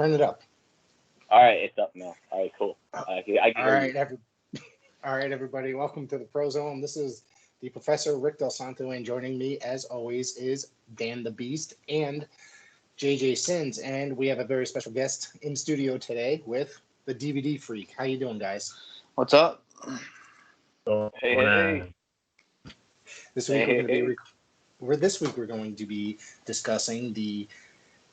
Turn it up. All right, it's up now. All right, cool. I can All hear right, you. all right, everybody. Welcome to the Pro Zone. This is the Professor Rick Del Santo, and joining me, as always, is Dan the Beast and JJ Sins. And we have a very special guest in studio today with the DVD Freak. How you doing, guys? What's up? Hey. This week Hey. we're going to be discussing the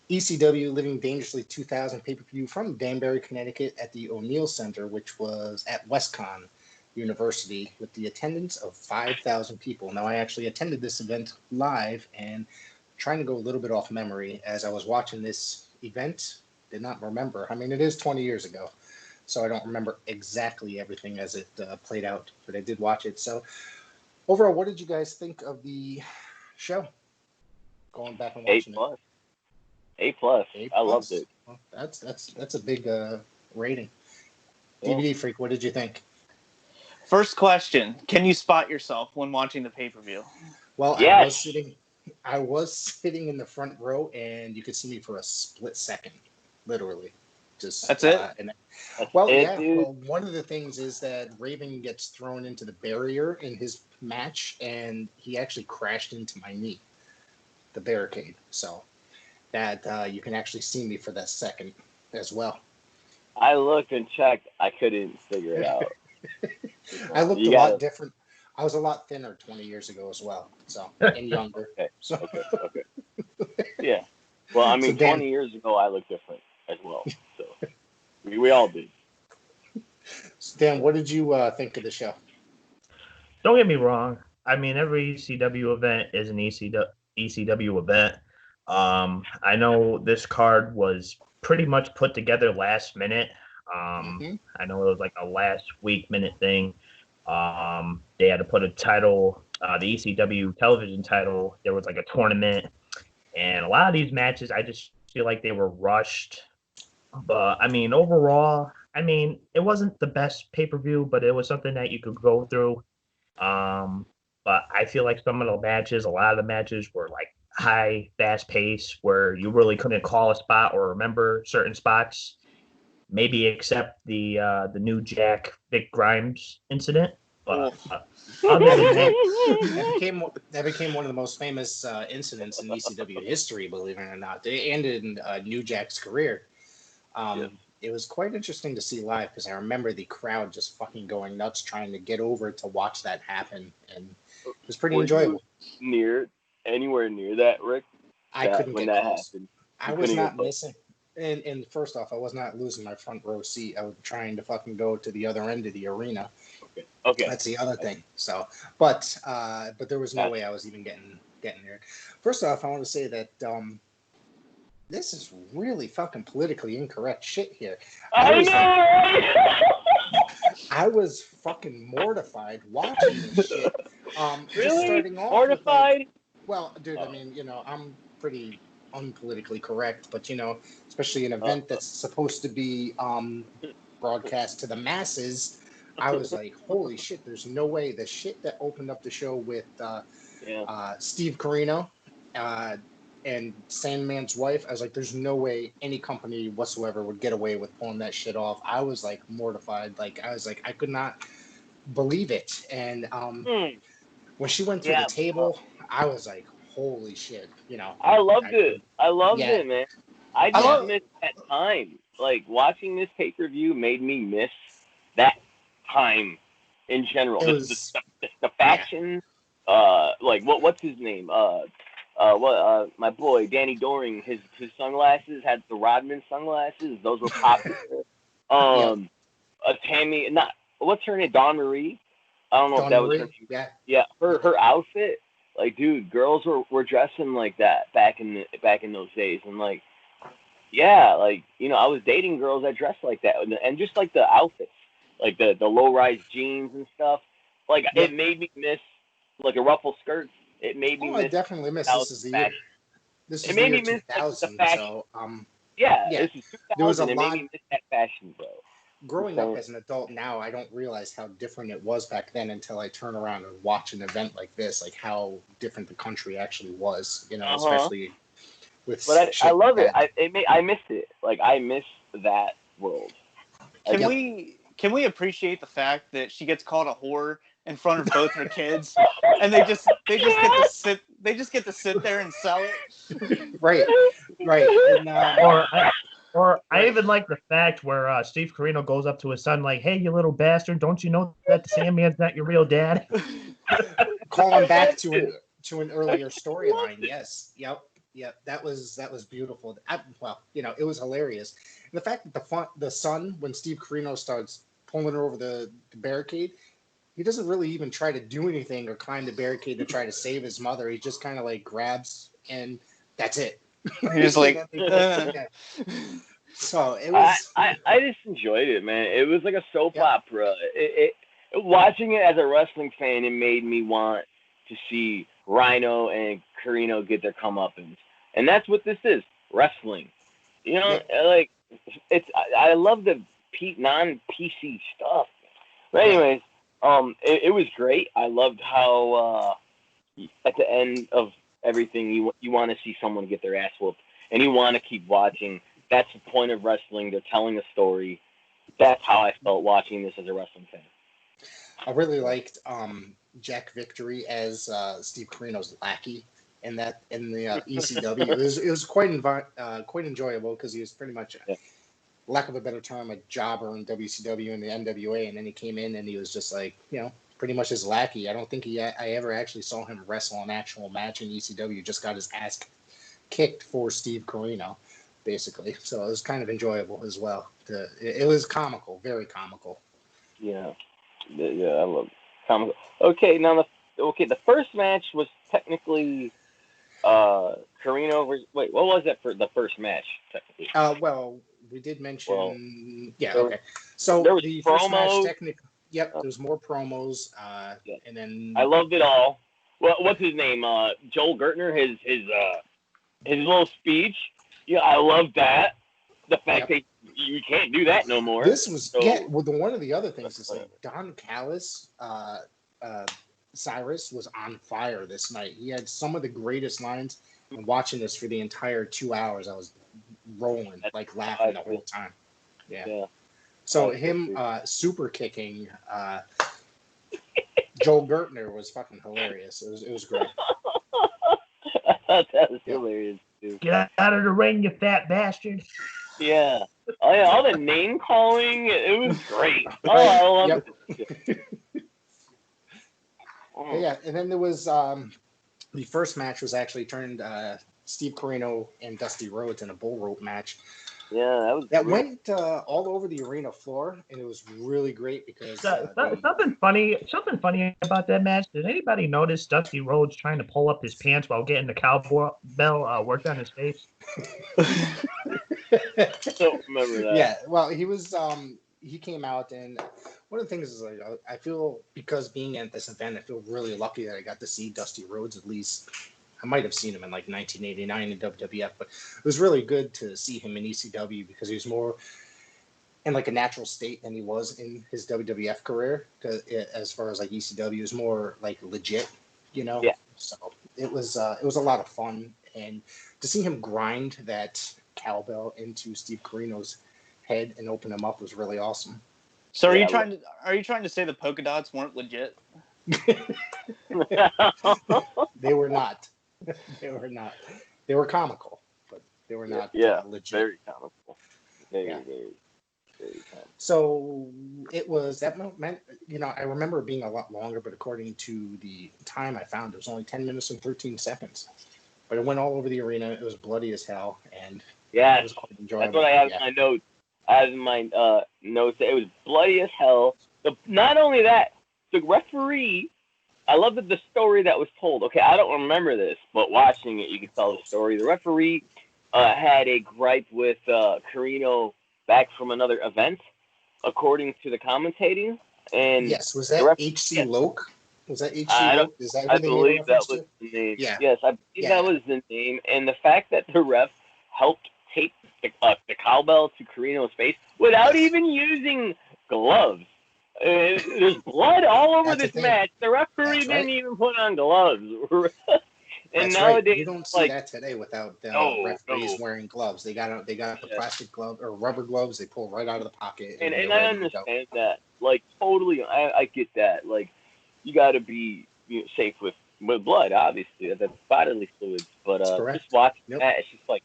ECW Living Dangerously 2000 pay-per-view from Danbury, Connecticut at the O'Neill Center, which was at WestCon University with the attendance of 5,000 people. Now, I actually attended this event live and trying to go a little bit off memory as I was watching this event, did not remember. I mean, it is 20 years ago, so I don't remember exactly everything as it played out, but I did watch it. So overall, what did you guys think of the show? Going back and watching it. A plus. I loved it. Well, that's a big rating. Yeah. DVD Freak, what did you think? First question: can you spot yourself when watching the pay-per-view? Well, Yes. I was sitting in the front row, and you could see me for a split second, literally. Just That's it? Dude. Well, one of the things is that Raven gets thrown into the barrier in his match, and he actually crashed into my knee, the barricade. So that you can actually see me for that second as well. I looked and checked. I couldn't figure it out. I looked a lot different. I was a lot thinner 20 years ago as well, so and younger. Okay. So. Okay. Yeah. Well, I mean, So Dan, 20 years ago, I looked different as well. So we all did. Dan, what did you think of the show? Don't get me wrong. I mean, every ECW event is an ECW event. I know this card was pretty much put together last minute. I know it was like a last week minute thing. They had to put a title, the ECW television title. There was like a tournament, and a lot of these matches, I just feel like they were rushed. But I mean, overall, it wasn't the best pay-per-view, but it was something that you could go through. But I feel like some of the matches, a lot of the matches were like high, fast pace, where you really couldn't call a spot or remember certain spots. Maybe except the New Jack Vic Grimes incident. But other than that became one of the most famous incidents in ECW history, believe it or not. They ended in New Jack's career. It was quite interesting to see live because I remember the crowd just fucking going nuts trying to get over to watch that happen, and it was pretty enjoyable. Anywhere near that, Rick? I couldn't when get that close. happened. I was not missing. And first off, I was not losing my front row seat. I was trying to fucking go to the other end of the arena. Okay. That's the other thing. So, but there was no way I was even getting there. First off, I want to say that this is really fucking politically incorrect shit here. I was fucking mortified watching this shit. Really? Just starting off mortified? Well, dude, I mean, I'm pretty unpolitically correct, but especially an event that's supposed to be broadcast to the masses, I was like, holy shit, there's no way. The shit that opened up the show with Steve Corino and Sandman's wife, I was like, there's no way any company whatsoever would get away with pulling that shit off. I was like mortified. Like, I was like, I could not believe it. And when she went through the table, I was like, holy shit, I loved it. I loved it, man. I just missed that time. Like, watching this pay-per-view made me miss that time in general. The faction, like, what's his name? My boy, Danny Doring, his sunglasses had the Rodman sunglasses. Those were popular. Tammy, what's her name? Dawn Marie? I don't know if that was her name. Yeah, her outfit. Like, dude, girls were dressing like that back in those days, and like, yeah, like, I was dating girls that dressed like that, and just like the outfits, like the low-rise jeans and stuff. Like, it made me miss like a ruffle skirt. It made me miss. I definitely miss. This is the year. This is it the made year me miss 2000. the fashion. So this is 2000. There was a it lot. made me miss that fashion, bro. Growing up as an adult now, I don't realize how different it was back then until I turn around and watch an event like this, like how different the country actually was, especially But I love it. I miss it. Like, I miss that world. Can we appreciate the fact that she gets called a whore in front of both her kids, and they just get to sit there and sell it? Right. And, I even like the fact where Steve Corino goes up to his son like, "Hey, you little bastard! Don't you know that the Sandman's not your real dad?" Calling back to an earlier storyline. Yes. Yep. That was beautiful. It was hilarious. And the fact that the son, when Steve Corino starts pulling her over the barricade, he doesn't really even try to do anything or climb the barricade to try to save his mother. He just kind of like grabs, and that's it. He's like, So it was. I just enjoyed it, man. It was like a soap opera. Watching it as a wrestling fan, it made me want to see Rhino and Carino get their comeuppance, and that's what this is, wrestling. Like I love the non-PC stuff. But anyways, it was great. I loved how at the end of everything, you want to see someone get their ass whooped, and you want to keep watching. That's the point of wrestling. They're telling a story. That's how I felt watching this as a wrestling fan. I really liked Jack Victory as Steve Corino's lackey in the ECW. It was quite enjoyable because he was pretty much, lack of a better term, a jobber in WCW and the NWA, and then he came in and he was just like, pretty much his lackey. I don't think I ever actually saw him wrestle an actual match in ECW. Just got his ass kicked for Steve Corino, basically. So it was kind of enjoyable as well. It was comical, very comical. Yeah, I love comical. Okay, now the first match was technically Corino versus. Wait, what was that for the first match technically? Well, we did mention. Okay. So there was the promos. First match technically. Yep, there's more promos, and then I loved it all. What's his name? Joel Gertner. His little speech. Yeah, I love that. The fact that you can't do that no more. This was one of the other things is like Don Callis, Cyrus was on fire this night. He had some of the greatest lines. And watching this for the entire 2 hours, I was rolling, like laughing the whole time. Yeah. So him super kicking Joel Gertner was fucking hilarious. It was great. I thought that was hilarious too. Get out of the ring, you fat bastard. Yeah. Oh yeah, all the name calling, it was great. Oh, I love it. Yeah, and then there was the first match was actually turned Steve Corino and Dusty Rhodes in a bull rope match. Yeah, that went all over the arena floor, and it was really great because something funny about that match. Did anybody notice Dusty Rhodes trying to pull up his pants while getting the cowbell worked on his face? I don't remember that. Yeah, well, he was he came out, and one of the things is like I feel because being at this event, I feel really lucky that I got to see Dusty Rhodes at least. I might have seen him in like 1989 in WWF, but it was really good to see him in ECW because he was more in like a natural state than he was in his WWF career. As far as like ECW is more like legit, Yeah. So it was a lot of fun, and to see him grind that cowbell into Steve Corino's head and open him up was really awesome. So are you trying to say the polka dots weren't legit? They were not. They were not. They were comical, but they were not legit. Very comical. Very comical. So it was that meant, I remember it being a lot longer, but according to the time I found, it was only 10 minutes and 13 seconds. But it went all over the arena. It was bloody as hell, and it was quite enjoyable. That's what I have in my notes. I have in my notes that it was bloody as hell. Not only that, the referee. I love the story that was told. Okay, I don't remember this, but watching it, you can tell the story. The referee had a gripe with Corino back from another event, according to the commentating. And yes, was that H.C. Loke? Was that H.C. Loke? Is that I believe that was the name. Yeah. Yes, I believe that was the name. And the fact that the ref helped tape the cowbell to Corino's face without even using gloves. There's blood all over this match. The referee didn't even put on gloves. And That's nowadays, right. You don't see like, that today without the no. referees wearing gloves. They got the plastic glove or rubber gloves. They pull right out of the pocket And they're I ready to go. understand that, like, totally. I get that. Like, you got to be safe with blood, obviously. That's bodily fluids. But That's just correct. watching Yep. that, it's just like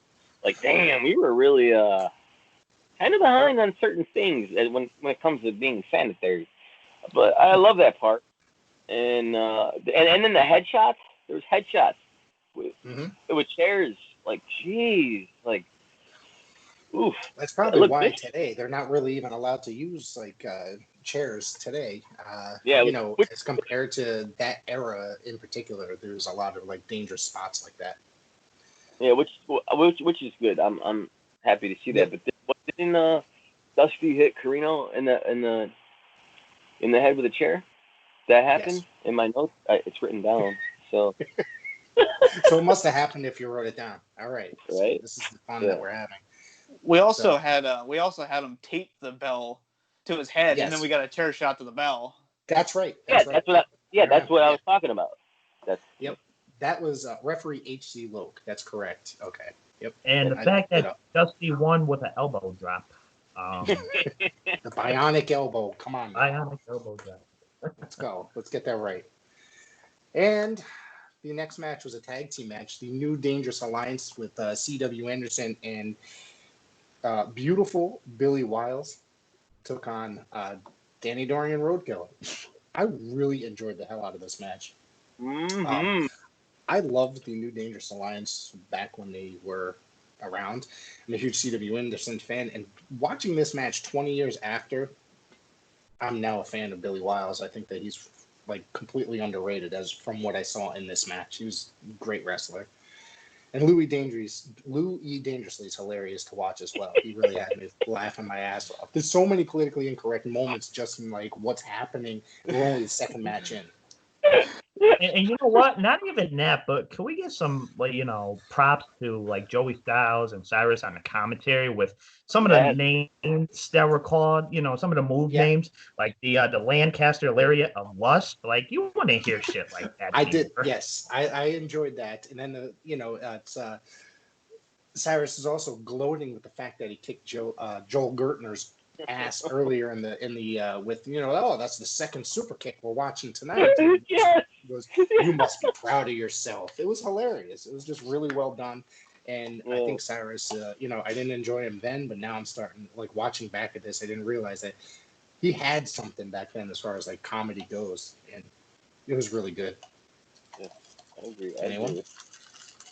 damn, we were really kind of behind on certain things when it comes to being sanitary. But I love that part. And then the headshots. There was headshots with Mm-hmm. with chairs. Like, jeez, like, oof. That's It probably looked why good. today they're not really even allowed to use like chairs today. Yeah, As compared to that era in particular, there's a lot of like dangerous spots like that. yeah, which is good. I'm happy to see that. Yep. But didn't Dusty hit Carino in the head with a chair? That happened Yes. in my notes. It's written down. So So it must have happened if you wrote it down. All right. See, right. this is the fun Yeah. that we're having. We also So, had him tape the bell to his head, and then yes, we got a chair shot to the bell. that's right. Yeah, That's right. that's what I was talking about. That's Yep. That was referee H.C. Loke. That's correct. Okay. Yep. And the I fact looked it that up. Dusty won with an elbow drop. The bionic elbow. Come on now. Bionic elbow drop. Let's go. Let's get that right. And the next match was a tag team match. The New Dangerous Alliance with C.W. Anderson and beautiful Billy Wiles took on Danny Dorian Roadkill. I really enjoyed the hell out of this match. mm-hmm. I loved the New Dangerous Alliance back when they were around. I'm a huge C.W. Anderson fan, and watching this match 20 years after, I'm now a fan of Billy Wiles. I think that he's like completely underrated as from what I saw in this match. He was a great wrestler. And Louis E. Dangerously is hilarious to watch as well. He really had me laughing my ass off. There's so many politically incorrect moments just in like what's happening. We're only the second match in. And you know what? Not even that, but can we get some props to like Joey Styles and Cyrus on the commentary with some of the names that were called, some of the move names, like the Lancaster Lariat of Lust. Like you want to hear shit like that. I did, yes. I enjoyed that. And then it's Cyrus is also gloating with the fact that he kicked Joel Gertner's ass earlier in the with that's the second super kick we're watching tonight. Yes. He goes, you must be proud of yourself. It was hilarious. It was just really well done. And I think Cyrus, I didn't enjoy him then, but now I'm starting like watching back at this. I didn't realize that he had something back then as far as like comedy goes, and it was really good. Yeah, I agree. Anyone?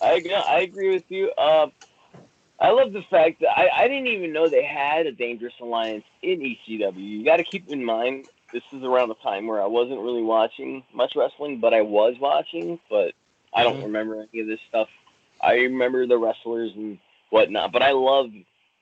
I agree with you. I love the fact that I didn't even know they had a Dangerous Alliance in ECW. You got to keep in mind, this is around the time where I wasn't really watching much wrestling, but I was watching, but I don't remember any of this stuff. I remember the wrestlers and whatnot, but I love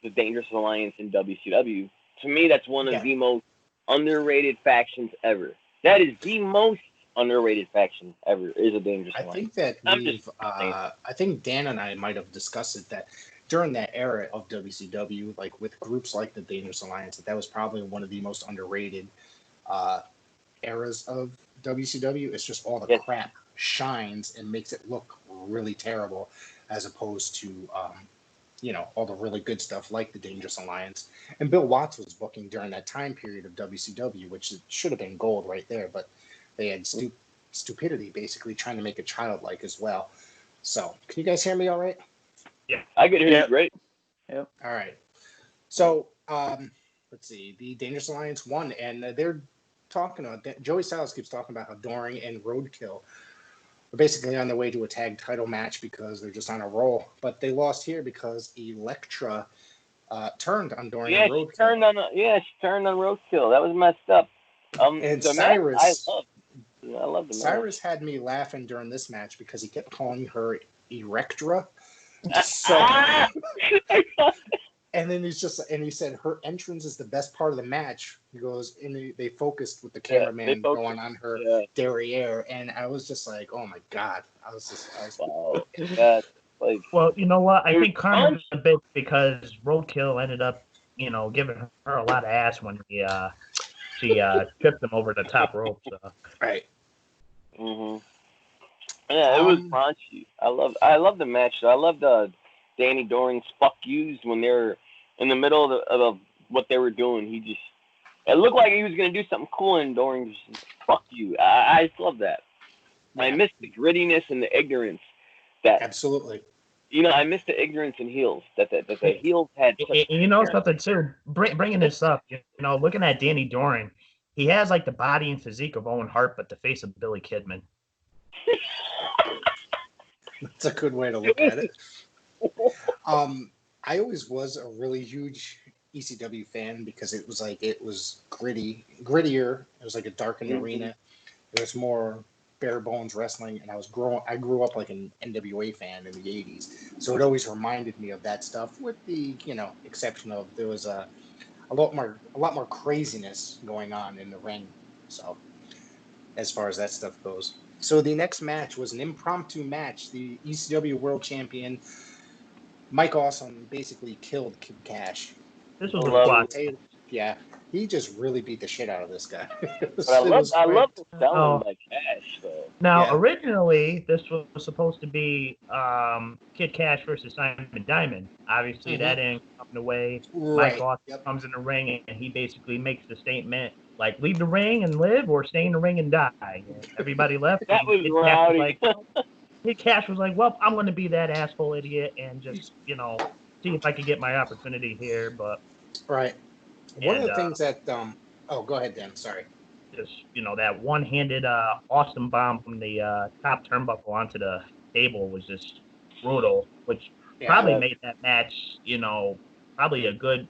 the Dangerous Alliance in WCW. To me, that's one of the most underrated factions ever. That is the most underrated faction ever, is a Dangerous Alliance. I think that I think Dan and I might have discussed it that during that era of WCW, like with groups like the Dangerous Alliance, that was probably one of the most underrated eras of WCW. It's just all the crap shines and makes it look really terrible, as opposed to all the really good stuff like the Dangerous Alliance. And Bill Watts was booking during that time period of WCW, which should have been gold right there, but they had stupidity basically trying to make it childlike as well. So, can you guys hear me all right? Yeah, I could hear you great. Yep. All right. So, let's see. The Dangerous Alliance won, and they're talking about Joey Styles keeps talking about how Doring and Roadkill are basically on their way to a tag title match because they're just on a roll. But they lost here because Elektra turned on Doring and Roadkill. She turned on Roadkill. That was messed up. And Cyrus, I love the Cyrus had me laughing during this match because he kept calling her Erectra. So, and then he said her entrance is the best part of the match. He goes, and they focused with the cameraman going on her derriere, and I was just like, oh my god, I was wow. That's like, well, you know what? I think karma's a bit because Roadkill ended up, giving her a lot of ass when she tripped him over the top rope. So. Right. Mm-hmm. Yeah, it was raunchy. I love the match. I loved Danny Doring's fuck yous when they were in the middle of what they were doing. It looked like he was gonna do something cool, and Doring just fuck you. I just love that. Yeah. I miss the grittiness and the ignorance. Absolutely. I miss the ignorance in heels that the heels had. Something too. Bringing this up, looking at Danny Doring, he has like the body and physique of Owen Hart, but the face of Billy Kidman. That's a good way to look at it. I always was a really huge ECW fan because it was grittier. It was like a darkened arena. It was more bare bones wrestling, and I grew up like an NWA fan in the 80s, so it always reminded me of that stuff, with the exception of there was a lot more craziness going on in the ring. So as far as that stuff goes, so the next match was an impromptu match. The ECW World Champion Mike Awesome basically killed Kid Cash. This was a plot. Yeah, he just really beat the shit out of this guy. I love the selling by Cash, though. Now, originally, this was supposed to be Kid Cash versus Simon Diamond. Obviously, that didn't come the way. Right. Mike Awesome comes in the ring, and he basically makes the statement, like, leave the ring and live, or stay in the ring and die. And everybody left. That was rowdy. Kid Cash was like, well, I'm going to be that asshole idiot and just, see if I can get my opportunity here. But right. One of the things that go ahead, Dan. Sorry. Just that one-handed Austin bomb from the top turnbuckle onto the table was just brutal, which probably made that match, probably a good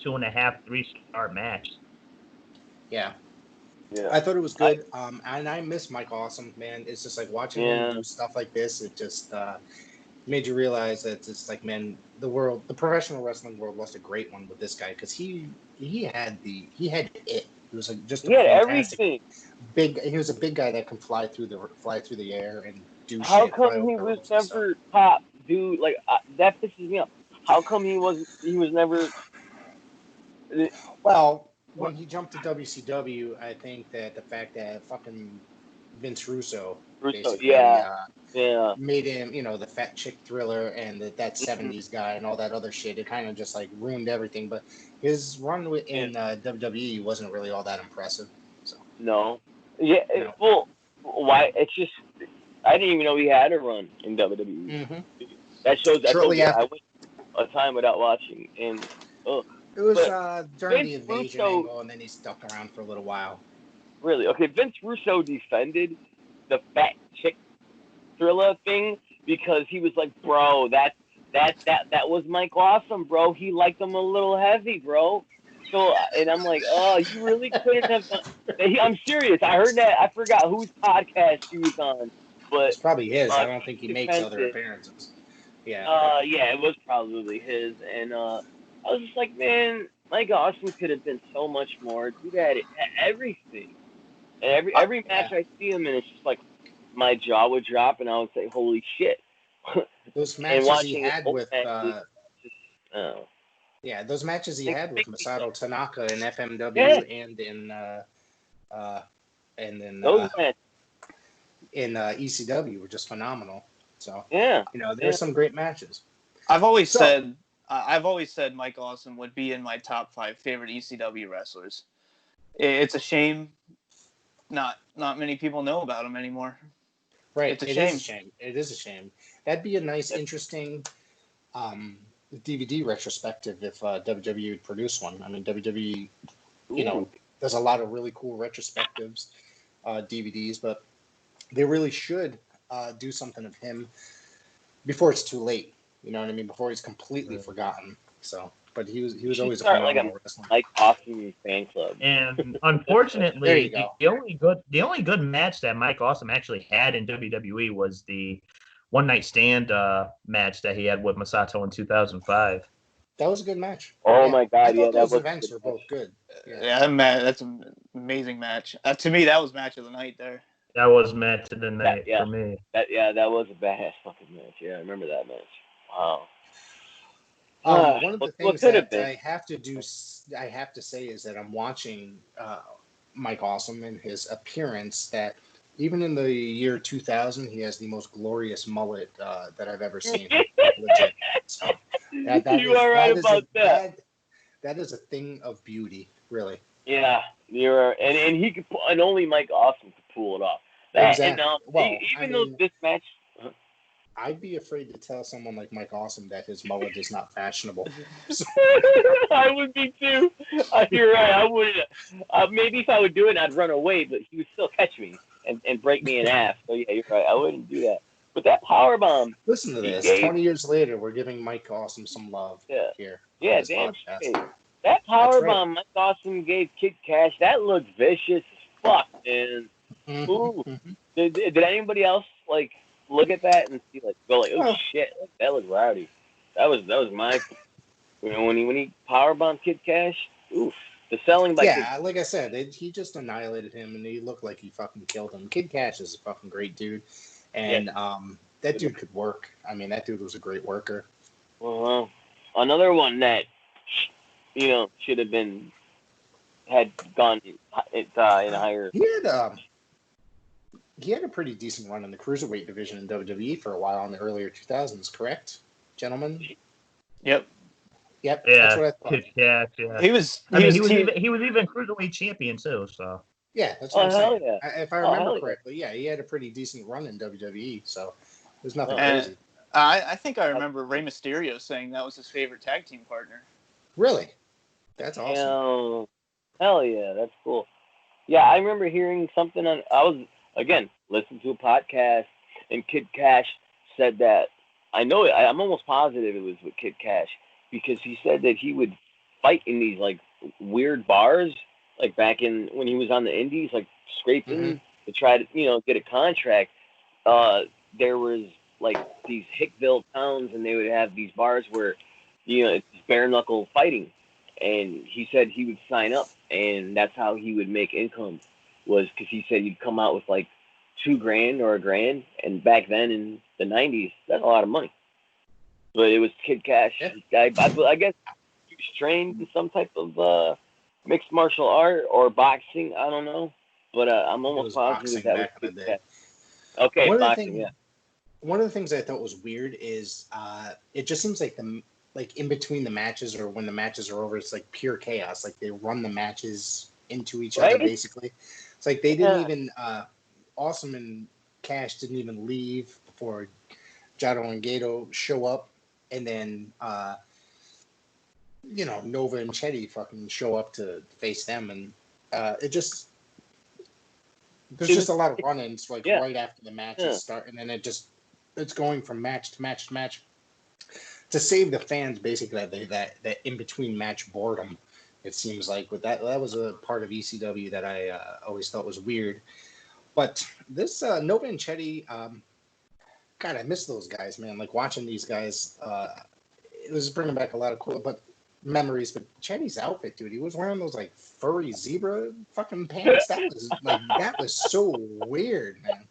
2.5, 3-star match. Yeah. I thought it was good. And I miss Mike Awesome, man. It's just like watching him do stuff like this. It just made you realize that it's like, man, the professional wrestling world lost a great one with this guy, because he had it. He was just a fantastic everything. He was a big guy that can fly through the air and do How shit. How come he was never top dude? Like that pisses me off. How come he was never? Well, when he jumped to WCW, I think that the fact that fucking Vince Russo basically made him, the fat chick thriller and that 70s guy and all that other shit, it kind of just like ruined everything. But his run in WWE wasn't really all that impressive. So. No. Yeah. No. Well, why? It's just I didn't even know he had a run in WWE. Mm-hmm. That shows that I went a time without watching, and it was during the invasion angle, and then he stuck around for a little while. Really? Okay, Vince Russo defended the fat chick thriller thing because he was like, bro, that was Mike Awesome, bro. He liked him a little heavy, bro. So, and I'm like, oh, you really couldn't have done. I'm serious. I heard that. I forgot whose podcast he was on, but it's probably his. I don't think he makes other appearances. Yeah. Yeah, it was probably his, and I was just like, man, Mike Awesome could have been so much more. Dude had everything. And every match I see him in, it's just like my jaw would drop, and I would say, holy shit. Those matches he had with those matches he had with Masato Tanaka in FMW and in ECW were just phenomenal. So there's some great matches. I've always said Mike Awesome would be in my top 5 favorite ECW wrestlers. It's a shame not many people know about him anymore. Right. It is a shame. That'd be a nice, interesting DVD retrospective if WWE would produce one. I mean, WWE, does a lot of really cool retrospectives, DVDs, but they really should do something of him before it's too late. You know what I mean? Before he's completely forgotten. So, but he was always a phenomenal wrestler. Like Awesome fan club. And unfortunately, the only good match that Mike Awesome actually had in WWE was the one night stand match that he had with Masato in 2005. That was a good match. Oh my god, those events were both good. That's an amazing match. To me, that was match of the night there. That was match of the night for me. That was a badass fucking match. Yeah, I remember that match. Wow. One of the things that I have to say is that I'm watching Mike Awesome and his appearance, that Even in the year 2000, he has the most glorious mullet that I've ever seen. Legit. So You are right about that. That is a thing of beauty, really. Yeah, and he could, and only Mike Awesome could pull it off. That, exactly. And, even though this match, I'd be afraid to tell someone like Mike Awesome that his mullet is not fashionable. So. I would be too. You're right. I would. Maybe if I would do it, I'd run away, but he would still catch me and break me in half. So yeah, you're right. I wouldn't do that. But that powerbomb. Listen to this. 20 years later, we're giving Mike Awesome some love here. Yeah, damn straight. That powerbomb Mike Awesome gave Kid Cash, that looked vicious as fuck, man. Ooh. Did anybody else like look at that and see oh shit, that looked rowdy. That was my when he powerbombed Kid Cash. Oof. The selling by Kid, like I said, he just annihilated him and he looked like he fucking killed him. Kid Cash is a fucking great dude. And that dude could work. I mean, that dude was a great worker. Well, another one that should have had gone in higher. He had a pretty decent run in the cruiserweight division in WWE for a while in the earlier 2000s, correct, gentlemen? Yep. Yeah, that's what I thought. Yeah. He was even cruiserweight champion too. So yeah, that's what I'm saying. Yeah. If I remember correctly, he had a pretty decent run in WWE. So there's nothing crazy. I think I remember Rey Mysterio saying that was his favorite tag team partner. Really? That's awesome. Hell yeah, that's cool. Yeah, I remember hearing something I was listening to a podcast, and Kid Cash said that. I'm almost positive it was with Kid Cash, because he said that he would fight in these like weird bars, like back in when he was on the indies, like scraping to try to get a contract. There was like these Hickville towns, and they would have these bars where it's bare knuckle fighting, and he said he would sign up, and that's how he would make income, was because he said he'd come out with like $2,000 or $1,000, and back then in the 90s, that's a lot of money. But it was Kid Cash. Yeah. I guess he was trained in some type of mixed martial art or boxing. I don't know, but I'm almost positive that was Kid Cash. Okay, boxing. One of the things I thought was weird is it just seems like in between the matches or when the matches are over, it's like pure chaos. Like they run the matches into each other basically. It's like they didn't even Awesome and Cash didn't even leave before Jado and Gato show up, and then Nova and Chetty fucking show up to face them, and there's just a lot of run-ins right after the matches start, and then it's going from match to match to match to save the fans basically that in between match boredom. It seems like with that was a part of ECW that I always thought was weird. But this Nova and Chetty, God, I miss those guys, man. Like watching these guys, it was bringing back a lot of cool memories. But Chetty's outfit, dude, he was wearing those like furry zebra fucking pants. That was so weird, man.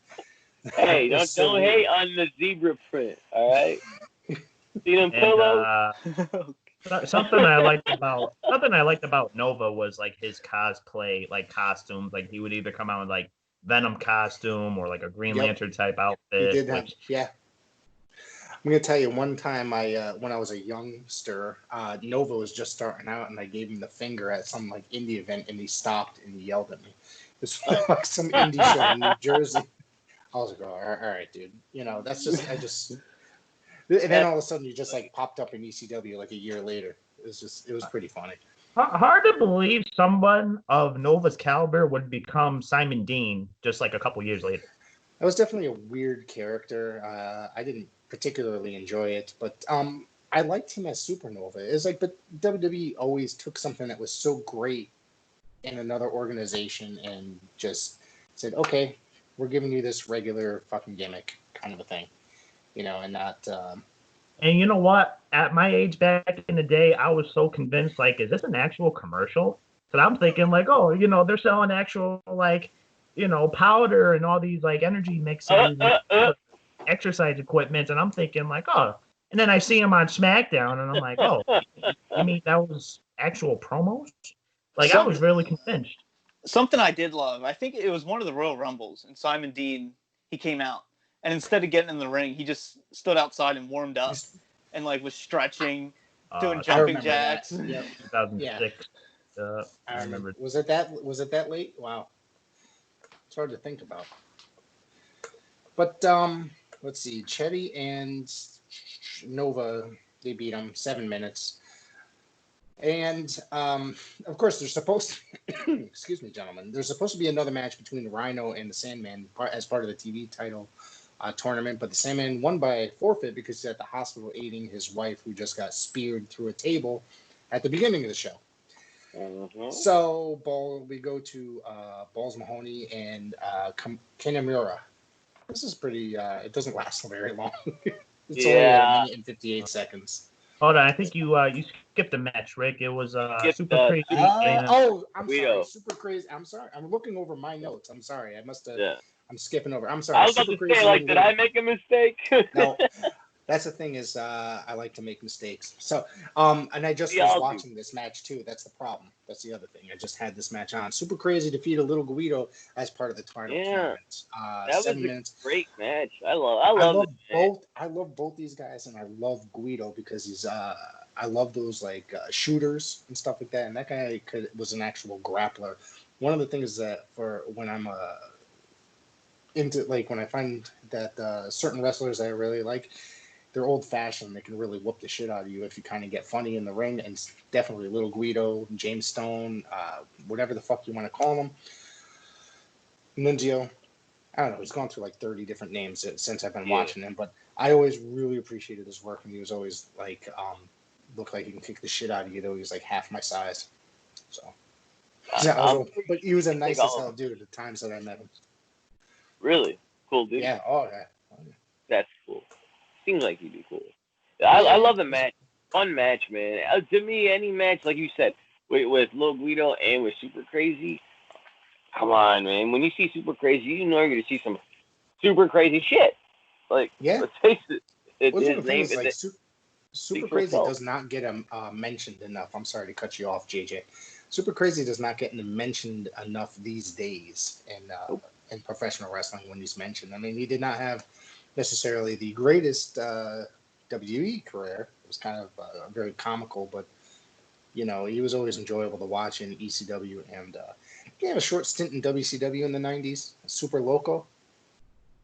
Hey, don't hate on the zebra print, all right? See them pillows? Something I liked about Nova was like his cosplay, like costumes. Like he would either come out with like Venom costume or like a Green Lantern type outfit. He did have, I'm gonna tell you, one time when I was a youngster, Nova was just starting out, and I gave him the finger at some like indie event, and he stopped and he yelled at me. It was like some indie show in New Jersey. I was like, oh, all right, dude. That's just and then all of a sudden you just like popped up in ECW like a year later. It was pretty funny. Hard to believe someone of Nova's caliber would become Simon Dean just like a couple years later. That was definitely a weird character. I didn't particularly enjoy it, but I liked him as Supernova. It's like, but WWE always took something that was so great in another organization and just said, okay, we're giving you this regular fucking gimmick kind of a thing, and not. And you know what? At my age back in the day, I was so convinced, like, is this an actual commercial? So I'm thinking, like, oh, they're selling actual, like, powder and all these, like, energy mixers, exercise equipment. And I'm thinking, like, oh. And then I see him on SmackDown, and I'm like, oh, you mean that was actual promos? Like, I was really convinced. something I did love, I think it was one of the Royal Rumbles, and Simon Dean, he came out, and instead of getting in the ring, he just stood outside and warmed up, and like was stretching, doing jumping jacks. Yep. 2006. Yeah. I remember. Was it that late? Wow. It's hard to think about. But let's see. Chetty and Nova, they beat him 7 minutes. And of course, there's supposed to, excuse me, gentlemen, there's supposed to be another match between the Rhino and the Sandman as part of the TV title tournament, but the Sandman won by forfeit because he's at the hospital aiding his wife, who just got speared through a table at the beginning of the show. Mm-hmm. So we go to Balls Mahoney and Kanemaru. This is pretty. It doesn't last very long. It's only a minute and 58 seconds. Hold on, I think you skipped a match, Rick. It was Super Crazy. I'm sorry, Super Crazy. I'm sorry. I'm looking over my notes. I'm sorry. I must have. Yeah. I'm skipping over. I'm sorry. I was about to say, like, did I make a mistake? No. That's the thing is, I like to make mistakes. So, and I just was watching this match too. That's the problem. That's the other thing. I just had this match on. Super Crazy defeated Little Guido as part of the title tournament. That was 7 minutes. Great match. I love both. I love both these guys, and I love Guido because he's. I love those like shooters and stuff like that. And that guy was an actual grappler. One of the things that for when I'm into like when I find that certain wrestlers I really like. They're old-fashioned. They can really whoop the shit out of you if you kind of get funny in the ring. And definitely Little Guido, James Stone, whatever the fuck you want to call him. Nunzio. I don't know. He's gone through like 30 different names since I've been watching him. But I always really appreciated his work. And he was always like, looked like he can kick the shit out of you, though he was like half my size. So. But he was a nice as hell dude at the times that I met him. Really? Cool dude? Yeah. Oh, yeah. That's cool. Seems like he'd be cool. I love the match. Fun match, man. To me, any match, like you said, with Lil Guido and with Super Crazy, come on, man. When you see Super Crazy, you know you're going to see some super crazy shit. Like, let's face it. His name is like Super Crazy does not get mentioned enough. I'm sorry to cut you off, JJ. Super Crazy does not get mentioned enough these days in professional wrestling when he's mentioned. I mean, he did not have necessarily the greatest WWE career. It was kind of very comical, but you know, he was always enjoyable to watch in ECW, and he had a short stint in WCW in the 90s. Super Loco.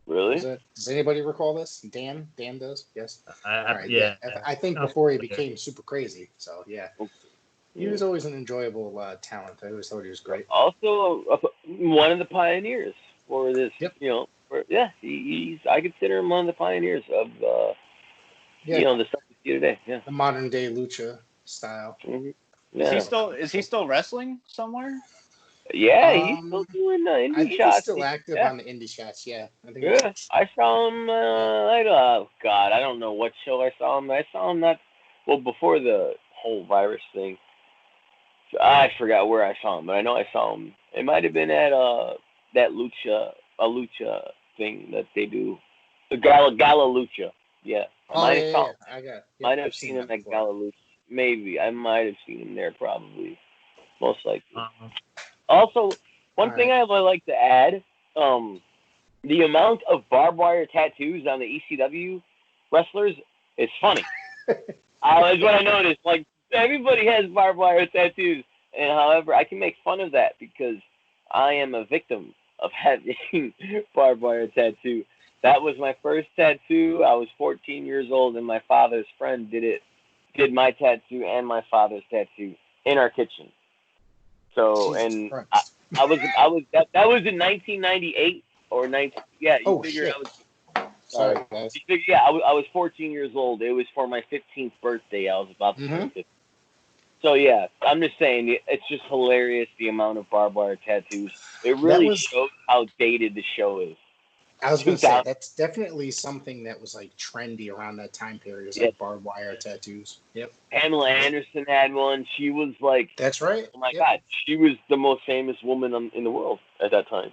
Really? Does anybody recall this? Dan does. Yes. Right, yeah. I think before he became Super Crazy. So yeah, he was always an enjoyable talent. I always thought he was great. Also, one of the pioneers for this. Yep. You know. He's. I consider him one of the pioneers of you know, the stuff we see today. Yeah, the modern day lucha style. Mm-hmm. Yeah. Is he still wrestling somewhere? Yeah, he's still doing the indie shots. I think shots. He's still active on the indie shots. Yeah, I saw him. God, I don't know what show I saw him. I saw him before the whole virus thing. So I forgot where I saw him, but I know I saw him. It might have been at that lucha thing that they do, the Gala Lucha. Yeah. Might have seen him at Gala Lucha. Maybe I might have seen him there. Probably, most likely. Also, one thing I would like to add, the amount of barbed wire tattoos on the ECW wrestlers is funny. That's what I noticed. Like, everybody has barbed wire tattoos, and however, I can make fun of that because I am a victim of having barbed wire tattoo. That was my first tattoo. I was 14 years old, and my father's friend did my tattoo and my father's tattoo in our kitchen. So, and I was that was in 1998 or 19. Yeah, you figure shit. I was. Sorry, guys. I was 14 years old. It was for my 15th birthday. I was about to turn 15. So yeah, I'm just saying it's just hilarious the amount of barbed wire tattoos. It really shows how dated the show is. I was going to say that's definitely something that was like trendy around that time period. Is like barbed wire tattoos. Yep. Pamela Anderson had one. She was like, that's right. Oh my God, she was the most famous woman in the world at that time.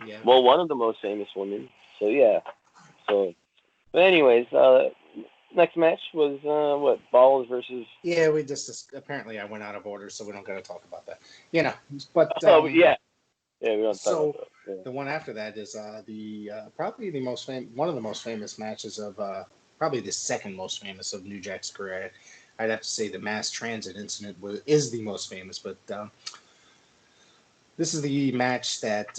Yeah. Well, one of the most famous women. So yeah. But anyways, next match was what? Balls versus. Yeah, we just apparently I went out of order, so we don't got to talk about that. You know, but yeah. Yeah, we don't talk about that. Yeah. The one after that is probably one of the most famous matches of probably the second most famous of New Jack's career. I'd have to say the mass transit incident is the most famous, but this is the match that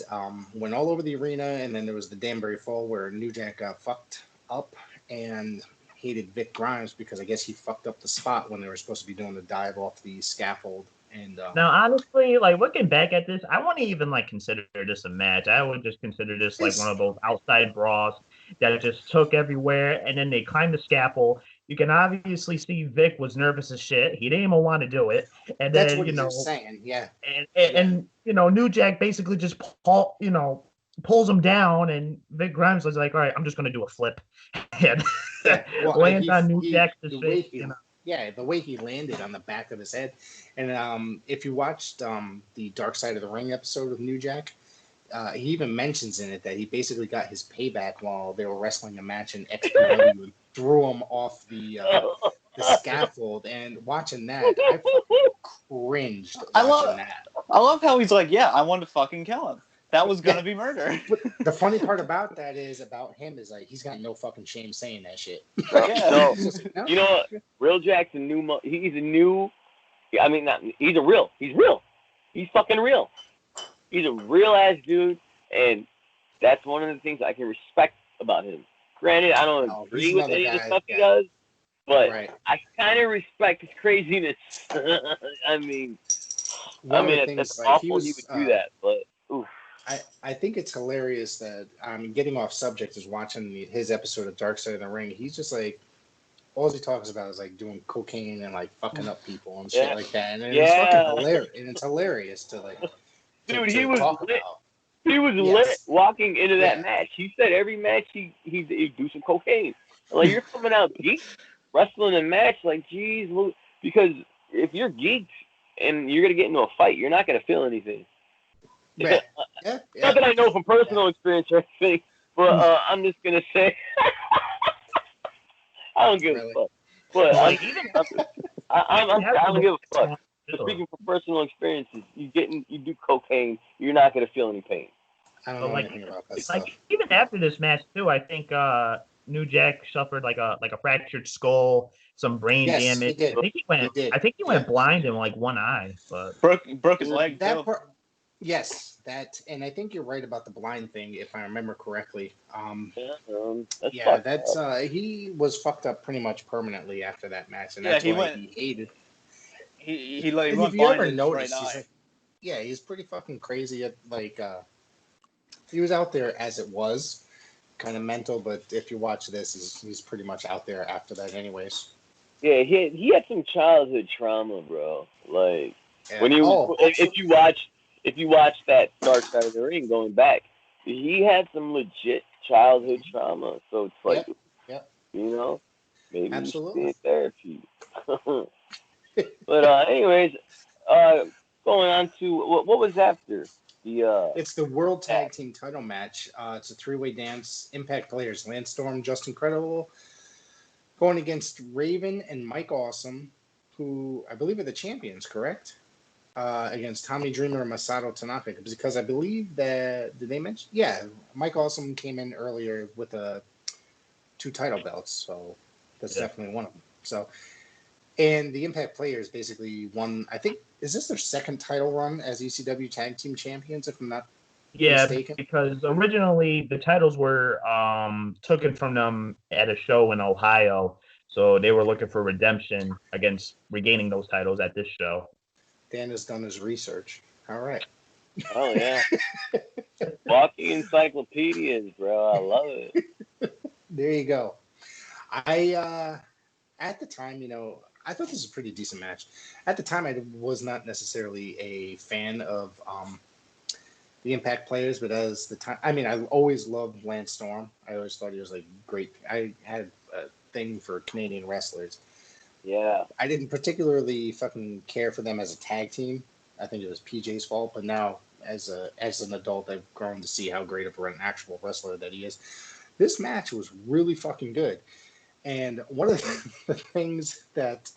went all over the arena, and then there was the Danbury Fall where New Jack got fucked up and hated Vic Grimes because I guess he fucked up the spot when they were supposed to be doing the dive off the scaffold. And now, honestly, like looking back at this, I wouldn't even like consider this a match. I would just consider this like one of those outside brawls that it just took everywhere, and then they climbed the scaffold. You can obviously see Vic was nervous as shit. He didn't even want to do it, and that's then what he's saying, yeah. And New Jack basically just pulls him down, and Vic Grimes was like, "All right, I'm just gonna do a flip," and lands on New Jack's face. Yeah, the way he landed on the back of his head. And if you watched the Dark Side of the Ring episode of New Jack, he even mentions in it that he basically got his payback while they were wrestling a match in XPW and threw him off the scaffold. And watching that, I cringed watching that. I love how he's like, yeah, I wanted to fucking kill him. That was gonna be murder. But the funny part about that is he's like he's got no fucking shame saying that shit. No. You know what? Real Jack's he's a new. I mean, he's real. He's fucking real. He's a real ass dude, and that's one of the things I can respect about him. Granted, I don't agree with any of the stuff he does, but I kind of respect his craziness. I mean, that's awful he would do that, but oof. I think it's hilarious that getting off subject is watching his episode of Dark Side of the Ring. He's just like, all he talks about is like doing cocaine and like fucking up people and shit like that. And it's fucking hilarious. And it's hilarious to like. Dude, he was lit. He was lit walking into that match. He said every match he'd do some cocaine. Like, you're coming out geeked, wrestling a match, like, geez, because if you're geeked and you're gonna get into a fight, you're not gonna feel anything. Right. Not that I know from personal experience or anything, but I'm just gonna say I don't give a fuck. But I don't give a fuck. But speaking from personal experiences, you do cocaine, you're not gonna feel any pain. I don't know anything about that stuff. Like even after this match too, I think New Jack suffered like a fractured skull, some brain damage. He did. I think he went blind in like one eye, but broke his leg. Yes, and I think you're right about the blind thing, if I remember correctly. He was fucked up pretty much permanently after that match, and that's why he hated. He went blind. If you ever noticed, he's pretty fucking crazy. He was out there as it was, kind of mental, but if you watch this, he's pretty much out there after that, anyways. Yeah, he had some childhood trauma, bro. Like when if you watch that Dark Side of the Ring going back, he had some legit childhood trauma. So it's like, maybe absolutely. You should be in therapy. But anyways, going on to what was after the. It's the World Tag Team Title match. It's a three-way dance. Impact players: Lance Storm, Justin Credible, going against Raven and Mike Awesome, who I believe are the champions, correct? Against Tommy Dreamer and Masato Tanaka, because I believe that, did they mention? Yeah, Mike Awesome came in earlier with 2 title belts, so that's definitely one of them. So, and the Impact players basically won, I think, is this their second title run as ECW Tag Team Champions, if I'm not mistaken? Because originally the titles were taken from them at a show in Ohio, so they were looking for redemption against regaining those titles at this show. Dan has done his research. All right. Oh, yeah. Walking encyclopedias, bro. I love it. There you go. I at the time, I thought this was a pretty decent match. At the time, I was not necessarily a fan of the Impact players, but as the time, I mean, I always loved Lance Storm. I always thought he was like great. I had a thing for Canadian wrestlers. Yeah. I didn't particularly fucking care for them as a tag team. I think it was PJ's fault, but now as an adult, I've grown to see how great of an actual wrestler that he is. This match was really fucking good. And one of the things that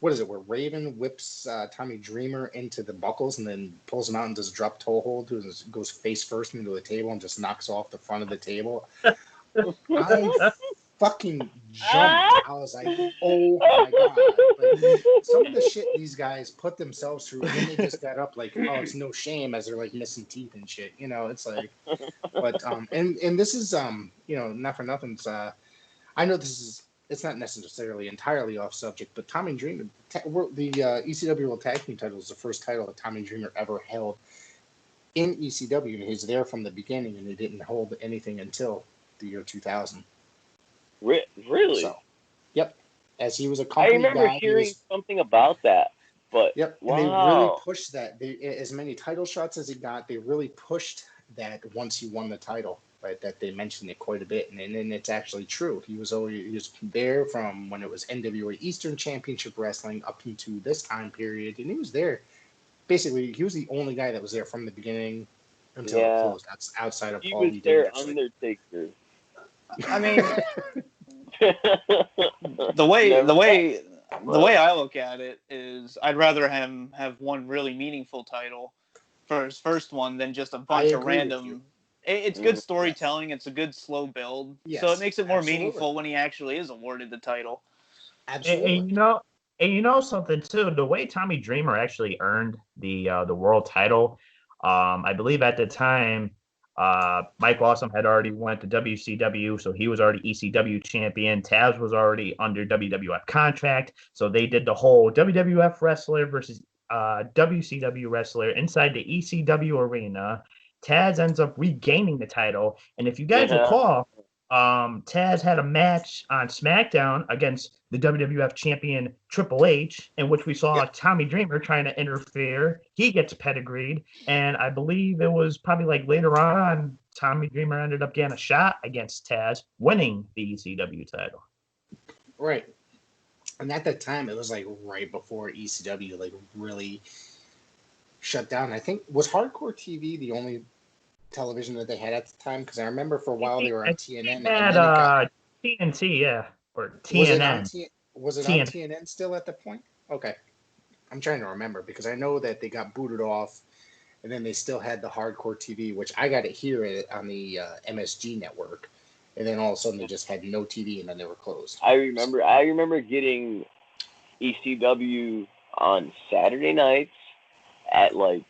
what is it? Where Raven whips Tommy Dreamer into the buckles and then pulls him out and does a drop toe hold, goes face first into the table and just knocks off the front of the table. I fucking jumped. I was like, oh my god! Like, some of the shit these guys put themselves through, and then they just got up like, oh, it's no shame as they're like missing teeth and shit. It's like, but and this is not for nothing. I know it's not necessarily entirely off subject, but Tommy Dreamer, the ECW World Tag Team title is the first title that Tommy Dreamer ever held in ECW, and he's there from the beginning, and he didn't hold anything until the year 2000. Really? So, yep. As he was a company guy. I remember hearing something about that, but yep. Wow. And they really pushed that. As many title shots as he got, they really pushed that once he won the title. Right, that they mentioned it quite a bit, and it's actually true. He was there from when it was NWA Eastern Championship Wrestling up into this time period, and he was there. Basically, he was the only guy that was there from the beginning until it closed. That's outside of Paul. He was there, Undertaker. I mean, the way I look at it is, I'd rather him have one really meaningful title for his first one than just a bunch of random. It's good storytelling. It's a good slow build, so it makes it more meaningful when he actually is awarded the title. Absolutely. And you know something too. The way Tommy Dreamer actually earned the world title, I believe at the time, Mike Awesome had already went to WCW, so he was already ECW champion. Taz was already under WWF contract, so they did the whole WWF wrestler versus WCW wrestler inside the ECW arena. Taz ends up regaining the title, and if you guys recall, Taz had a match on SmackDown against the WWF champion Triple H, in which we saw Tommy Dreamer trying to interfere. He gets pedigreed, and I believe it was probably like later on, Tommy Dreamer ended up getting a shot against Taz, winning the ECW title. Right. And at that time, it was like right before ECW like really shut down. I think, was Hardcore TV the only television that they had at the time? Because I remember for a while they were on TNN. TNT, yeah, or TNN. Was it on TNN still at the point? Okay, I'm trying to remember because I know that they got booted off, and then they still had the Hardcore TV, which I got to hear it on the MSG network, and then all of a sudden they just had no TV, and then they were closed. I remember getting ECW on Saturday nights at like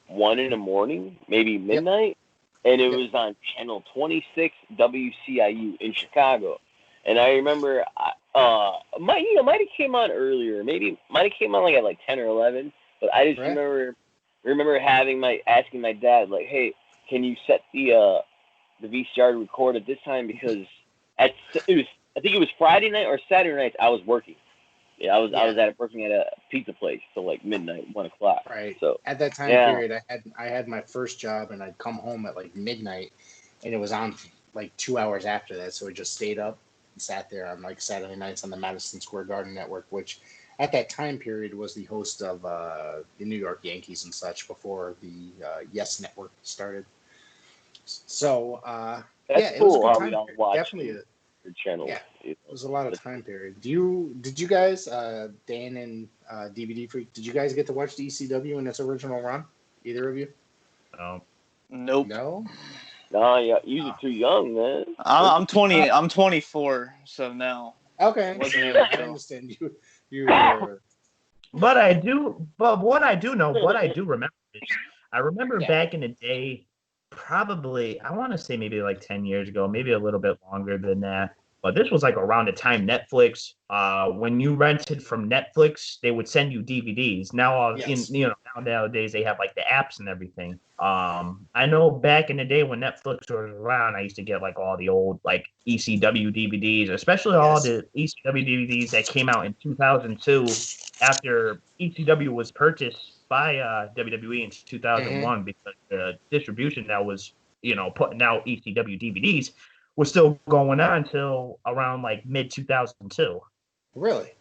1 a.m, maybe midnight, and it was on channel 26 WCIU in Chicago. And I remember, might have came on earlier, maybe might have came on like at like 10 or 11. But I just remember asking my dad, like, hey, can you set the VCR to record at this time, because I think it was Friday night or Saturday night I was working. Yeah, I was working at a pizza place till like midnight, 1 o'clock. Right. So at that time period, I had my first job, and I'd come home at like midnight, and it was on like 2 hours after that. So I just stayed up and sat there on like Saturday nights on the Madison Square Garden network, which at that time period was the host of the New York Yankees and such before the Yes Network started. So that's cool. It was a good time. Definitely channel. Yeah, it was a lot of time period. Did you guys, Dan and DVD Freak, did you guys get to watch the ECW in its original run? Either of you? Nope. No? No, yeah, you're too young, man. I'm 20. I'm 24, so no. Okay, I understand you. Were... But what I do remember is, I remember back in the day, probably, I want to say maybe like 10 years ago, maybe a little bit longer than that. But this was like around the time Netflix, when you rented from Netflix, they would send you DVDs. Now, nowadays they have like the apps and everything. I know back in the day when Netflix was around, I used to get like all the old like ECW DVDs, especially all the ECW DVDs that came out in 2002 after ECW was purchased by WWE in 2001, because the distribution that was, putting out ECW DVDs was still going on until around like mid 2002. Really?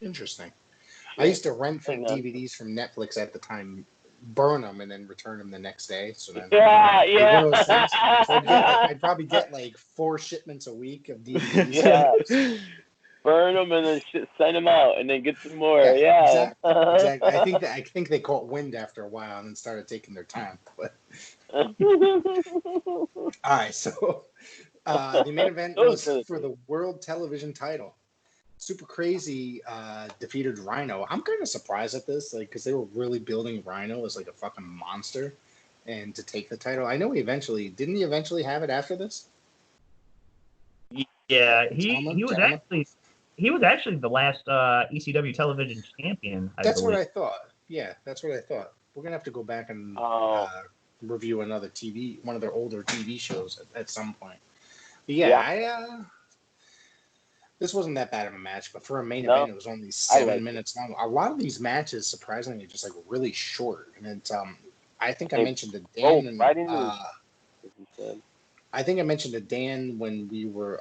Interesting. I used to rent from DVDs from Netflix at the time, burn them, and then return them the next day. So then, So I'd probably get like 4 shipments a week of DVDs. burn them and then send them out and then get some more. Yeah. Exactly. I think they caught wind after a while and then started taking their time. But all right, so the main event was for the World Television title. Super Crazy defeated Rhino. I'm kind of surprised at this, like, because they were really building Rhino as like a fucking monster, and to take the title. I know he eventually have it after this. Yeah, he was actually the last ECW television champion. That's what I thought. Yeah, that's what I thought. We're gonna have to go back and review one of their older TV shows at some point. But yeah. This wasn't that bad of a match, but for a main event, it was only 7 minutes long. A lot of these matches, surprisingly, are just like really short. And it's I think I mentioned to Dan. I think I mentioned to Dan when we were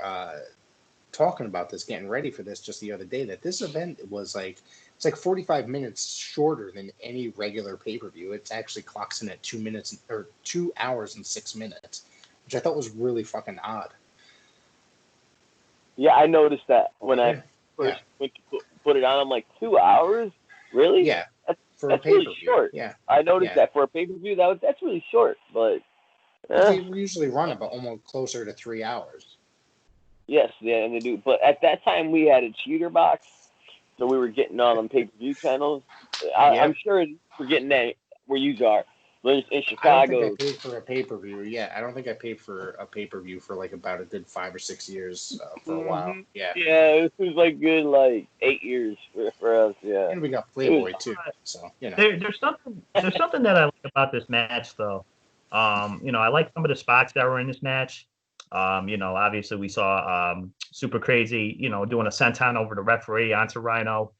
talking about this, getting ready for this just the other day, that this event was it's like 45 minutes shorter than any regular pay-per-view. It actually clocks in at 2 hours and 6 minutes, which I thought was really fucking odd. Yeah, I noticed that when I first went to put it on. I'm like, 2 hours? Really? Yeah. That's really short. Yeah. I noticed that for a pay-per-view, that's really short. But they usually run about almost closer to 3 hours. Yes, yeah, and they do. But at that time, we had a cheater box, so we were getting on pay-per-view channels. I'm sure we're getting that where you are. In Chicago. I don't think I paid for a pay-per-view. Yeah, I don't think I paid for a pay-per-view for like about a good 5 or 6 years for a while. Yeah. Yeah, it was like good 8 years for us. Yeah. And we got Playboy too, so you know. There's something that I like about this match though. I like some of the spots that were in this match. Obviously we saw Super Crazy, doing a senton over the referee onto Rhino.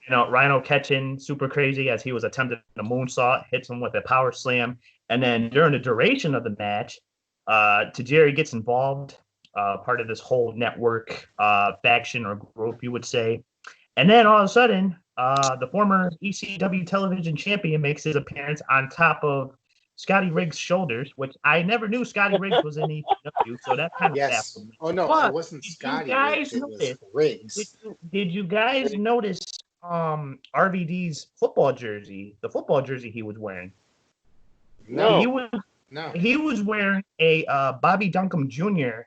Rhino catching Super Crazy as he was attempting a moonsault, hits him with a power slam. And then during the duration of the match, Tajiri gets involved, part of this whole network faction or group, you would say. And then all of a sudden, the former ECW television champion makes his appearance on top of Scotty Riggs' shoulders, which I never knew Scotty Riggs was in ECW, so that kind of baffled me. Oh, no, it wasn't Scotty Riggs, it was Riggs. Did you guys notice RVD's football jersey, the football jersey he was wearing? No. He was wearing a Bobby Duncombe Jr.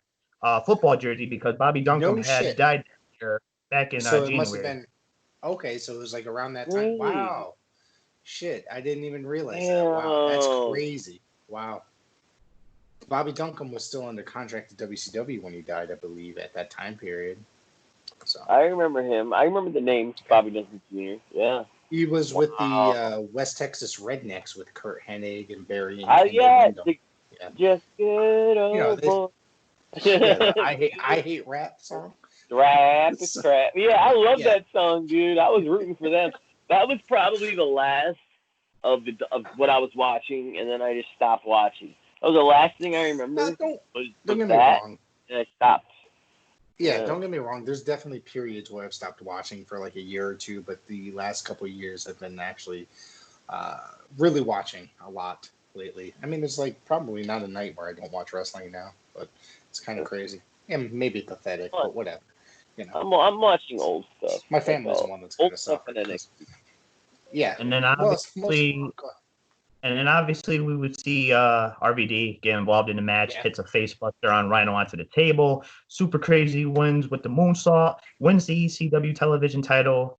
Football jersey because Bobby Duncombe had died back in January. So it must have been so it was like around that time. Wow. Shit, I didn't even realize that. Wow, that's crazy. Wow. Bobby Duncombe was still under contract to WCW when he died, I believe, at that time period. So I remember him. I remember the name Bobby Duncombe Jr. Yeah. He was with the West Texas Rednecks with Kurt Hennig and Barry and Just good old boy. I hate rap song. Rap is crap. Yeah, I love that song, dude. I was rooting for them. That was probably the last of what I was watching, and then I just stopped watching. That was the last thing I remember. Don't get me wrong. And I stopped. Yeah, don't get me wrong. There's definitely periods where I've stopped watching for like a year or two, but the last couple of years I've been actually really watching a lot lately. I mean, there's like probably not a night where I don't watch wrestling now, but it's kind of crazy. And maybe pathetic, but whatever. I'm watching old stuff. My family's the one that's going to suffer. Yeah. And then obviously we would see RVD get involved in the match, hits a face buster on Rhino onto the table. Super Crazy wins with the moonsault, wins the ECW television title.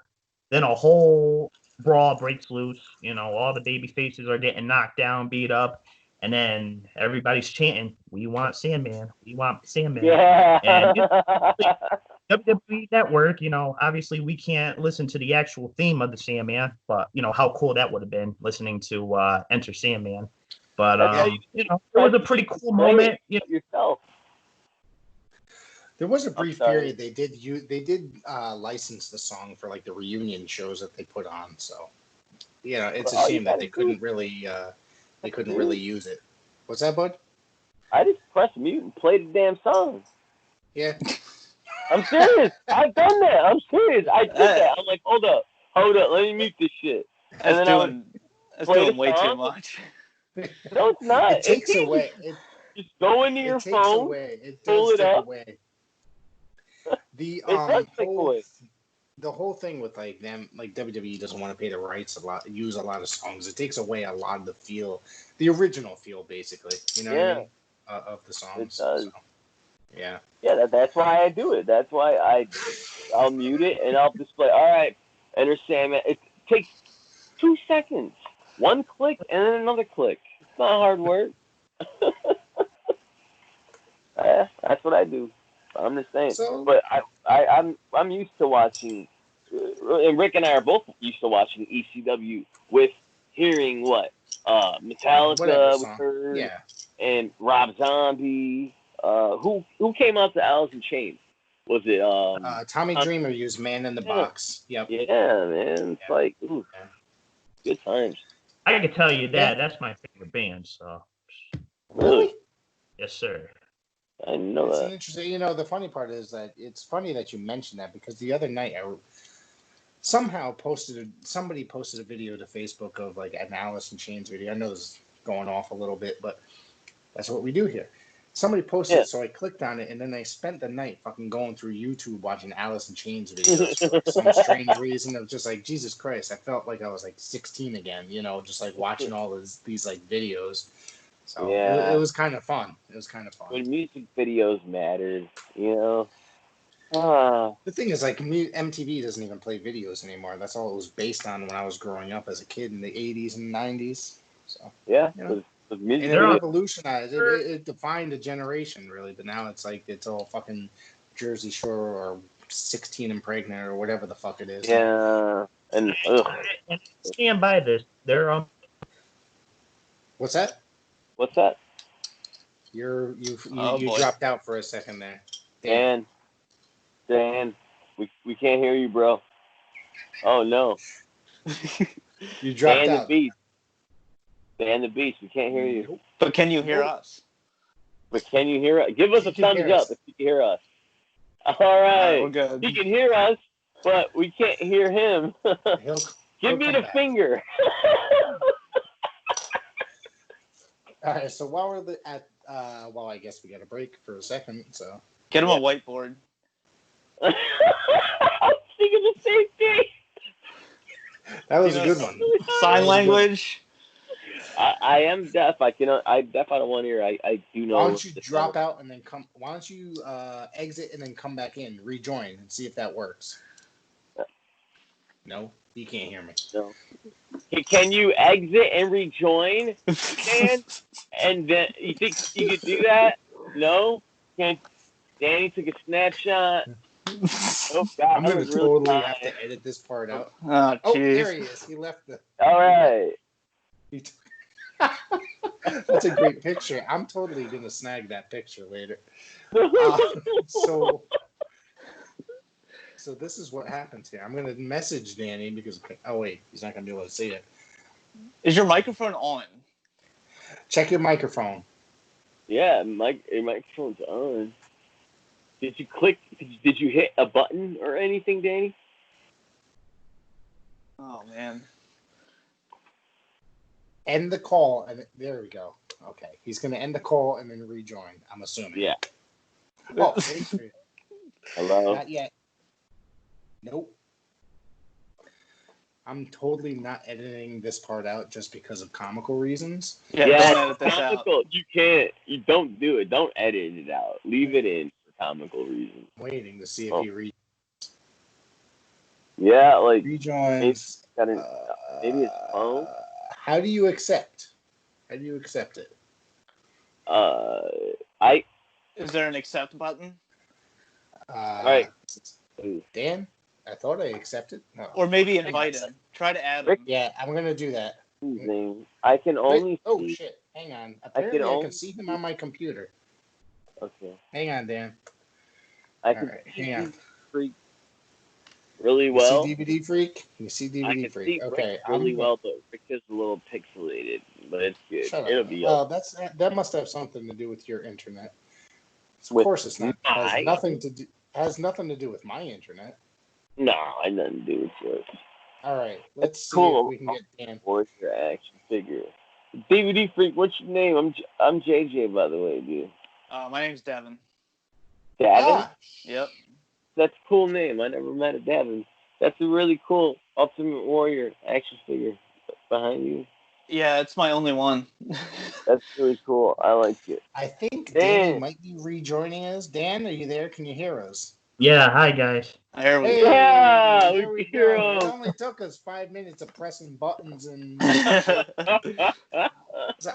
Then a whole brawl breaks loose. All the baby faces are getting knocked down, beat up. And then everybody's chanting, "We want Sandman. We want Sandman." Yeah. And WWE Network, obviously we can't listen to the actual theme of the Sandman, but how cool that would have been listening to Enter Sandman. But it was a pretty cool moment. Yourself. There was a brief period they did license the song for like the reunion shows that they put on. So it's a shame that they couldn't really use it. What's that, bud? I just pressed mute and played the damn song. Yeah. I'm serious. I've done that. I'm serious. I did that. I'm like, hold up. Let me mute this shit. And that's doing way too much. No, it's not. It takes away. Just go into your phone. It does take away. The the whole thing with like them, like WWE doesn't want to pay the rights use a lot of songs. It takes away a lot of the feel, the original feel, basically. You know what I mean? Of the songs. It does. So, yeah. Yeah, that's why I do it. That's why I'll mute it and I'll display. All right, enter Sandman. It takes 2 seconds, one click and then another click. It's not hard work. That's what I do. I'm just saying. So, but I'm used to watching, and Rick and I are both used to watching ECW with hearing what Metallica we heard, and Rob Zombie. Who came out to Alice in Chains? Was it Tommy Dreamer used Man in the Box? Yep. Yeah, man. It's like good times. I can tell you that. That's my favorite band. So. Really? Yes, sir. I know it's that. Interesting. You know, the funny part is that it's funny that you mentioned that because the other night somebody posted a video to Facebook of like an Alice in Chains video. I know this is going off a little bit, but that's what we do here. Somebody posted it, so I clicked on it, and then I spent the night fucking going through YouTube watching Alice in Chains videos for like some strange reason. It was just like, Jesus Christ, I felt like I was like 16 again, you know, just like watching all these like videos. So it was kind of fun. It was kind of fun. When music videos mattered, you know. The thing is, like, MTV doesn't even play videos anymore. That's all it was based on when I was growing up as a kid in the 80s and 90s. So yeah, you know. and it revolutionized. It defined a generation, really. But now it's like it's all fucking Jersey Shore or 16 and Pregnant or whatever the fuck it is. Yeah, and stand by this. They're What's that? What's that? You dropped out for a second there. Dan, we can't hear you, bro. Oh no. You dropped out. Dan the Beast, we can't hear you. But can you hear us? But can you hear us? Give us a thumbs up if you can hear us. All right. We're good. He can hear us, but we can't hear him. Give me the finger. All right, so while we're I guess we got a break for a second, so. Get him a whiteboard. I was thinking the same thing. That was a good one. Sign language. I am deaf. I deaf out of one ear. I do know. Why don't you drop out and then come? Why don't you exit and then come back in, rejoin, and see if that works? No, you can't hear me. No. Can you exit and rejoin, Dan? And then you think you could do that? No. Danny took a snapshot. Oh God! I'm gonna totally have to edit this part out. Oh, there he is. He left the. All right. That's a great picture. I'm totally gonna snag that picture later. So this is what happens here. I'm gonna message Danny because he's not gonna be able to see it. Is your microphone on? Check your microphone. Yeah, your microphone's on. Did you click? Did you hit a button or anything, Danny? Oh man. End the call, and there we go. Okay, he's going to end the call and then rejoin, I'm assuming. Yeah. Oh, hello? Not yet. Nope. I'm totally not editing this part out just because of comical reasons. Yeah, don't edit this comical. Out. You can't. You don't do it. Don't edit it out. Leave it in for comical reasons. Waiting to see if he rejoins. Yeah, like rejoins. Maybe his phone. How do you accept? How do you accept it? Is there an accept button? All right. Dan, I thought I accepted. No. Or maybe invite him. Try to add him. Yeah, I'm gonna do that. I can only. Oh shit! Hang on. Apparently, I can see him on my computer. Okay. Hang on, Dan. I can hang on. Freak really well. You see DVD Freak? You see DVD Freak? See okay. Really well, though. Because a little pixelated, but it's good. It'll be. Well, that must have something to do with your internet. Of course, it's not. Has nothing to do with my internet. No, I had nothing to do with yours. All right, let's see if we can get Dan. What's your action figure? DVD Freak, what's your name? I'm JJ, by the way, dude. My name's Devin. Devin? Yep. That's a cool name. I never met a Davin. That's a really cool Ultimate Warrior action figure behind you. Yeah, it's my only one. That's really cool. I like it. I think Danny might be rejoining us. Dan, are you there? Can you hear us? Yeah, hi guys. There we Hey, go. Yeah, there we go. It only took us 5 minutes of pressing buttons and. So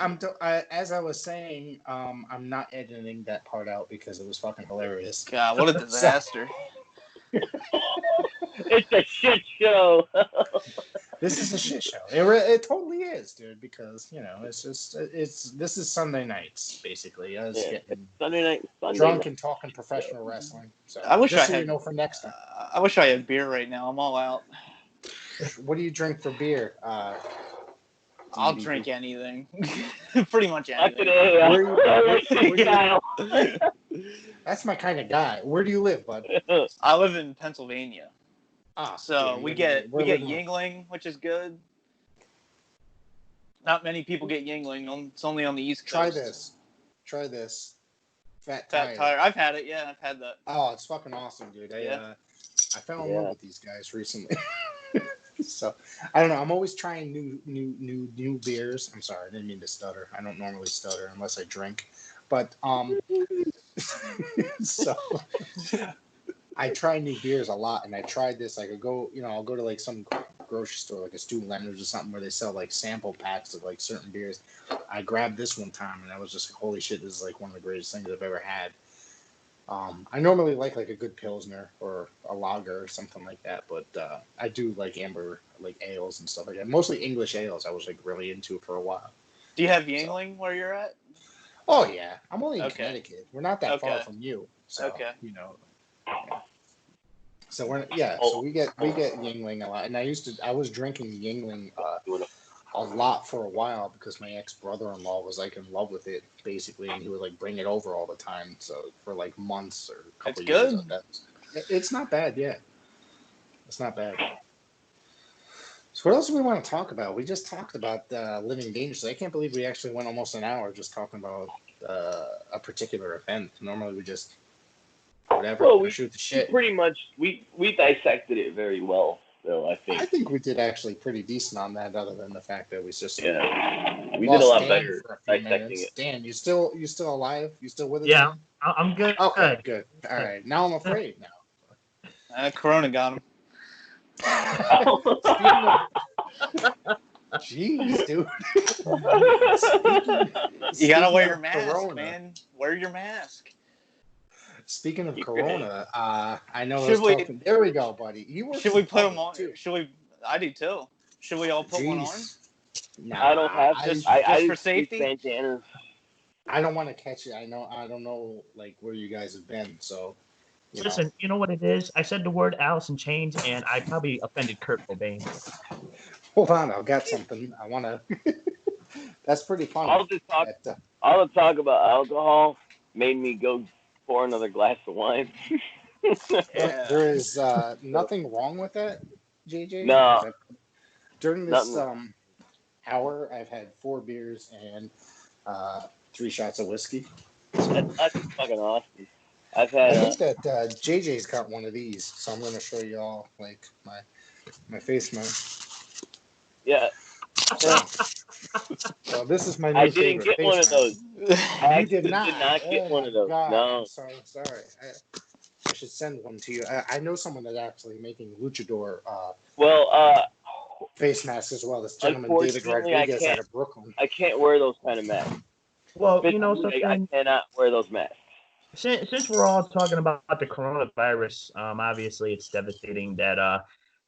as I was saying, I'm not editing that part out because it was fucking hilarious. God, what a disaster! It's a shit show. This is a shit show. It totally is, dude. Because this is Sunday nights basically. I was getting Sunday night, drunk and talking professional wrestling. So I wish just I so had. you know for next time. I wish I had beer right now. I'm all out. What do you drink for beer? I'll drink anything. Pretty much anything. That's my kind of guy. Where do you live, bud? I live in Pennsylvania. So yeah, we get Yingling, which is good. Not many people get Yingling. It's only on the East Coast. Try this. Fat Tire. I've had it. Yeah, I've had that. Oh, it's fucking awesome, dude. I fell in love with these guys recently. So I don't know. I'm always trying new beers. I'm sorry, I didn't mean to stutter. I don't normally stutter unless I drink. But so I try new beers a lot, and I tried this. Like I'll go to like some grocery store, like a Stu Leonard's or something, where they sell like sample packs of like certain beers. I grabbed this one time, and I was just like, holy shit, this is like one of the greatest things I've ever had. I normally like a good Pilsner or a lager or something like that, but I do like amber, like ales and stuff like that. Mostly English ales I was like really into for a while. Do you have Yingling where you're at? Oh, yeah. I'm only in Connecticut. We're not that far from you. So, So so we get Yingling a lot. And I was drinking Yingling a lot for a while because my ex-brother-in-law was like in love with it basically, and he would like bring it over all the time. So for like months or a couple years. It's not bad, yeah. It's not bad. So what else do we want to talk about? We just talked about Living Dangerously. I can't believe we actually went almost an hour just talking about a particular event. Normally we just we shoot the shit. Pretty much we dissected it very well. So I think we did actually pretty decent on that, other than the fact that we just we did a lot better for a few minutes. It. Dan, you still alive? You still with us? Yeah, I'm good. Okay, good. All right, now I'm afraid now. Corona got him. Jeez, dude. You gotta wear your mask, man. Wear your mask. Speaking of Corona, I know. There we go, buddy. Should we put them on? Should we? I do too. Should we all put one on? Nah, I don't have just for safety. Bandanas. I don't want to catch it. I don't know, like where you guys have been. So, listen, you know what it is? I said the word Alice in Chains, and I probably offended Kurt Cobain. Hold on, I've got something. I want to. That's pretty funny. All the talk about alcohol made me go pour another glass of wine. There is nothing wrong with that, JJ. No. During this hour, I've had 4 beers and 3 shots of whiskey. That's fucking awesome. I think that JJ's got one of these, so I'm going to show you all like my face mask. Yeah. So this is my new I didn't get one of those. You did not get one of those. God, no. I'm sorry. I should send one to you. I know someone that's actually making luchador face masks as well. This gentleman, David Rodriguez, out of Brooklyn. I can't wear those kind of masks. Well, something. I cannot wear those masks. Since we're all talking about the coronavirus, obviously it's devastating that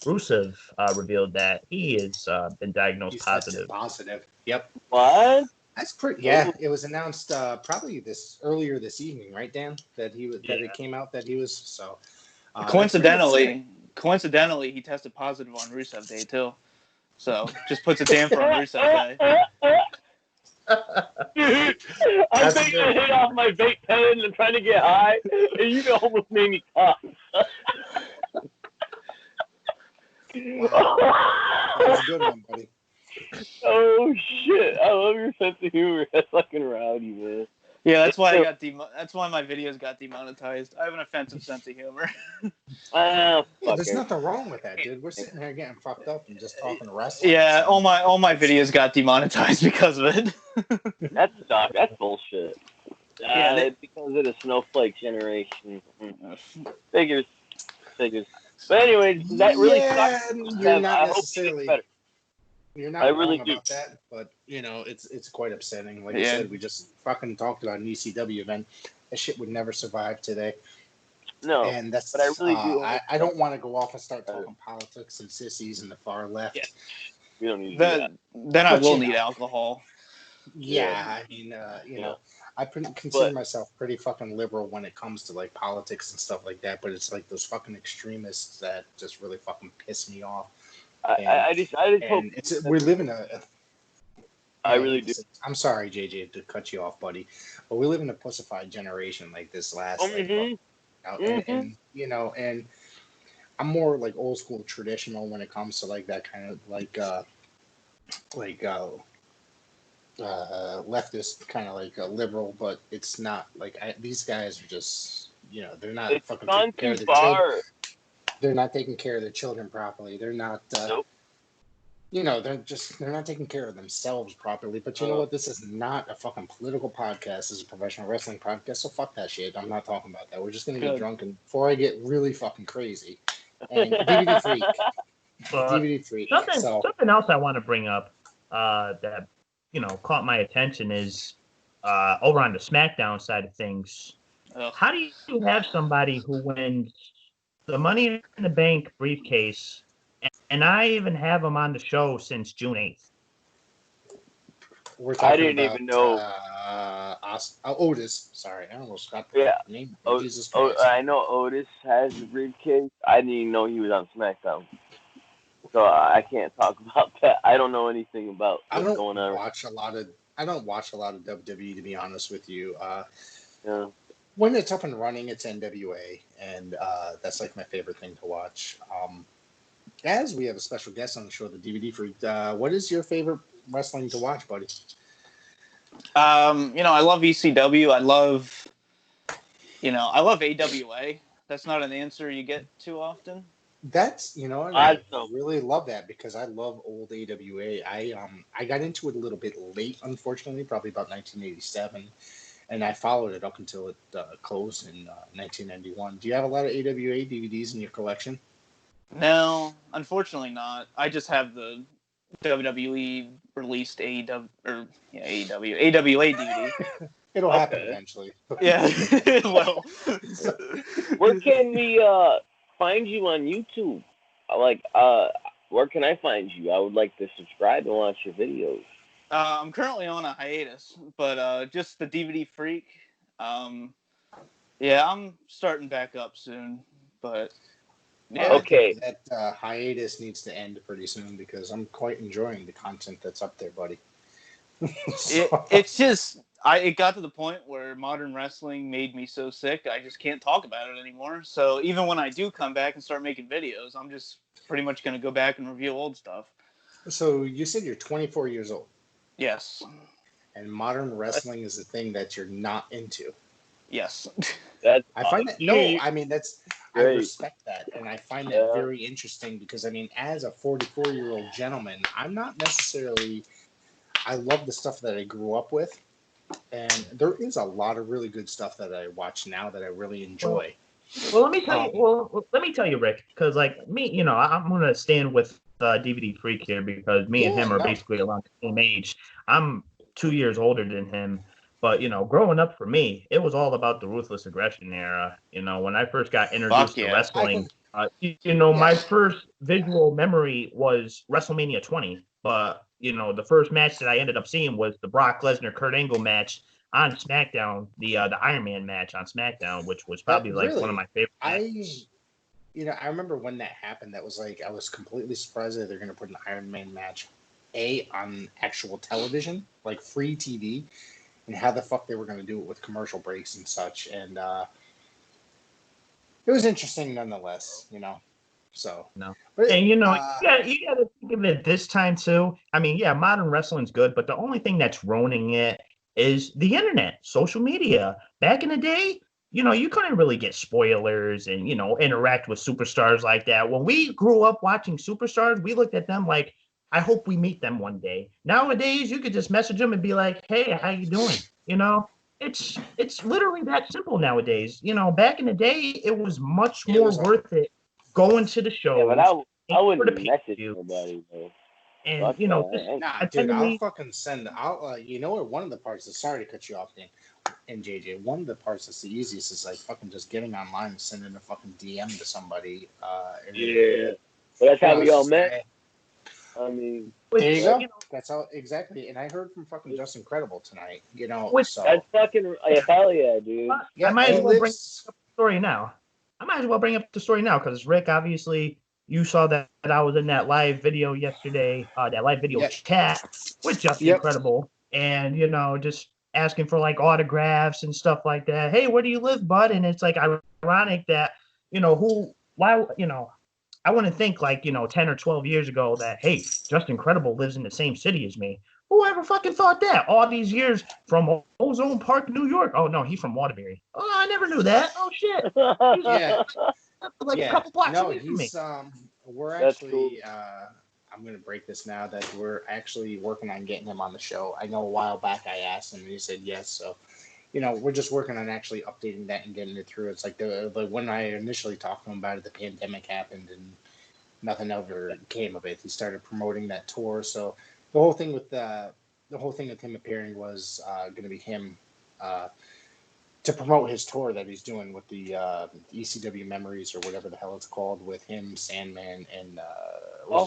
Rusev revealed that he has been diagnosed positive. Positive. Yep. What? That's pretty. Yeah, it was announced probably earlier this evening, right, Dan? That it came out that he was so. Coincidentally, he tested positive on Rusev Day too. So just puts a damper on Rusev Day. I'm taking a hit off my vape pen and trying to get high, and you almost made me cough. That's a good one, buddy. Oh shit! I love your sense of humor. That's fucking rowdy, man. Yeah, that's why that's why my videos got demonetized. I have an offensive sense of humor. There's nothing wrong with that, dude. We're sitting here getting fucked up and just talking wrestling. Yeah, all my videos got demonetized because of it. That's bullshit. Because of the snowflake generation. Figures. But anyway, that really sucks. You're not necessarily. You're not wrong about that, but it's quite upsetting. Like I said, we just fucking talked about an ECW event. That shit would never survive today. No, and that's. But I really do. I don't want to go off and start talking politics and sissies and the far left. Yeah. We don't need to do that. Then I will need alcohol. Yeah, I mean, I consider myself pretty fucking liberal when it comes to like politics and stuff like that. But it's like those fucking extremists that just really fucking piss me off. I just hope we're living I really do. I'm sorry, JJ, to cut you off, buddy, but we live in a pussified generation like this last. And I'm more like old school traditional when it comes to like that kind of leftist kind of like liberal, but it's not like these guys are just they're not fucking taking care of their children. They're not taking care of their children properly. They're not nope. They're not taking care of themselves properly. But you know what? This is not a fucking political podcast. This is a professional wrestling podcast. So fuck that shit. I'm not talking about that. We're just gonna get drunk and before I get really fucking crazy. And DVD freak. DVD freak. Something else I want to bring up that caught my attention is over on the SmackDown side of things. How do you have somebody who wins the Money in the Bank briefcase, and I even have him on the show since June 8th? I didn't even know. Otis. Sorry, I almost got the name. Jesus Christ. I know Otis has the briefcase. I didn't even know he was on SmackDown. So I can't talk about that. I don't know anything about what's going on. I don't watch a lot of WWE, to be honest with you. When it's up and running, it's NWA, and that's like my favorite thing to watch. As we have a special guest on the show, the DVD Freak, what is your favorite wrestling to watch, buddy? I love ECW. I love AWA. That's not an answer you get too often. That's I really love that because I love old AWA. I got into it a little bit late, unfortunately, probably about 1987. And I followed it up until it closed in 1991. Do you have a lot of AWA DVDs in your collection? No, unfortunately not. I just have the WWE released AWA DVD. It'll happen eventually. Yeah, it will. Where can we find you on YouTube? Where can I find you? I would like to subscribe and watch your videos. I'm currently on a hiatus, but just the DVD Freak. I'm starting back up soon, but yeah. Okay. That hiatus needs to end pretty soon because I'm quite enjoying the content that's up there, buddy. It's just it got to the point where modern wrestling made me so sick I just can't talk about it anymore. So even when I do come back and start making videos, I'm just pretty much going to go back and review old stuff. So you said you're 24 years old. Yes. And modern wrestling is the thing that you're not into. Yes. I find that I respect that, and I find that very interesting because as a 44-year-old gentleman, I'm not necessarily. I love the stuff that I grew up with, and there is a lot of really good stuff that I watch now that I really enjoy. Well, let me tell you. Let me tell you, Rick, because like me, I'm gonna stand with DVD Freak here because me and him are basically around the same age. I'm 2 years older than him. But, growing up for me, it was all about the Ruthless Aggression era. When I first got introduced to wrestling, my first visual memory was WrestleMania 20. But, the first match that I ended up seeing was the Brock Lesnar-Kurt Angle match on SmackDown, the Iron Man match on SmackDown, which was probably one of my favorite matches. I remember when that happened, that was I was completely surprised that they're going to put an Iron Man match, on actual television, like free TV. And how the fuck they were going to do it with commercial breaks and such. And it was interesting nonetheless, So. No. And, you got to think of it this time, too. Modern wrestling's good, but the only thing that's ruining it is the internet, social media. Back in the day, you couldn't really get spoilers and, interact with superstars like that. When we grew up watching superstars, we looked at them like, I hope we meet them one day. Nowadays, you could just message them and be like, hey, how you doing? It's literally that simple nowadays. Back in the day, it was much more worth it going to the shows. Yeah, but I wouldn't message nobody, though. And, dude, I'll fucking send. You know what? One of the parts is, sorry to cut you off, Dan and JJ. One of the parts that's the easiest is like fucking just getting online and sending a fucking DM to somebody. Yeah, but that's how we all met. I mean, there you go. That's how exactly. And I heard from fucking Justin Credible tonight. So that's fucking hell yeah, dude. I might as well bring up the story now. Because Rick, obviously, you saw that I was in that live video yesterday. That live video chat with Justin Credible, and just asking for like autographs and stuff like that. Hey, where do you live, bud? And it's like ironic that I wouldn't think like 10 or 12 years ago that, hey, Justin Credible lives in the same city as me. Whoever fucking thought that? All these years from Ozone Park, New York. Oh no, he's from Waterbury. Oh, I never knew that. Oh shit. A couple blocks away from me. We're actually I'm gonna break this now that we're actually working on getting him on the show. I know a while back I asked him and he said yes, so we're just working on actually updating that and getting it through. It's like the when I initially talked to him about it, the pandemic happened and nothing ever came of it. He started promoting that tour, so the whole thing with him appearing was going to be him to promote his tour that he's doing with the ECW Memories or whatever the hell it's called, with him, Sandman, and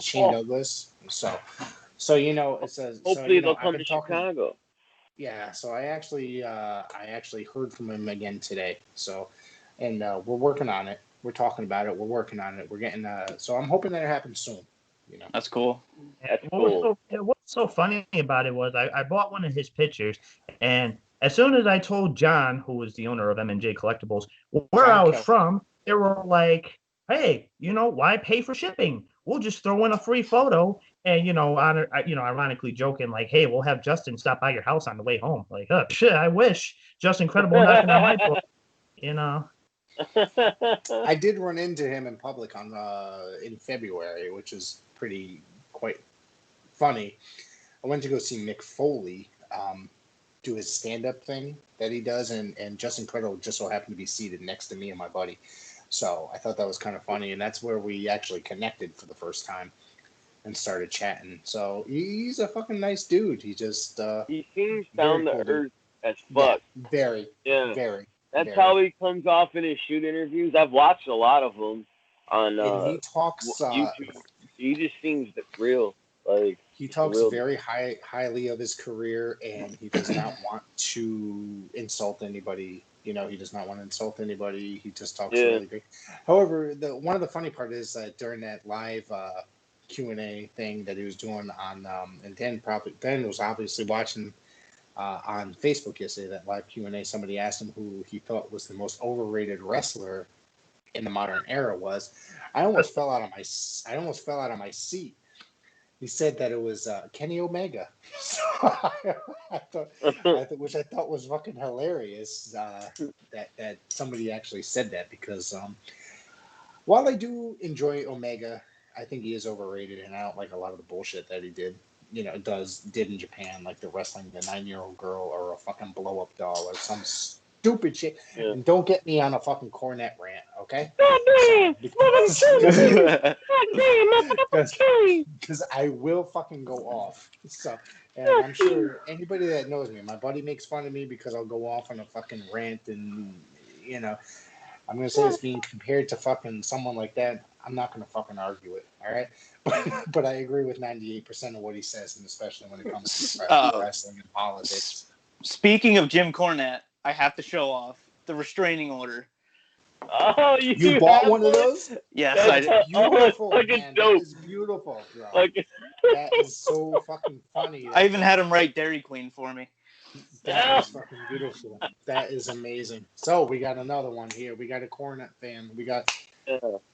Shane Douglas. So it's a hopefully they'll come to Chicago. Yeah, so I actually heard from him again today. So, and we're working on it. We're talking about it. We're working on it. We're getting so I'm hoping that it happens soon. That's cool. That's cool. What's so funny about it was I bought one of his pictures, and as soon as I told John, who was the owner of M&J Collectibles, where I was from, they were like, hey, why pay for shipping? We'll just throw in a free photo. And, ironically joking, like, hey, we'll have Justin stop by your house on the way home. Like, oh, shit, I wish. Justin Credible knocking on my door, I did run into him in public in February, which is quite funny. I went to go see Mick Foley do his stand-up thing that he does, and Justin Credible just so happened to be seated next to me and my buddy. So I thought that was kind of funny, and that's where we actually connected for the first time and started chatting. So he's a fucking nice dude. He just he seems down to earth as fuck. Very. That's how he comes off in his shoot interviews. I've watched a lot of them on and he talks YouTube. He just seems real. Like, he talks very highly of his career, and he does not want to insult anybody. He does not want to insult anybody. He just talks really great. However, one of the funny part is that during that live Q&A thing that he was doing on, and Dan was obviously watching on Facebook yesterday, that live Q&A. Somebody asked him who he thought was the most overrated wrestler in the modern era was. I almost fell out of my seat. He said that it was Kenny Omega, so which I thought was fucking hilarious. That somebody actually said that, because while I do enjoy Omega, I think he is overrated, and I don't like a lot of the bullshit that he did in Japan, like the wrestling the 9-year-old girl or a fucking blow up doll or some stupid shit. Yeah. And don't get me on a fucking Cornette rant, okay? Because I will fucking go off. So, and I'm sure anybody that knows me, my buddy makes fun of me because I'll go off on a fucking rant, and I'm gonna say it's being compared to fucking someone like that. I'm not gonna fucking argue it, all right? But I agree with 98% of what he says, and especially when it comes to wrestling and politics. Speaking of Jim Cornette, I have to show off the restraining order. Oh, you bought one of those? Yes, I did. Beautiful, man. That is beautiful, bro. That is so fucking funny. I even had him write Dairy Queen for me. That is fucking beautiful. That is amazing. So we got another one here. We got a Cornette fan. We got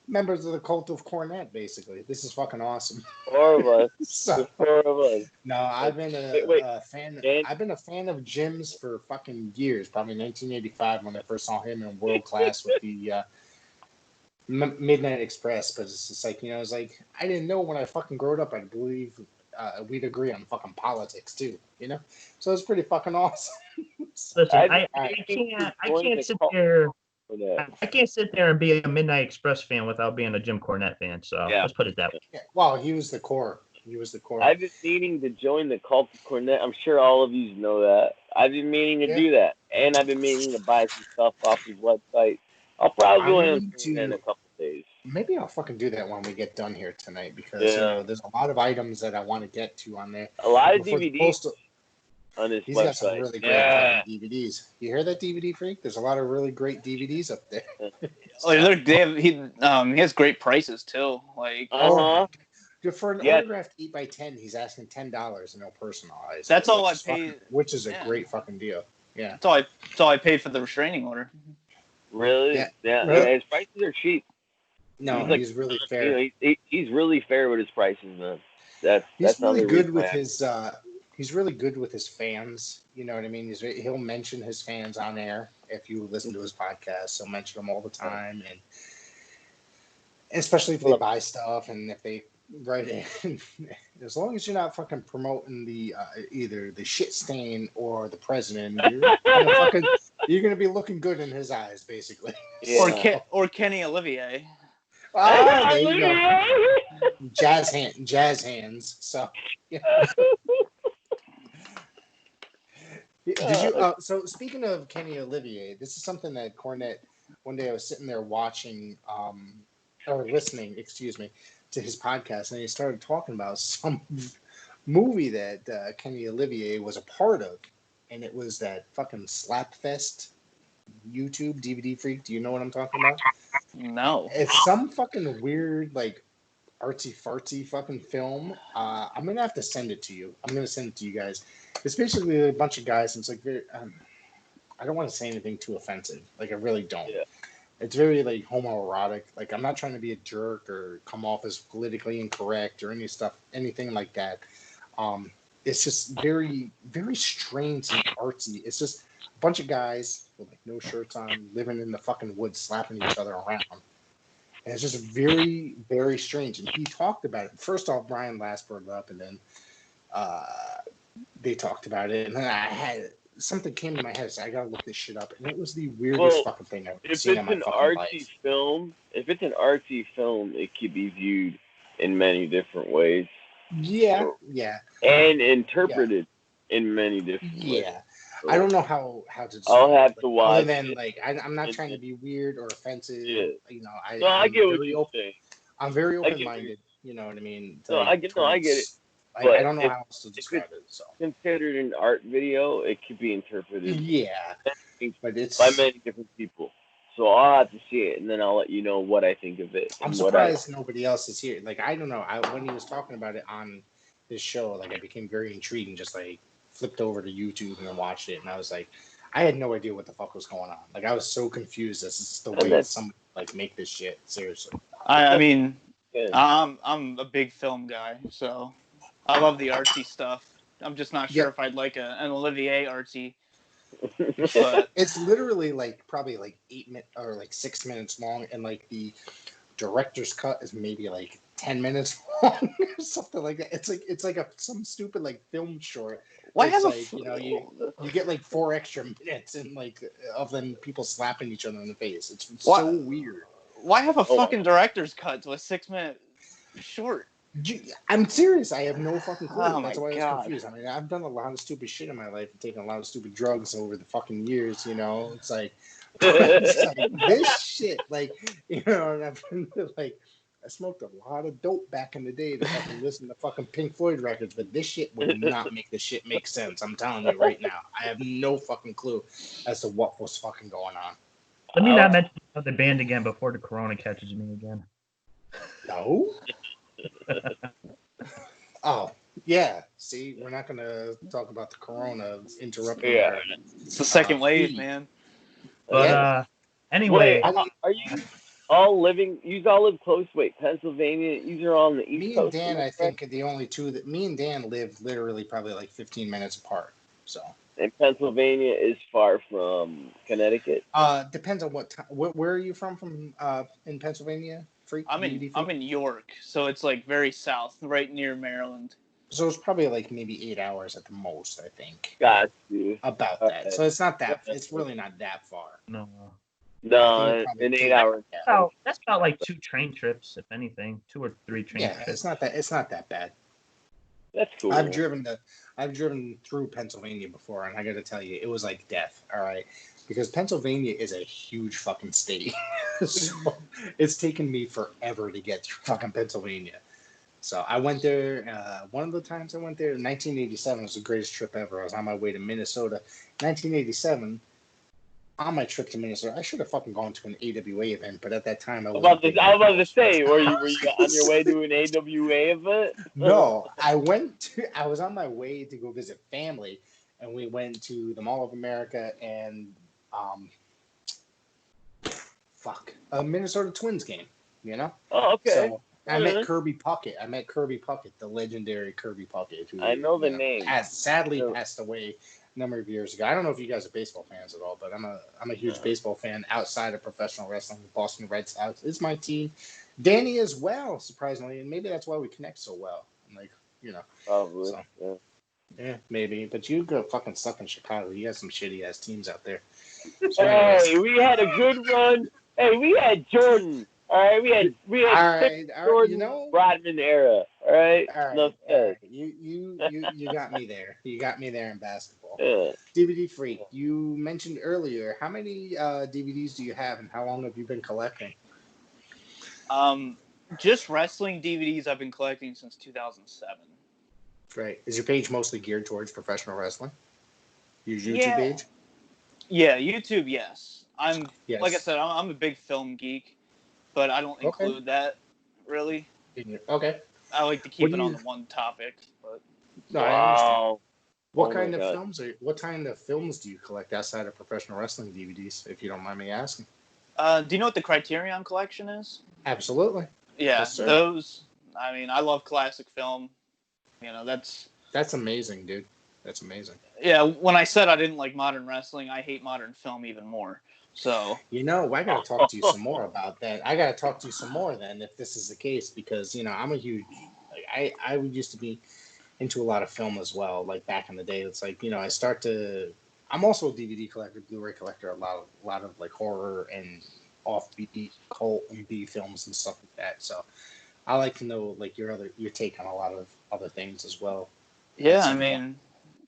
members of the cult of Cornette, basically. This is fucking awesome. 4 of us. So, 4 of us. No, I've been a fan. I've been a fan of Jim's for fucking years. Probably 1985 when I first saw him in World Class with the Midnight Express. But it's just like, it's like I didn't know when I fucking growed up. I believe we'd agree on fucking politics too. So it's pretty fucking awesome. Listen, I can't sit there. I can't sit there and be a Midnight Express fan without being a Jim Cornette fan. So let's put it that way. Yeah, well, he was the core. I've been meaning to join the cult of Cornette. I'm sure all of you know that. I've been meaning to do that, and I've been meaning to buy some stuff off his website. I'll probably go in a couple of days. Maybe I'll fucking do that when we get done here tonight because there's a lot of items that I want to get to on there. A lot of DVDs on his He's website. got some really great DVDs. You hear that, DVD freak? There's a lot of really great DVDs up there. He has great prices too. Like for an autographed 8x10, he's asking $10 no personalized. That's all I paid, which is a great fucking deal. Yeah, that's all I paid for the restraining order. Really? Yeah. His prices are cheap. No, he's really fair. He's really fair with his prices, man. He's really good with his. He's really good with his fans. You know what I mean? He'll mention his fans on air. If you listen to his podcast, he'll mention them all the time, and especially if they buy stuff and if they write in. As long as you're not fucking promoting the either the shit stain or the president, you're gonna be looking good in his eyes, basically. Yeah. Or Kenny Olivier. There you go. Jazz hands. So. Yeah. Did you? So speaking of Kenny Olivier, this is something that Cornette. One day I was sitting there watching, or listening, excuse me, to his podcast, and he started talking about some movie that Kenny Olivier was a part of, and it was that fucking Slapfest YouTube DVD freak. Do you know what I'm talking about? No. It's some fucking weird like artsy fartsy fucking film. I'm gonna have to send it to you. I'm gonna send it to you guys. It's basically a bunch of guys, and it's like very. I don't want to say anything too offensive. Like I really don't. Yeah. It's very like homoerotic. Like I'm not trying to be a jerk or come off as politically incorrect or anything like that. It's just very, very strange and artsy. It's just a bunch of guys with like no shirts on, living in the fucking woods, slapping each other around. And it's just very, very strange. And he talked about it. First off, Brian last brought it up, and then they talked about it. And then I had something came to my head. So I gotta look this shit up. And it was the weirdest fucking thing I've seen in my fucking life. If it's an artsy film, it could be viewed in many different ways. Yeah, yeah. And interpreted in many different ways. Yeah. So, I don't know how to describe I'll have to watch. Other than like I'm not trying to be weird or offensive. Yeah. You know, I get what you're saying. I'm very open-minded. You know what I mean? I get it. I don't know how else to describe it. So considered an art video, it could be interpreted. Yeah, but it's by many different people. So I'll have to see it, and then I'll let you know what I think of it. I'm surprised nobody else is here. Like I don't know. When he was talking about it on this show, like I became very intrigued and just like flipped over to YouTube and then watched it, and I was like, I had no idea what the fuck was going on. Like I was so confused as to the way that somebody like make this shit. Seriously. I mean, I'm a big film guy, so I love the artsy stuff. I'm just not sure if I'd like an Olivier artsy. But it's literally like probably like 8 minutes or like 6 minutes long, and like the director's cut is maybe like 10 minutes long or something like that. It's like some stupid like film short. Why have like, you get like 4 extra minutes and like of them people slapping each other in the face. It's so weird. Why have a fucking director's cut to a 6 minute short? I'm serious. I have no fucking clue. Oh That's why I was confused. I mean, I've done a lot of stupid shit in my life and taken a lot of stupid drugs over the fucking years. You know, it's like this shit. Like, you know, and I've been like, I smoked a lot of dope back in the day to fucking listen to fucking Pink Floyd records, but this shit would not make the shit make sense. I'm telling you right now. I have no fucking clue as to what was fucking going on. Let me not mention the band again before the corona catches me again. No. Oh, yeah. See, we're not going to talk about the corona interrupting. Yeah. It's the second wave, man. But anyway. Wait, are you all living. You all live close. Wait, Pennsylvania. You are on the East Me and Coast. Dan, I think, are the only two that me and Dan live literally probably like 15 minutes apart. So. And Pennsylvania is far from Connecticut. Depends on what time. Where are you from in Pennsylvania? I'm in York, so it's like very south, right near Maryland. So it's probably like maybe 8 hours at the most, I think. Got you. About that. So it's not that. It's really not that far. No. No, an 8 hour. That's about like 2 train trips, if anything, 2 or 3 train trips. Yeah, it's not that bad. That's cool. I've driven through Pennsylvania before, and I got to tell you, it was like death. All right, because Pennsylvania is a huge fucking state. So it's taken me forever to get through fucking Pennsylvania. So I went there. One of the times I went there, 1987 was the greatest trip ever. I was on my way to Minnesota. 1987. On my trip to Minnesota, I should have fucking gone to an AWA event, but at that time I was about to say, were you on your way to an AWA event? No, I was on my way to go visit family, and we went to the Mall of America and a Minnesota Twins game, you know? Oh, okay. So I met Kirby Puckett, the legendary Kirby Puckett, who I know the name. Sadly passed away a number of years ago. I don't know if you guys are baseball fans at all, but I'm a huge baseball fan outside of professional wrestling. The Boston Red Sox is my team. Danny as well, surprisingly, and maybe that's why we connect so well. Like, you know. Probably. So, yeah, maybe. But you go fucking stuck in Chicago. You got some shitty ass teams out there. So hey, we had a good run. Hey, we had Jordan. All right, we had Jordan, you know, Rodman era. All right. All right. You got me there. You got me there in basketball. Yeah. DVD Freak, you mentioned earlier, how many DVDs do you have, and how long have you been collecting? Just wrestling DVDs I've been collecting since 2007. Great. Is your page mostly geared towards professional wrestling? Your YouTube page? Yeah, YouTube. Yes. Like I said, I'm a big film geek. But I don't include that, really. Okay. I like to keep it on the one topic. But no, wow. What kind of films do you collect outside of professional wrestling DVDs, if you don't mind me asking? Do you know what the Criterion Collection is? Absolutely. Yeah, yes, those. I mean, I love classic film. You know, that's amazing, dude. That's amazing. Yeah, when I said I didn't like modern wrestling, I hate modern film even more. So I got to talk to you some more about that. I got to talk to you some more then, if this is the case, because I'm a huge. I used to be into a lot of film as well. Like back in the day, it's like I'm also a DVD collector, Blu-ray collector, a lot of like horror and offbeat cult and B films and stuff like that. So I like to know like your take on a lot of other things as well. Yeah, I mean,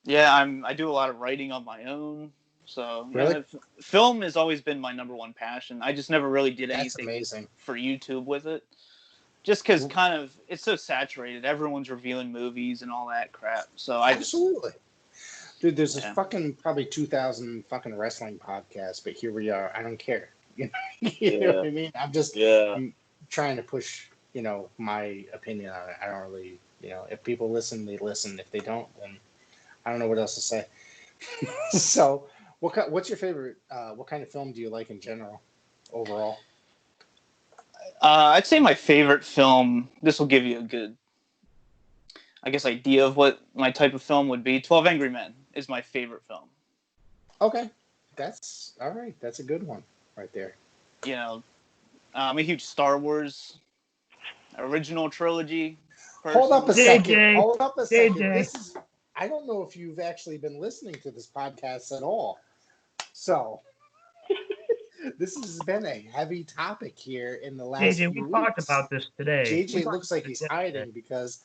I do a lot of writing on my own. So really? Film has always been my number one passion. I just never really did anything amazing. For YouTube with it. Just because kind of it's so saturated. Everyone's reviewing movies and all that crap. So absolutely. Dude, there's a fucking probably 2,000 fucking wrestling podcasts, but here we are. I don't care. You know what I mean? I'm just I'm trying to push, my opinion on it. I don't really, if people listen, they listen. If they don't, then I don't know what else to say. So, what's your favorite? What kind of film do you like in general, overall? I'd say my favorite film. This will give you a good, idea of what my type of film would be. 12 Angry Men is my favorite film. Okay, that's all right. That's a good one right there. I'm a huge Star Wars original trilogy person. Hold up a second. I don't know if you've actually been listening to this podcast at all. So, this has been a heavy topic here in the last few weeks. We talked about this today. JJ looks like he's hiding because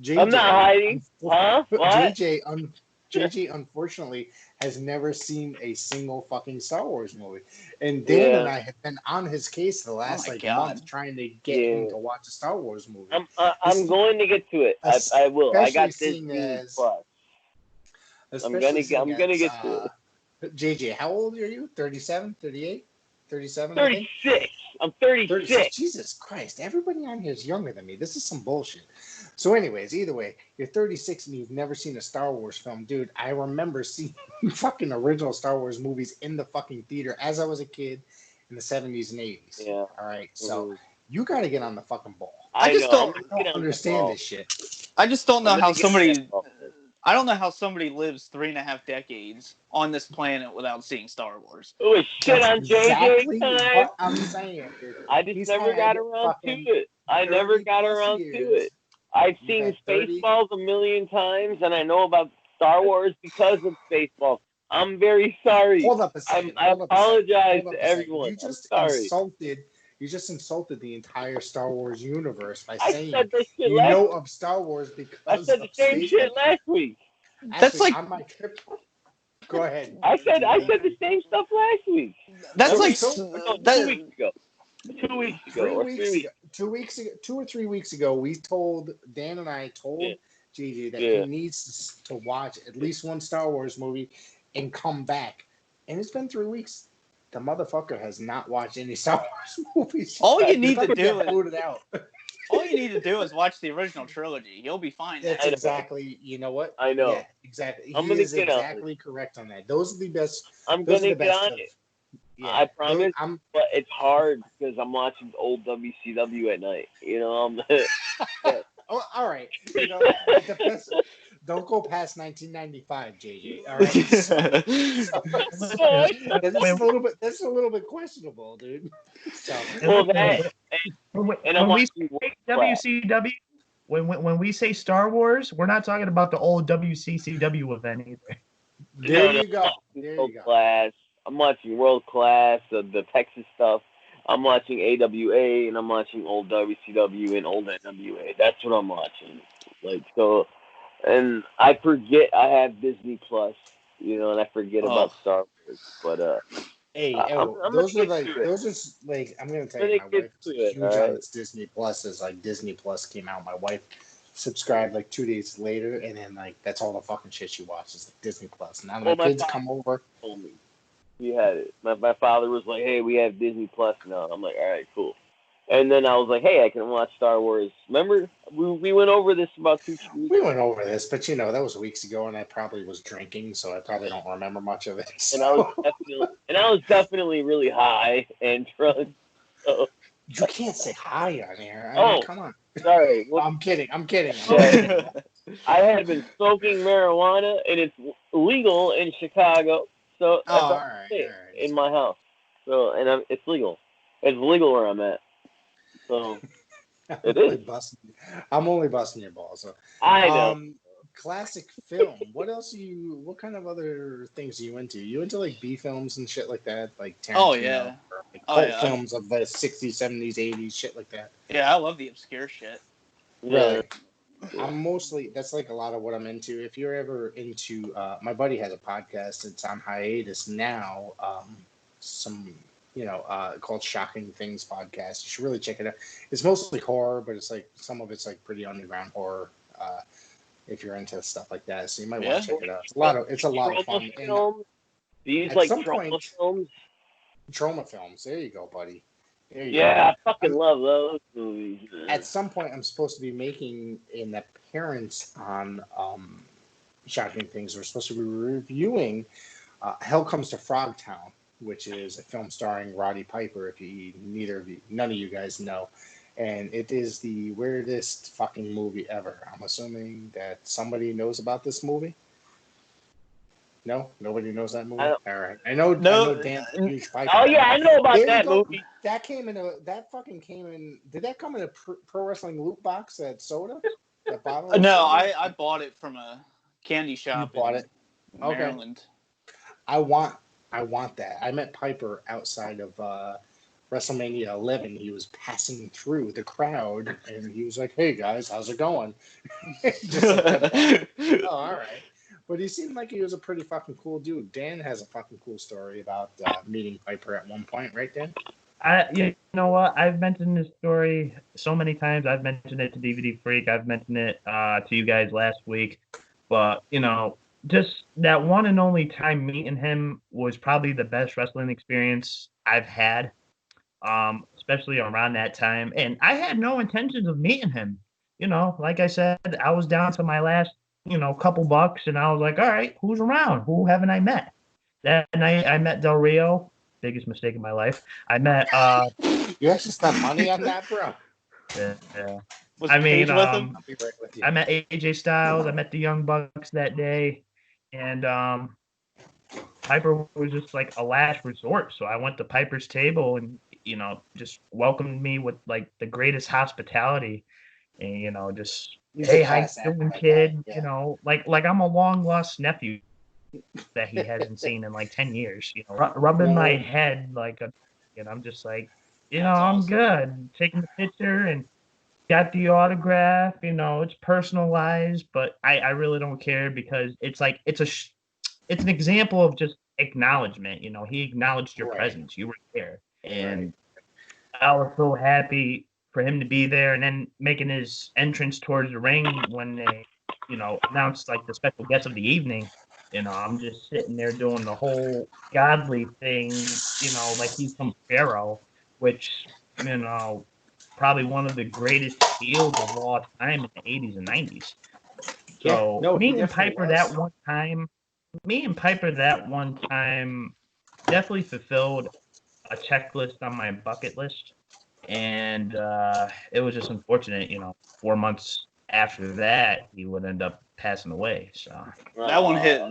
JJ... I'm not hiding. Huh? What? JJ, unfortunately, has never seen a single fucking Star Wars movie. And Dan and I have been on his case the last month trying to get him to watch a Star Wars movie. I'm going to get to it. I will. I got this plus. I'm gonna get to it. JJ, how old are you? 37? 38? 37? 36. I'm 36. Jesus Christ. Everybody on here is younger than me. This is some bullshit. So anyways, either way, you're 36 and you've never seen a Star Wars film. Dude, I remember seeing fucking original Star Wars movies in the fucking theater as I was a kid. in the 70s and 80s. Yeah. All right. So you got to get on the fucking ball. I just don't understand this shit. I just don't know how somebody. I don't know how somebody lives 3.5 decades on this planet without seeing Star Wars. Oh, shit on exactly JJ. what I'm saying, dude. I just never got around to it. I never got around to it. I've seen Spaceballs a million times, and I know about Star Wars because of Spaceballs. I'm very sorry. Hold up a second. I apologize to everyone. You just insulted the entire Star Wars universe by I saying said this shit you know of Star Wars because I said the same shit last week. That's like on my trip. Go ahead. I said the same stuff last week. That's like 2 weeks ago. 2 weeks ago. 2 or 3 weeks ago, Dan and I told JJ that he needs to watch at least one Star Wars movie and come back. And it's been 3 weeks. The motherfucker has not watched any Star Wars movies. All you need to do is watch the original trilogy. You'll be fine. That's exactly. You know what? I know. Yeah, exactly. I'm gonna get exactly correct on that. Those are the best. I'm gonna get on it. Yeah, I promise. But it's hard because I'm watching old WCW at night. You know, Oh, all right. You know, don't go past 1995, JJ. All right. That's a little bit questionable, dude. So, when we say WCW, when we say Star Wars, we're not talking about the old WCCW event either. There you go. World Class. I'm watching World Class, the Texas stuff. I'm watching AWA, and I'm watching old WCW and old NWA. That's what I'm watching. And I forget I have Disney Plus, and I forget about Star Wars. But those are I'm gonna tell you, my wife is huge on this Disney Plus. Is like Disney Plus came out, my wife subscribed like 2 days later, and then that's all the fucking shit she watches, like Disney Plus. Now my kids come over. Told me. He had it. My father was like, "Hey, we have Disney Plus now." I'm like, "All right, cool." And then I was like, "Hey, I can watch Star Wars." Remember, we went over this about 2 weeks. We went over this, but that was weeks ago, and I probably was drinking, so I probably don't remember much of it. So. And I was definitely really high and drunk. So. You can't say high on here. I mean, come on. Sorry. Well, I'm kidding. I had been smoking marijuana, and it's illegal in Chicago. So all right. In my house. So it's legal. It's legal where I'm at. So it is. I'm only busting your balls. So. I know. Classic film. What what kind of other things are you into? You into like B films and shit like that? Like Tarantino, cult films of the 60s, 70s, 80s, shit like that. Yeah, I love the obscure shit. Really? I'm mostly, that's like a lot of what I'm into. If you're ever into, my buddy has a podcast. It's on hiatus now. Called Shocking Things Podcast. You should really check it out. It's mostly horror, but it's like some of it's like pretty underground horror. If you're into stuff like that, so you might want to check it out. It's a lot of fun. Do you use like trauma films? Trauma films. There you go, buddy. I fucking love those movies. At some point, I'm supposed to be making an appearance on Shocking Things. We're supposed to be reviewing Hell Comes to Frogtown, which is a film starring Roddy Piper. If none of you guys know. And it is the weirdest fucking movie ever. I'm assuming that somebody knows about this movie. No, nobody knows that movie. All right, I know Dan. Oh yeah, I know about that movie. That fucking came in. Did that come in a pro wrestling loot box at soda? That bottle? No, I bought it from a candy shop. You bought it? Maryland. Okay. I want that. I met Piper outside of WrestleMania 11. He was passing through the crowd, and he was like, "Hey guys, how's it going?" Just like all right. But he seemed like he was a pretty fucking cool dude. Dan has a fucking cool story about meeting Piper at one point, right, Dan? You know what? I've mentioned this story so many times. I've mentioned it to DVD Freak. I've mentioned it to you guys last week. But, just that one and only time meeting him was probably the best wrestling experience I've had, especially around that time. And I had no intentions of meeting him. Like I said, I was down to my last couple bucks, and I was like, all right, who's around? Who haven't I met? That night I met Del Rio. biggest mistake of my life. I met. You actually spent money on that, bro? Yeah. Was I mean, Paige with him? I'll be right with you. I met AJ Styles. I met the Young Bucks that day, and Piper was just like a last resort. So I went to Piper's table, and just welcomed me with like the greatest hospitality, and just He's hey, a how you class act, doing, that kid? guy, yeah. Like I'm a long lost nephew that he hasn't seen in like 10 years. Rubbing my head like I'm just like, That's I'm awesome. good. Taking the picture and got the autograph. It's personalized, but I really don't care because it's like it's an example of just acknowledgement. He acknowledged your Right. presence. You were there, and I was so happy for him to be there, and then making his entrance towards the ring when they, announced like the special guest of the evening. I'm just sitting there doing the whole godly thing, like he's some pharaoh, which, probably one of the greatest heels of all time in the 80s and 90s. So Yeah, no, he meeting definitely Piper was. that one time, definitely fulfilled a checklist on my bucket list. And it was just unfortunate, 4 months after that, he would end up passing away. So that one hit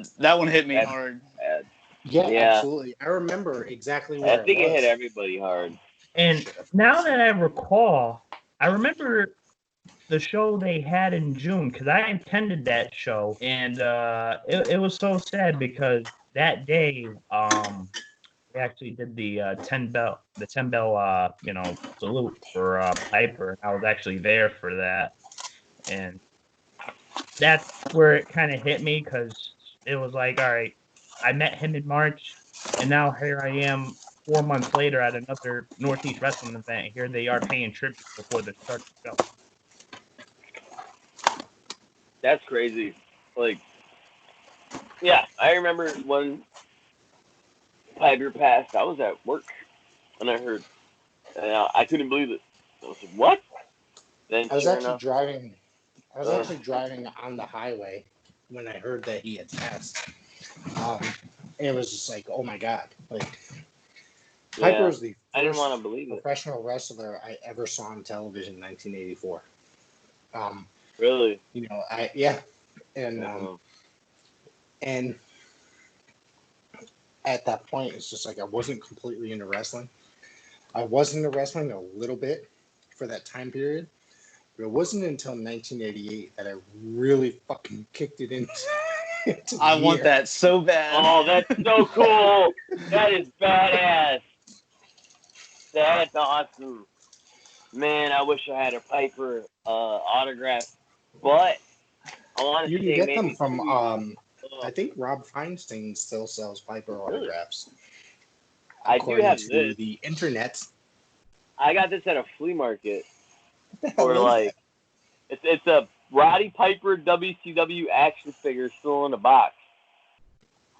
me That's hard. bad. Yeah, absolutely. I remember exactly where I think it was. it hit everybody hard. And now that I recall, I remember the show they had in June because I attended that show, and it was so sad because that day we actually did the 10 bell salute for Piper, and I was actually there for that, and that's where it kind of hit me because it was like, all right, I met him in March, and now here I am 4 months later at another Northeast Wrestling event. Here they are paying tribute before the start of the show. That's crazy. Like, yeah, I remember when Piper passed. I was at work and I heard, and I couldn't believe it. I was like, "What?" Then, I was sure actually enough, driving. I was actually driving on the highway when I heard that he had passed. And it was just like, oh my god! Like Piper was the I didn't want first to believe it. professional wrestler I ever saw on television in 1984. Really? And at that point, it's just like I wasn't completely into wrestling. I was into wrestling a little bit for that time period, but it wasn't until 1988 that I really fucking kicked it into. I want that so bad. Oh, that's so cool. That is badass. That's awesome. Man, I wish I had a Piper autograph, but I want to You say can get maybe them from I think Rob Feinstein still sells Piper autographs. I do have this. The internet. I got this at a flea market For like it's a Roddy Piper WCW action figure still in a box.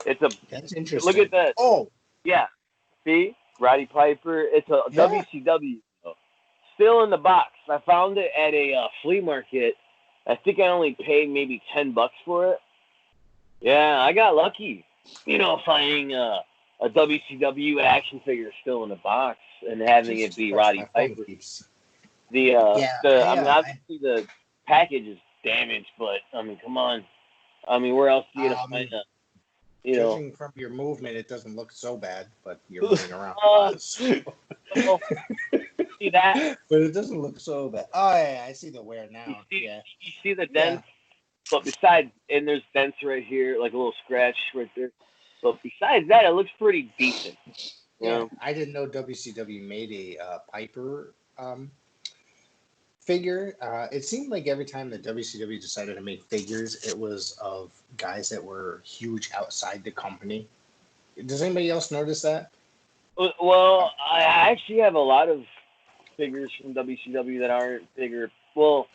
That's interesting. Look at that. Oh, yeah. See, Roddy Piper. It's a WCW still in the box. I found it at a flea market. I think I only paid maybe $10 for it. Yeah, I got lucky. Finding a WCW action figure still in a box and having it be Roddy Piper. Obviously the package is damaged, but I mean, come on. I mean, where else are you gonna find that? Judging from your movement, it doesn't look so bad, but you're moving around. See that? But it doesn't look so bad. Oh yeah, I see the wear now. You see the dents? But besides, and there's dents right here, like a little scratch right there. But besides that, it looks pretty decent. You know? I didn't know WCW made a Piper figure. It seemed like every time that WCW decided to make figures, it was of guys that were huge outside the company. Does anybody else notice that? Well, I actually have a lot of figures from WCW that aren't bigger. Well,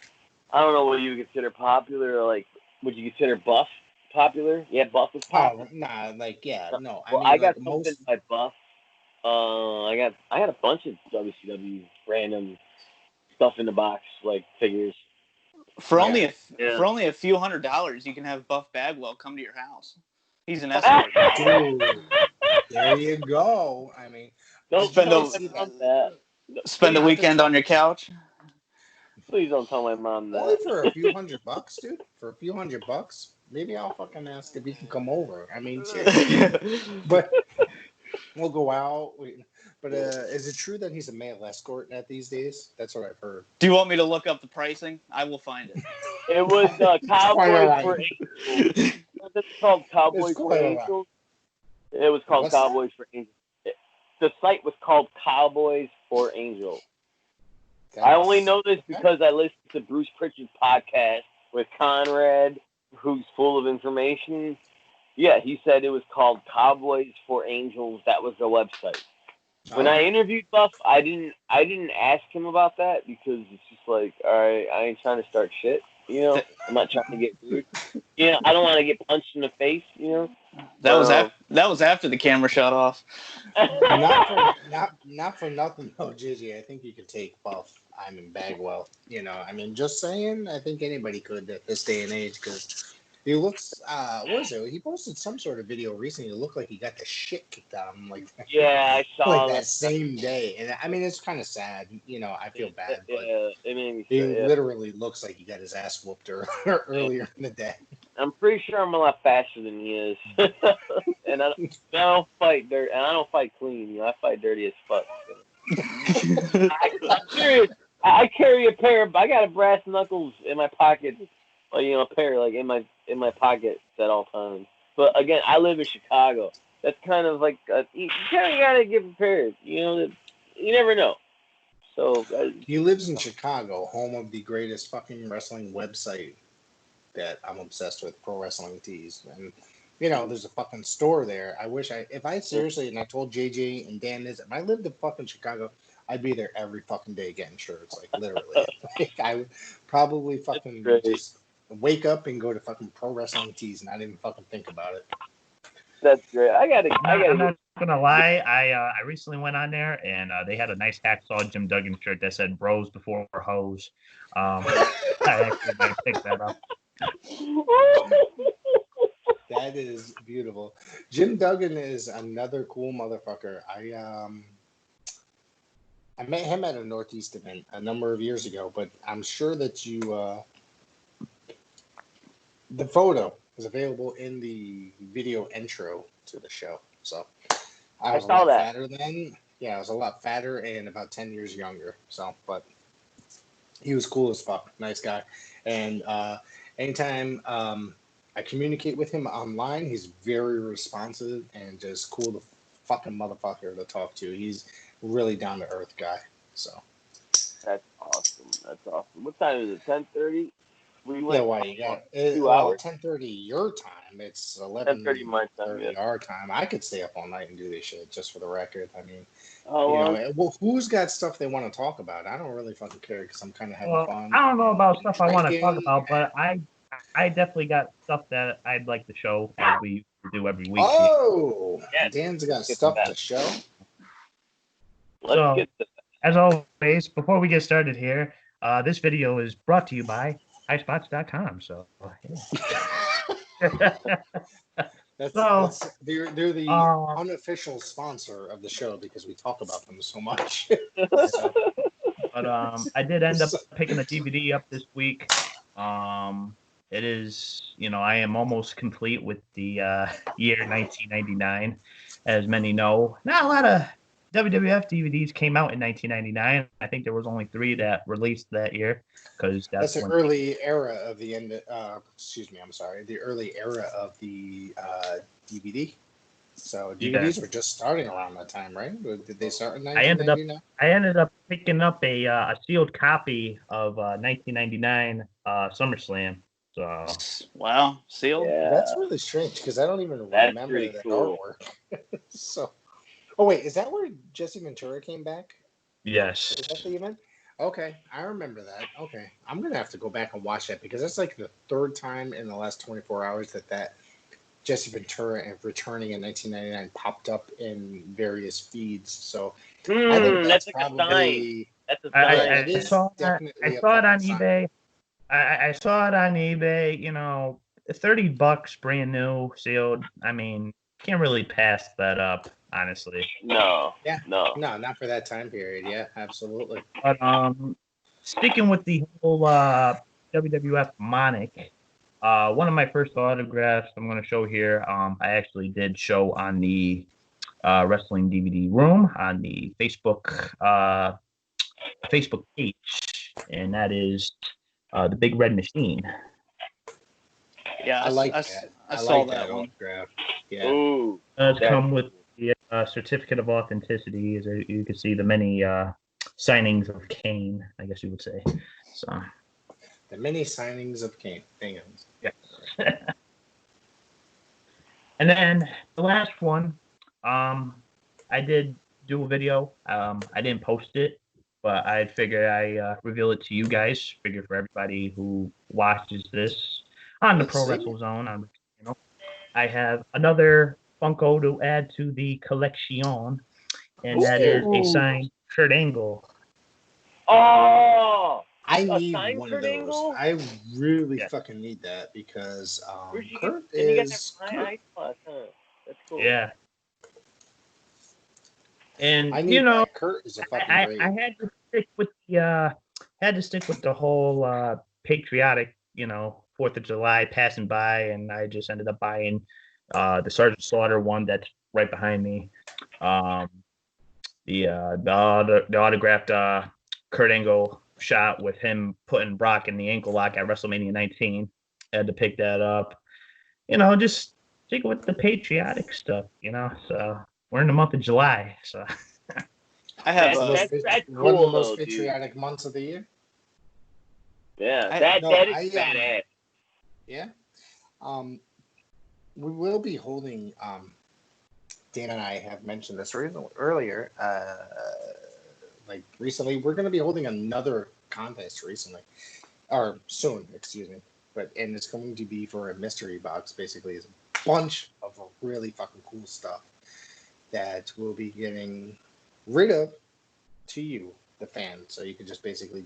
I don't know what you would consider popular. Like, would you consider Buff popular? Yeah, Buff is popular. Oh, nah, no. Well, I got something by Buff. I got a bunch of WCW random stuff in the box, like figures. For only a few $100, you can have Buff Bagwell come to your house. He's an escort. Dude, There you go. I mean, don't spend tell a my mom that. spend a weekend on your couch. Please don't tell my mom only that. for a few $100, dude. For a few $100, maybe I'll fucking ask if he can come over. I mean, shit. But we'll go out. But is it true that he's a male escort at these days? That's what I've heard. Do you want me to look up the pricing? I will find it. It was Cowboys for Angels. It's called Cowboys for Angels. It was called Cowboys for Angels. The site was called Cowboys for Angels. I only know this because I listened to Bruce Pritchard's podcast with Conrad, who's full of information. Yeah, he said it was called Cowboys for Angels. That was the website. When I interviewed Buff, I didn't ask him about that because it's just like, all right, I ain't trying to start shit. You know, I'm not trying to get rude. You know, I don't want to get punched in the face. You know, that was after the camera shut off. not for nothing though, Gigi. I think you could take Buff. I'm in Bagwell. You know, I mean, just saying. I think anybody could at this day and age because he looks. What is it? He posted some sort of video recently. It looked like he got the shit kicked out of him. Like yeah, I saw that same day, and I mean, it's kind of sad. You know, I feel bad, but it made me he literally looks like he got his ass whooped earlier in the day. I'm pretty sure I'm a lot faster than he is, and I don't fight dirt, and I don't fight clean. You know, I fight dirty as fuck. I'm serious. I carry a pair of. I got a brass knuckles in my pocket. Well, you know, a pair like in my pocket at all times. But again, I live in Chicago. That's kind of like you kind of gotta get prepared. You know, you never know. So he lives in Chicago, home of the greatest fucking wrestling website that I'm obsessed with, Pro Wrestling Tees, and you know, there's a fucking store there. I wish if I seriously, and I told JJ and Dan this, if I lived in fucking Chicago, I'd be there every fucking day getting shirts, like literally. Like, I would probably fucking just wake up and go to fucking Pro Wrestling Tees, and not even fucking think about it. That's great. I'm not gonna lie. I recently went on there and they had a nice Hacksaw Jim Duggan shirt that said "Bros before hoes." I actually might pick that up. That is beautiful. Jim Duggan is another cool motherfucker. I met him at a Northeast event a number of years ago, but I'm sure that the photo is available in the video intro to the show. So I was a lot fatter then. Yeah, I was a lot fatter and about 10 years younger. So, but he was cool as fuck. Nice guy. And anytime I communicate with him online, he's very responsive and just cool to fucking motherfucker to talk to. He's really down to earth guy. So that's awesome. That's awesome. What time is it? 10:30. Yeah, why you got 2 hours? 10:30 your time. It's 11:30 my time. Yeah. Our time. I could stay up all night and do this shit. Just for the record, I mean, well, who's got stuff they want to talk about? I don't really fucking care because I'm kind of having fun. I don't know about stuff I want to talk about, but I definitely got stuff that I'd like to show as we do every week. Oh, yeah, Dan's got stuff to show. Let's get to that. As always, before we get started here, this video is brought to you by highspots.com. So, yeah. They're the unofficial sponsor of the show because we talk about them so much. But I did end up picking the DVD up this week. It is, I am almost complete with the year 1999. As many know, not a lot of WWF DVDs came out in 1999. I think there was only 3 that released that year because that's the early era of the end. The early era of the DVD. So DVDs were just starting around that time, right? Did they start in 1999? I ended up picking up a sealed copy of 1999 SummerSlam. So wow, sealed. Yeah. That's really strange because I don't even remember that artwork. So. Oh, wait, is that where Jesse Ventura came back? Yes. Is that the event? Okay, I remember that. Okay, I'm going to have to go back and watch that because that's like the 3rd time in the last 24 hours that Jesse Ventura and returning in 1999 popped up in various feeds. So I think that's probably... That's a sign. I saw it on eBay. I saw it on eBay, $30 brand new, sealed. I mean... can't really pass that up, honestly. No. Yeah. No. No, not for that time period. Yeah, absolutely. But sticking with the whole WWF monic, one of my first autographs I'm going to show here. I actually did show on the Wrestling DVD Room on the Facebook page, and that is the Big Red Machine. Yeah, I like I that. I I saw like that that one. autograph. Yeah. Ooh. Does come with the certificate of authenticity. As you can see, the many signings of Kane, I guess you would say. So The many signings of Kane. Hang on. yeah. And then the last one, I did do a video. I didn't post it, but I figured I reveal it to you guys. Figure for everybody who watches this on the Let's Pro see. Wrestle Zone on the channel. I have another Funko to add to the collection, and that is a signed Kurt Angle. Oh, I a need sign one Kurt of those. Angle? I really Yeah. fucking need that because Where'd you Kurt get? And you got is. that high ice class, huh? That's cool. Yeah. And I need you know, that. Kurt is a fucking great. I had to stick with the whole patriotic, 4th of July passing by, and I just ended up buying the Sergeant Slaughter one that's right behind me. The autographed Kurt Angle shot with him putting Brock in the ankle lock at WrestleMania 19. I had to pick that up. Just stick with the patriotic stuff, So we're in the month of July, so. I have That's one of the cool most though, dude. patriotic months of the year. Yeah, that is badass. Yeah. We will be holding. Dan and I have mentioned this earlier. Recently, we're going to be holding another contest soon. Excuse me. And it's going to be for a mystery box. Basically, it's a bunch of really fucking cool stuff that we'll be getting rid of to you, the fan. So you can just basically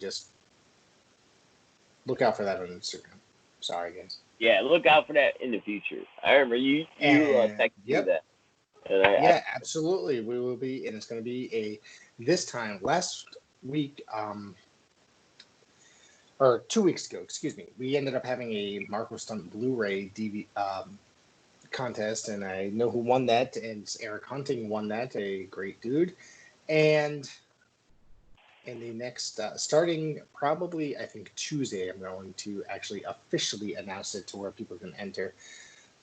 look out for that on Instagram. Sorry, guys. Yeah, look out for that in the future. I remember you texted me that. Absolutely. We will be, and it's going to be last week, or 2 weeks ago, excuse me, we ended up having a Marco Stunt Blu-ray DVD contest, and I know who won that, and Eric Hunting won that, a great dude. And in the next, starting probably, I think, Tuesday, I'm going to actually officially announce it to where people can enter.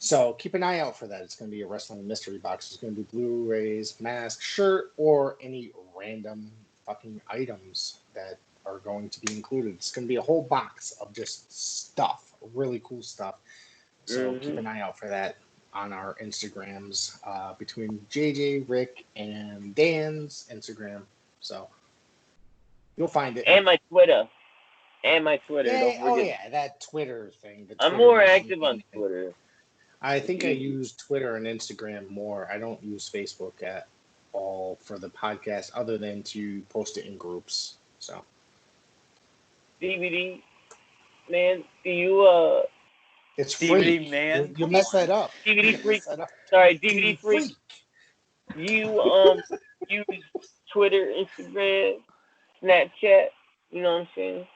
So keep an eye out for that. It's going to be a wrestling mystery box. It's going to be Blu-rays, mask, shirt, or any random fucking items that are going to be included. It's going to be a whole box of just stuff, really cool stuff. So keep an eye out for that on our Instagrams, between JJ, Rick, and Dan's Instagram. So you'll find it. And my Twitter. Yeah, Don't forget. that Twitter thing. I'm more active on Twitter. I think I use Twitter and Instagram more. I don't use Facebook at all for the podcast, other than to post it in groups. So, DVD, man, do you it's DVD free. man? You messed that up. DVD freak? Sorry, DVD freak. You use Twitter, Instagram, Snapchat? You know what I'm saying?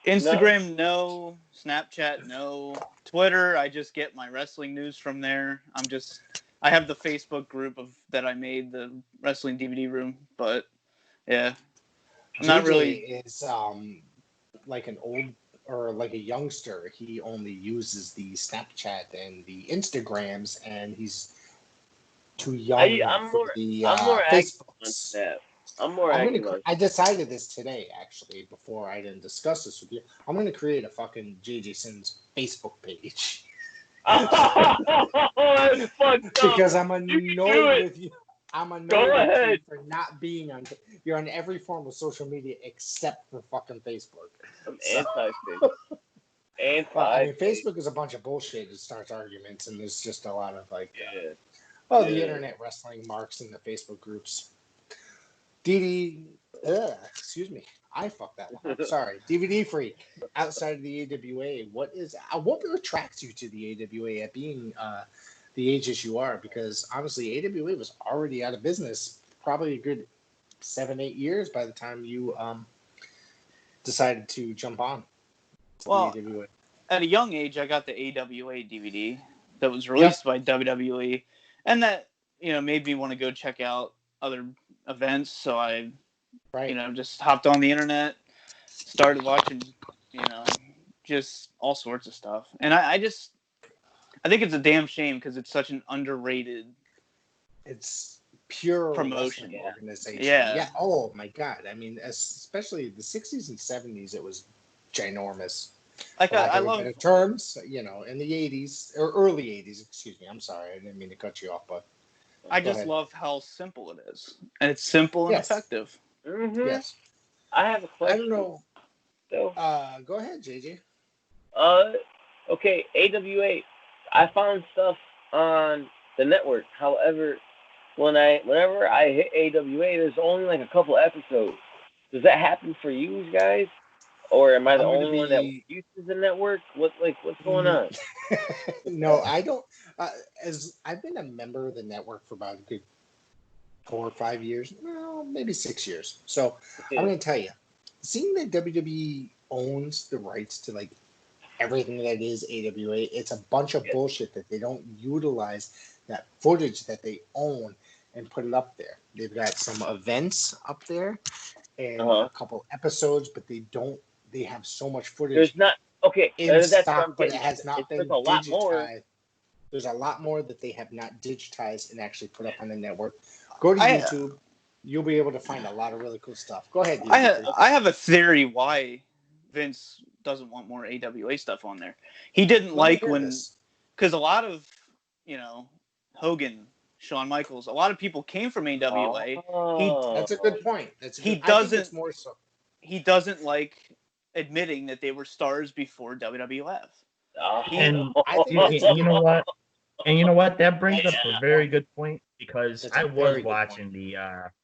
Instagram, no. Snapchat, no. Twitter, I just get my wrestling news from there. I have the Facebook group that I made, the Wrestling DVD Room, but yeah, I'm not really. Is like an old or like a youngster. He only uses the Snapchat and the Instagrams, and he's too young for the Facebooks. I'm more active on. I decided this today, actually, before I didn't discuss this with you. I'm going to create a fucking JJ Sims Facebook page. That's fucked up. Because I'm annoyed with you. I'm annoyed with you for not being on. You're on every form of social media except for fucking Facebook. I'm anti-Facebook. Facebook is a bunch of bullshit. It starts arguments, and there's just a lot of the internet wrestling marks in the Facebook groups. Excuse me, I fucked that one up. Sorry. DVD freak. Outside of the AWA, what attracts you to the AWA at being the ages you are, because honestly, AWA was already out of business probably a good 7-8 years by the time you decided to jump on to the AWA. At a young age, I got the AWA DVD that was released by WWE, and that made me want to go check out other events. So I, just hopped on the internet, started watching, just all sorts of stuff, and I think it's a damn shame because it's such an underrated. It's pure promotion organization. Yeah. Oh my God. I mean, especially the 60s and 70s, it was ginormous. Like I love better terms, in the 80s or early 80s. Excuse me. I'm sorry, I didn't mean to cut you off, but I just love how simple it is, and it's simple and effective. Mm-hmm. Yes. I have a question. I don't know. So, go ahead, JJ. Okay, AWA. I found stuff on the network. However, whenever I hit AWA, there's only like a couple episodes. Does that happen for you guys? Or am I the only one that uses the network? What's going on? No, I don't. As I've been a member of the network for about a good 4 or 5 years, well, maybe 6 years. So I'm going to tell you, seeing that WWE owns the rights to like everything that is AWA, it's a bunch of bullshit that they don't utilize that footage that they own and put it up there. They've got some events up there and a couple episodes, but they don't. They have so much footage. There's not in stock, but it has not been digitized. There's a lot more that they have not digitized and actually put up on the network. Go to YouTube. You'll be able to find a lot of really cool stuff. Go ahead. I have a theory why Vince doesn't want more AWA stuff on there. He didn't because a lot of Hogan, Shawn Michaels, a lot of people came from AWA. That's a good point. He doesn't like admitting that they were stars before WWF. And you know what? And you know what? That brings up a very good point, because I was watching the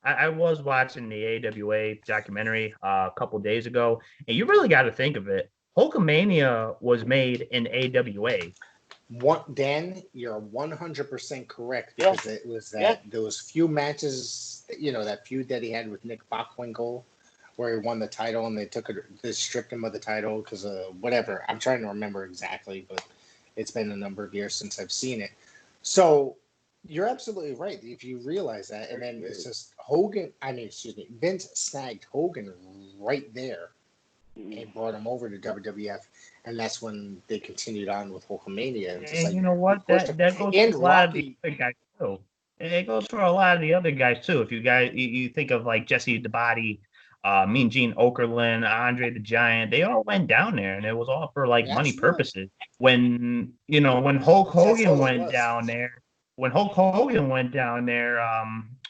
AWA documentary a couple days ago, and you really got to think of it. Hulkamania was made in AWA. Dan, you're 100% correct, because it was those few matches, that feud that he had with Nick Bockwinkel, where he won the title and they stripped him of the title because of whatever. I'm trying to remember exactly, but it's been a number of years since I've seen it. So you're absolutely right. If you realize that, and then it's just Vince snagged Hogan right there and brought him over to WWF, and that's when they continued on with Hulkamania. And you know what? That goes for a lot of the other guys too. It goes for a lot of the other guys too. If you think of like Jesse the Body, Mean Gene Okerlund, Andre the Giant, they all went down there, and it was all for like money purposes. When Hulk Hogan went down there,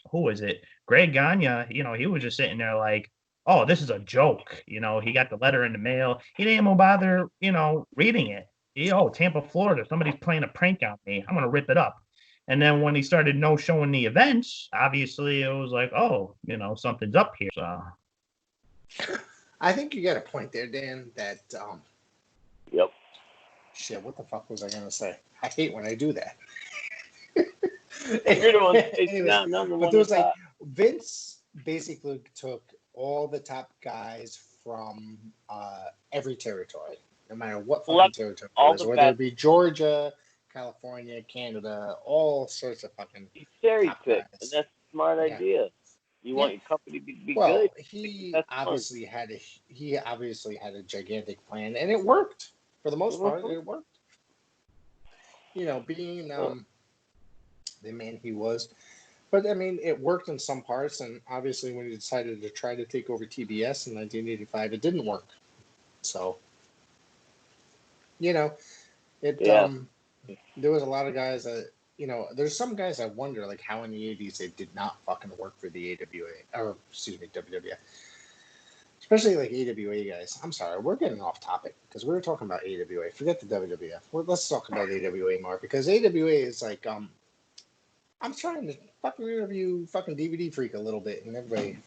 who was it? Greg Gagne, he was just sitting there like, oh, this is a joke. He got the letter in the mail. He didn't even bother, reading it. Tampa, Florida, somebody's playing a prank on me. I'm gonna rip it up. And then when he started showing the events, obviously it was like, oh, something's up here. So I think you got a point there, Dan, that Yep. Shit, what the fuck was I gonna say? I hate when I do that. You're the one. But there was like Vince basically took all the top guys from every territory, no matter what fucking territory it was, whether it be Georgia, California, Canada, all sorts of fucking. He cherry-picked, and that's a smart idea. You want your company to be good. Well, he obviously had a gigantic plan, and it worked for the most part. It worked. Being the man he was, but I mean, it worked in some parts. And obviously, when he decided to try to take over TBS in 1985, it didn't work. So, there was a lot of guys that. There's some guys I wonder, like, how in the 80s they did not fucking work for the WWF. Especially, like, AWA guys. I'm sorry, we're getting off topic, because we were talking about AWA. Forget the WWF. Let's talk about AWA more, because AWA is like, I'm trying to fucking interview fucking DVD Freak a little bit, and everybody,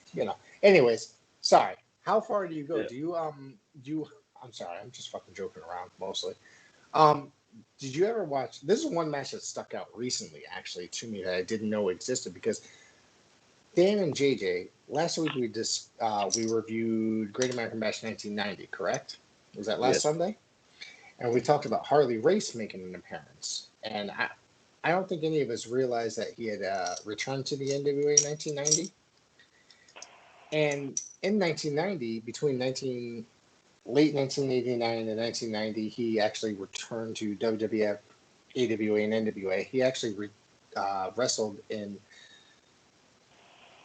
Anyways, sorry. How far do you go? Yeah. I'm sorry, I'm just fucking joking around, mostly. did you ever watch? This is one match that stuck out recently, actually, to me that I didn't know existed because Dan and JJ last week we reviewed Great American Bash 1990, correct? Was that last Sunday? And we talked about Harley Race making an appearance, and I don't think any of us realized that he had returned to the NWA in 1990. And in 1990, between late 1989 and 1990, he actually returned to WWF, AWA, and NWA. He actually wrestled in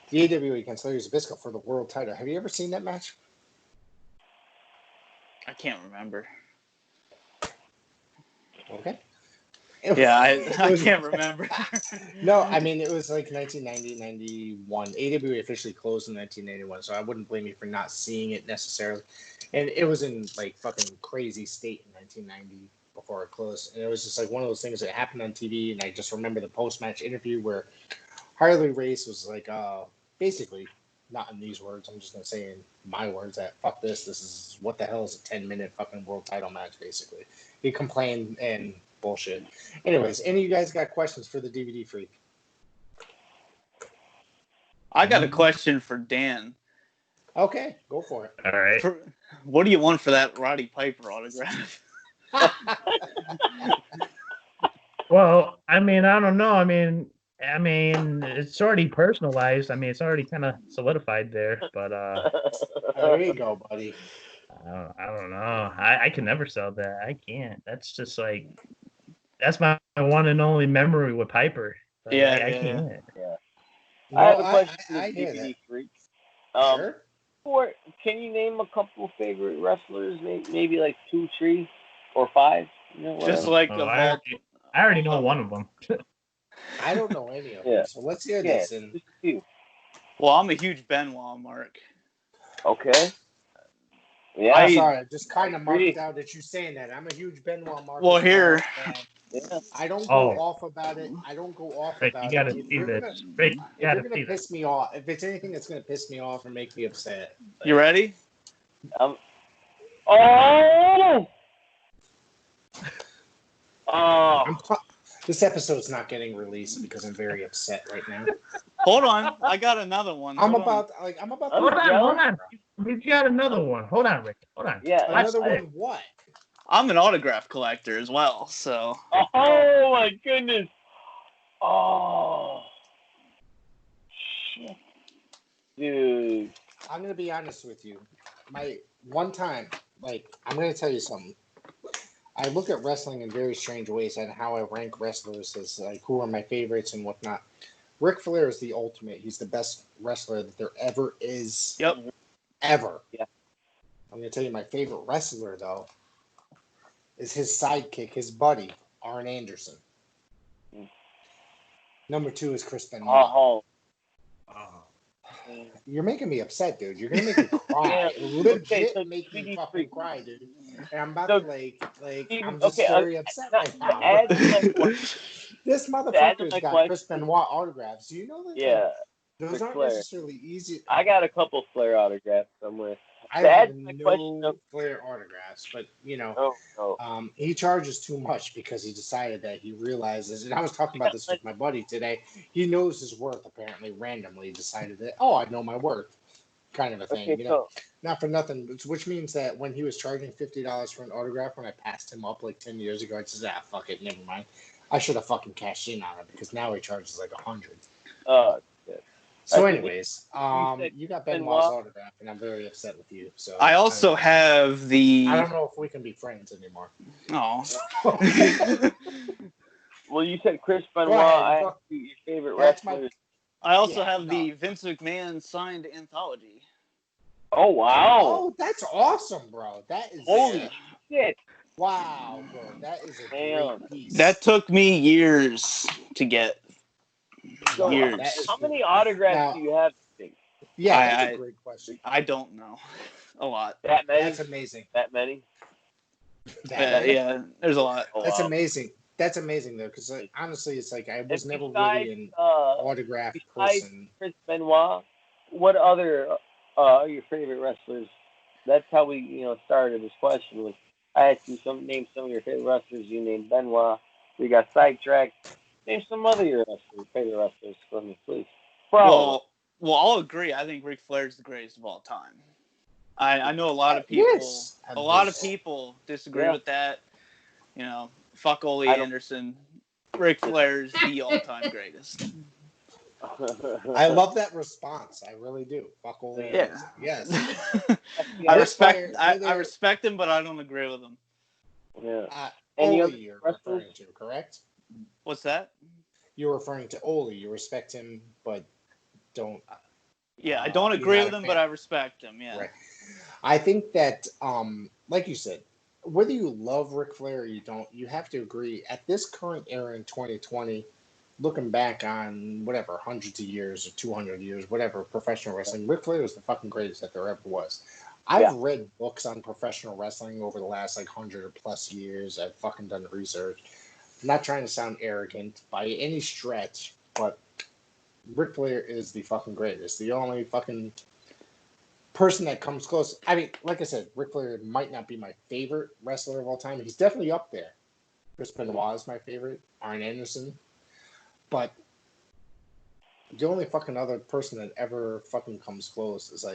the AWA against Larry Zbyszko for the world title. Have you ever seen that match? I can't remember. Okay. I can't remember. No, I mean, it was like 1990, 91. AWA officially closed in 1981, so I wouldn't blame you for not seeing it necessarily. And it was in like fucking crazy state in 1990 before it closed. And it was just like one of those things that happened on TV. And I just remember the post-match interview where Harley Race was like, basically, not in these words, I'm just going to say in my words that fuck this. This is what the hell is a 10-minute fucking world title match, basically. He complained and bullshit. Anyways, any of you guys got questions for the DVD Freak? I got a question for Dan. Okay, go for it. All right. What do you want for that Roddy Piper autograph? Well, I mean, I don't know. I mean, it's already personalized. I mean, it's already kind of solidified there. But there you go, buddy. I don't know. I can never sell that. I can't. That's just like that's my one and only memory with Piper. Like, I can't. Yeah. No, I have a question for the I hear DVD that. Freak. Sure. Can you name a couple favorite wrestlers? Maybe like 2, 3, or 5. You know, Just like I already know one of them. I don't know any of them, so let's hear this. And just a few. Well, I'm a huge Benoit mark. Okay. Yeah. I'm sorry, I just kind of marked out that you're saying that. I'm a huge Benoit mark. Well, here. I don't go off about it. I don't go off Rick, about you gotta it. see this. If you're gonna piss me off, if it's anything that's gonna piss me off or make me upset. You ready? This episode's not getting released because I'm very upset right now. Hold on, I got another one. I'm about to. Hold on. We've got another one. Hold on, Rick. Hold on. Yeah. Another one. What? I'm an autograph collector as well, so. Oh my goodness! Oh, shit, dude. I'm gonna be honest with you. My one time, I'm gonna tell you something. I look at wrestling in very strange ways and how I rank wrestlers as like who are my favorites and whatnot. Ric Flair is the ultimate. He's the best wrestler that there ever is. Yep. Ever. Yeah. I'm gonna tell you my favorite wrestler though is his sidekick, his buddy, Arn Anderson. Number 2 is Chris Benoit. You're making me upset, dude. You're gonna make me cry. Legit make me fucking cry, dude. And I'm about to I'm just very upset right now. This motherfucker's got Chris Benoit autographs. Do you know that? Yeah. Those aren't necessarily easy. I got a couple Flair autographs somewhere. I have no Flair autographs, but he charges too much because he decided that he realizes, and I was talking about this with my buddy today, he knows his worth apparently randomly decided that, I know my worth, kind of a thing, not for nothing, which means that when he was charging $50 for an autograph when I passed him up like 10 years ago, I said, fuck it, never mind. I should have fucking cashed in on it because now he charges like $100. So, anyways, you got Benoit's autograph, and I'm very upset with you. So I also have the. I don't know if we can be friends anymore. Oh. Well, you said Chris Benoit. I asked you your favorite wrestler. I also have the Vince McMahon signed anthology. Oh wow! Oh, that's awesome, bro. That is holy shit! Wow, bro, that is a great piece. That took me years to get. So, how many autographs do you have? Yeah, that's a great question. I don't know. A lot. That many? That's amazing. That many? Yeah, there's a lot. That's amazing. That's amazing though, because honestly, it's like I was never really an autograph person. Chris Benoit, what other are your favorite wrestlers? That's how we started this question with I asked you name some of your favorite wrestlers. You named Benoit. We got sidetracked. Name some other your favorite wrestlers for me, please. Well, I'll agree. I think Ric Flair is the greatest of all time. I know a lot of people. Yes. A lot of people disagree with that. You know, fuck Ole Anderson. Ric Flair's the all-time greatest. I love that response. I really do. Fuck Ole Anderson. Yes. I respect him, but I don't agree with him. Yeah. Ole, you're referring to, correct? What's that? You're referring to Ole. You respect him, but don't. Yeah, I don't agree with him, but I respect him. Yeah. Right. I think that, like you said, whether you love Ric Flair or you don't, you have to agree at this current era in 2020, looking back on whatever, hundreds of years or 200 years, whatever, professional wrestling, Ric Flair is the fucking greatest that there ever was. I've read books on professional wrestling over the last 100 or plus years. I've fucking done research. I'm not trying to sound arrogant by any stretch, but Ric Flair is the fucking greatest. The only fucking person that comes close. I mean, like I said, Ric Flair might not be my favorite wrestler of all time. He's definitely up there. Chris Benoit is my favorite. Arn Anderson. But the only fucking other person that ever fucking comes close is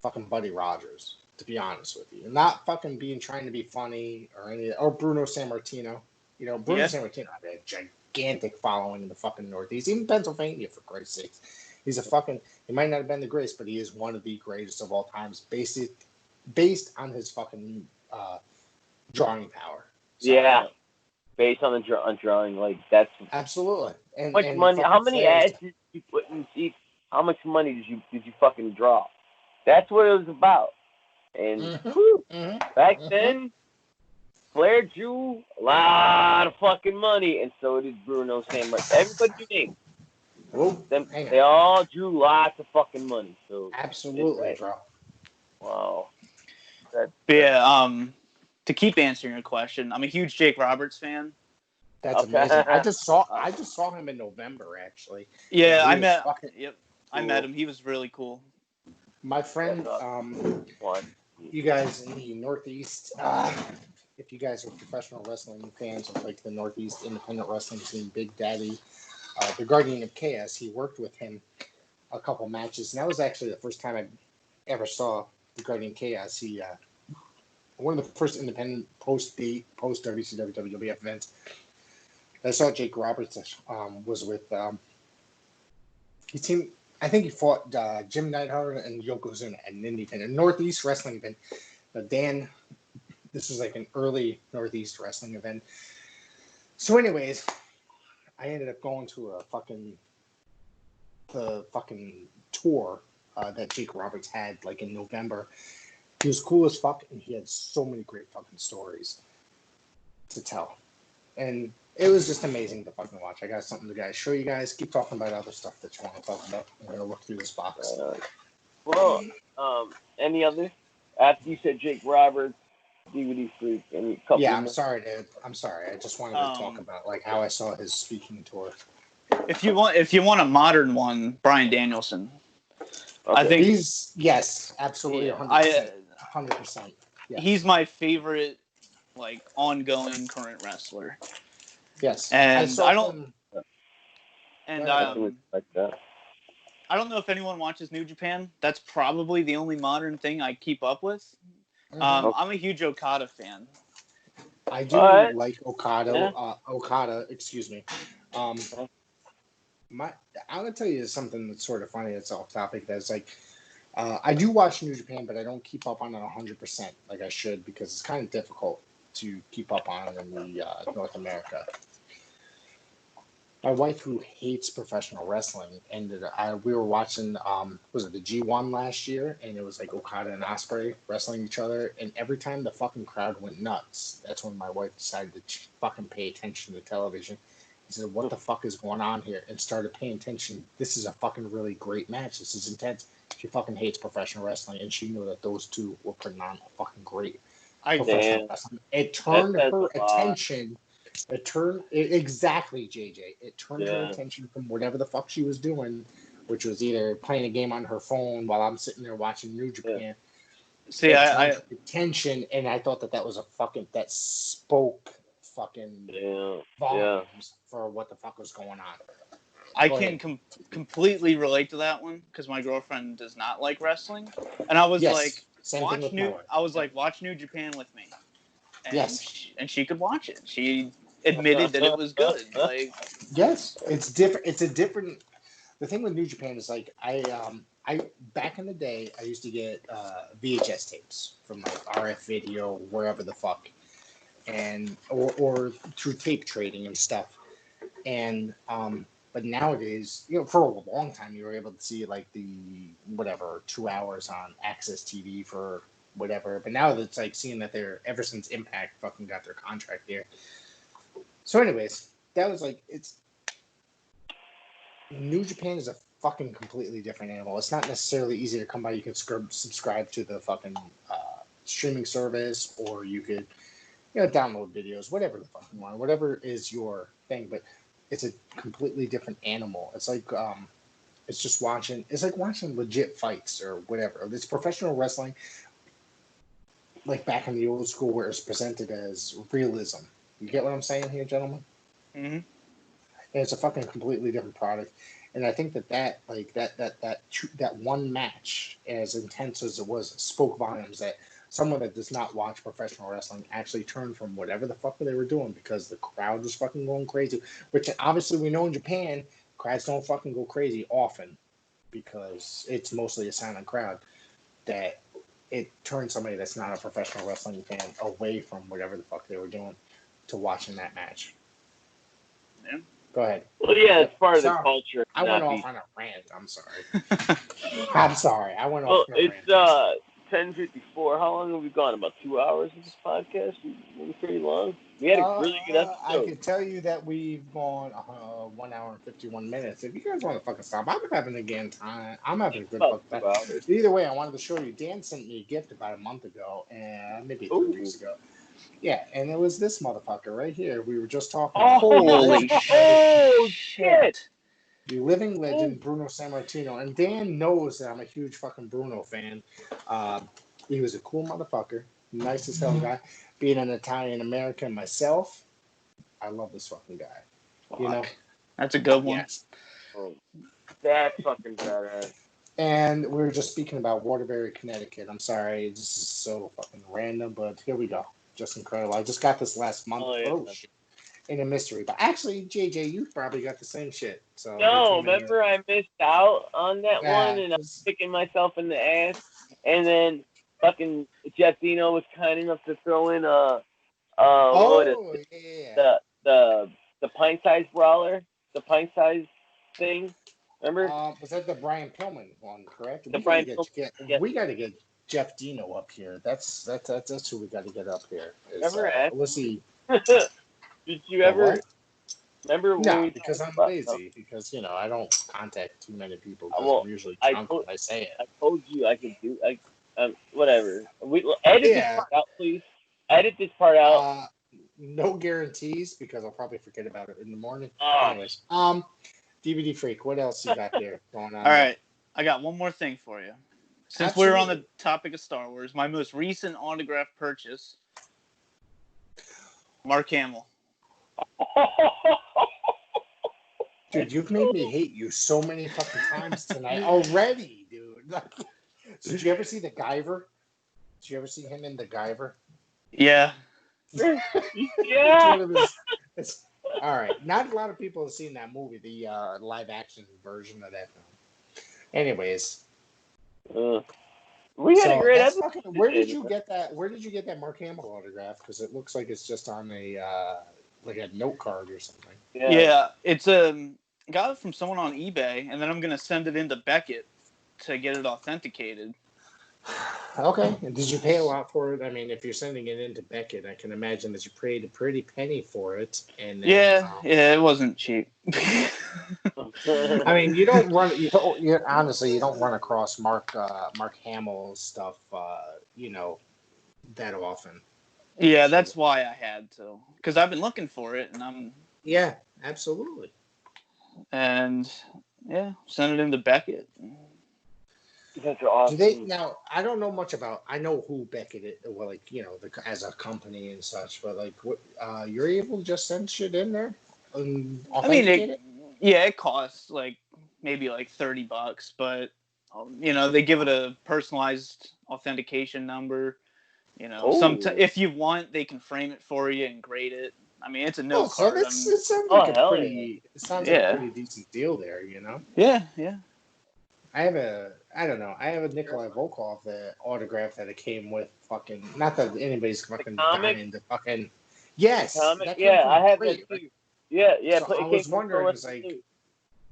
fucking Buddy Rogers, to be honest with you. Not fucking trying to be funny or Bruno Sammartino. You know, Bruno Sammartino had a gigantic following in the fucking Northeast, even Pennsylvania, for Christ's sakes. He's he might not have been the greatest, but he is one of the greatest of all times, based on his fucking drawing power. So, yeah. Based on the drawing, that's absolutely. And how much money? How many ads did you put in seats? How much money did you fucking draw? That's what it was about. And back then, Flair drew a lot of fucking money, and so did Bruno Sammartino. Everybody you name, they all drew lots of fucking money. So absolutely, bro. Wow. To keep answering your question, I'm a huge Jake Roberts fan. That's amazing. I just saw him in November, actually. Yeah, I met him. He was really cool. My friend, you guys in the Northeast, if you guys are professional wrestling fans of the Northeast independent wrestling scene, Big Daddy, the Guardian of Chaos, he worked with him a couple matches, and that was actually the first time I ever saw the Guardian of Chaos. He one of the first independent post WCW WWF events I saw Jake Roberts was with. I think he fought Jim Neidhart and Yokozuna at an indie event, a Northeast wrestling event. Dan, this was an early Northeast wrestling event. So, anyways, I ended up going to the fucking tour that Jake Roberts had in November. He was cool as fuck, and he had so many great fucking stories to tell. And it was just amazing to fucking watch. I got something to show you guys. Keep talking about other stuff that you want to talk about. I'm going to look through this box. Any others? After you said Jake Roberts, DVD Freak, and a couple I'm sorry, dude. I'm sorry. I just wanted to talk about how I saw his speaking tour. If you want a modern one, Bryan Danielson. Okay. I think yes, absolutely, 100%. Yeah. He's my favorite, ongoing current wrestler. Yes, and I don't know if anyone watches New Japan. That's probably the only modern thing I keep up with. I'm a huge Okada fan. I do like Okada. Yeah. Okada, excuse me. I'm gonna tell you something that's sort of funny. That's off topic. That's I do watch New Japan, but I don't keep up on it 100% like I should because it's kind of difficult to keep up on in the North America. My wife, who hates professional wrestling, we were watching was it the G1 last year, and it was Okada and Ospreay wrestling each other, and every time the fucking crowd went nuts, that's when my wife decided to fucking pay attention to television. He said, "What the fuck is going on here?" And started paying attention. This is a fucking really great match. This is intense. She fucking hates professional wrestling, and she knew that those two were putting on fucking great professional wrestling. It turned her attention. Exactly, JJ. It turned her attention from whatever the fuck she was doing, which was either playing a game on her phone while I'm sitting there watching New Japan, See, I attention, and I thought that was that spoke fucking volumes for what the fuck was going on. I can completely relate to that one because my girlfriend does not like wrestling, and I was like, watch New Japan with me, and she could watch it. She admitted that it was good. Like, yes, it's different. It's a different. The thing with New Japan is like I back in the day I used to get VHS tapes from like RF Video, wherever the fuck, and or through tape trading and stuff, and but nowadays, for a long time, you were able to see like the 2 hours on Access TV for whatever. But now it's like seeing that ever since Impact fucking got their contract there. So, anyways, that was like New Japan is a fucking completely different animal. It's not necessarily easy to come by. You can subscribe to the fucking streaming service, or you could download videos, whatever the fuck you want, whatever is your thing, but it's a completely different animal. It's like it's like watching legit fights or whatever. It's professional wrestling, like back in the old school where it's presented as realism. You get what I'm saying here, gentlemen? Mm-hmm. And it's a fucking completely different product. And I think that one match, as intense as it was, spoke volumes that someone that does not watch professional wrestling actually turned from whatever the fuck they were doing because the crowd was fucking going crazy. Which obviously we know in Japan, crowds don't fucking go crazy often because it's mostly a silent crowd. That it turned somebody that's not a professional wrestling fan away from whatever the fuck they were doing to watching that match. Yeah. Go ahead. Well, yeah, it's part of the culture. I went off on a rant. I'm sorry. I'm sorry. I went off on a rant. It's 10:54. How long have we gone? About 2 hours of this podcast? We're pretty long. We had a really good episode. I can tell you that we've gone 1 hour and 51 minutes. If you guys want to fucking stop, I'm having a good time. I'm having a good fucking time. Either way, I wanted to show you. Dan sent me a gift about a month ago, and maybe 3 weeks ago. Yeah, and it was this motherfucker right here. We were just talking about. Holy shit! The living legend, Bruno Sammartino. And Dan knows that I'm a huge fucking Bruno fan. He was a cool motherfucker. Nice as hell guy. Being an Italian American myself, I love this fucking guy. Fuck. You know? That's a good one. Yes. Oh, that fucking badass. And we were just speaking about Waterbury, Connecticut. I'm sorry, this is so fucking random, but here we go. Just incredible. I just got this last month. Oh shit. In a mystery. But actually, JJ, you probably got the same shit. So no, remember I missed out on that one, and I was kicking myself in the ass. And then fucking Jeff Dino was kind enough to throw in the pint-sized brawler, the pint-sized thing. Remember? Was that the Brian Pillman one, correct? We got to get Jeff Dino up here. That's who we got to get up here. Let's see. Did you ever remember? No, because I'm lazy. Because I don't contact too many people. I'm usually drunk when I say it. I told you I could do. Whatever. Edit this part out, please. Edit this part out. No guarantees because I'll probably forget about it in the morning. Anyways, DVD Freak. What else you got there going on? All right, I got one more thing for you. Since we're on the topic of Star Wars, my most recent autograph purchase, Mark Hamill. Dude, you've made me hate you so many fucking times tonight already, dude. Did you ever see The Guyver? Did you ever see him in The Guyver? Yeah. Yeah. All right. Not a lot of people have seen that movie, the live action version of that film. Anyways. We had a great episode. Where did you get that Mark Hamill autograph? Because it looks like it's just on a note card or something. Yeah, it's got it from someone on eBay, and then I'm gonna send it into Beckett to get it authenticated. Okay. And did you pay a lot for it? I mean, if you're sending it into Beckett, I can imagine that you paid a pretty penny for it. And then, it wasn't cheap. I mean, you don't run across Mark Hamill stuff, that often. Yeah, that's why I had to, because I've been looking for it, and Yeah, absolutely. And send it into Beckett. That's awesome. Do they now? I don't know much about. I know who Beckett is, well, like as a company and such. But like, what you're able to just send shit in there and I mean, authenticate it? it costs like maybe like $30, but they give it a personalized authentication number. If you want, they can frame it for you and grade it. I mean, it's a no So card. it sounds like a pretty. It sounds like a Yeah. pretty decent deal there. Yeah. I don't know. I have a Nikolai Volkov autograph that it came with fucking. Not that anybody's fucking dying to fucking. Yes, that came from I have Crate, that too. Yeah. So I was wondering, it's like,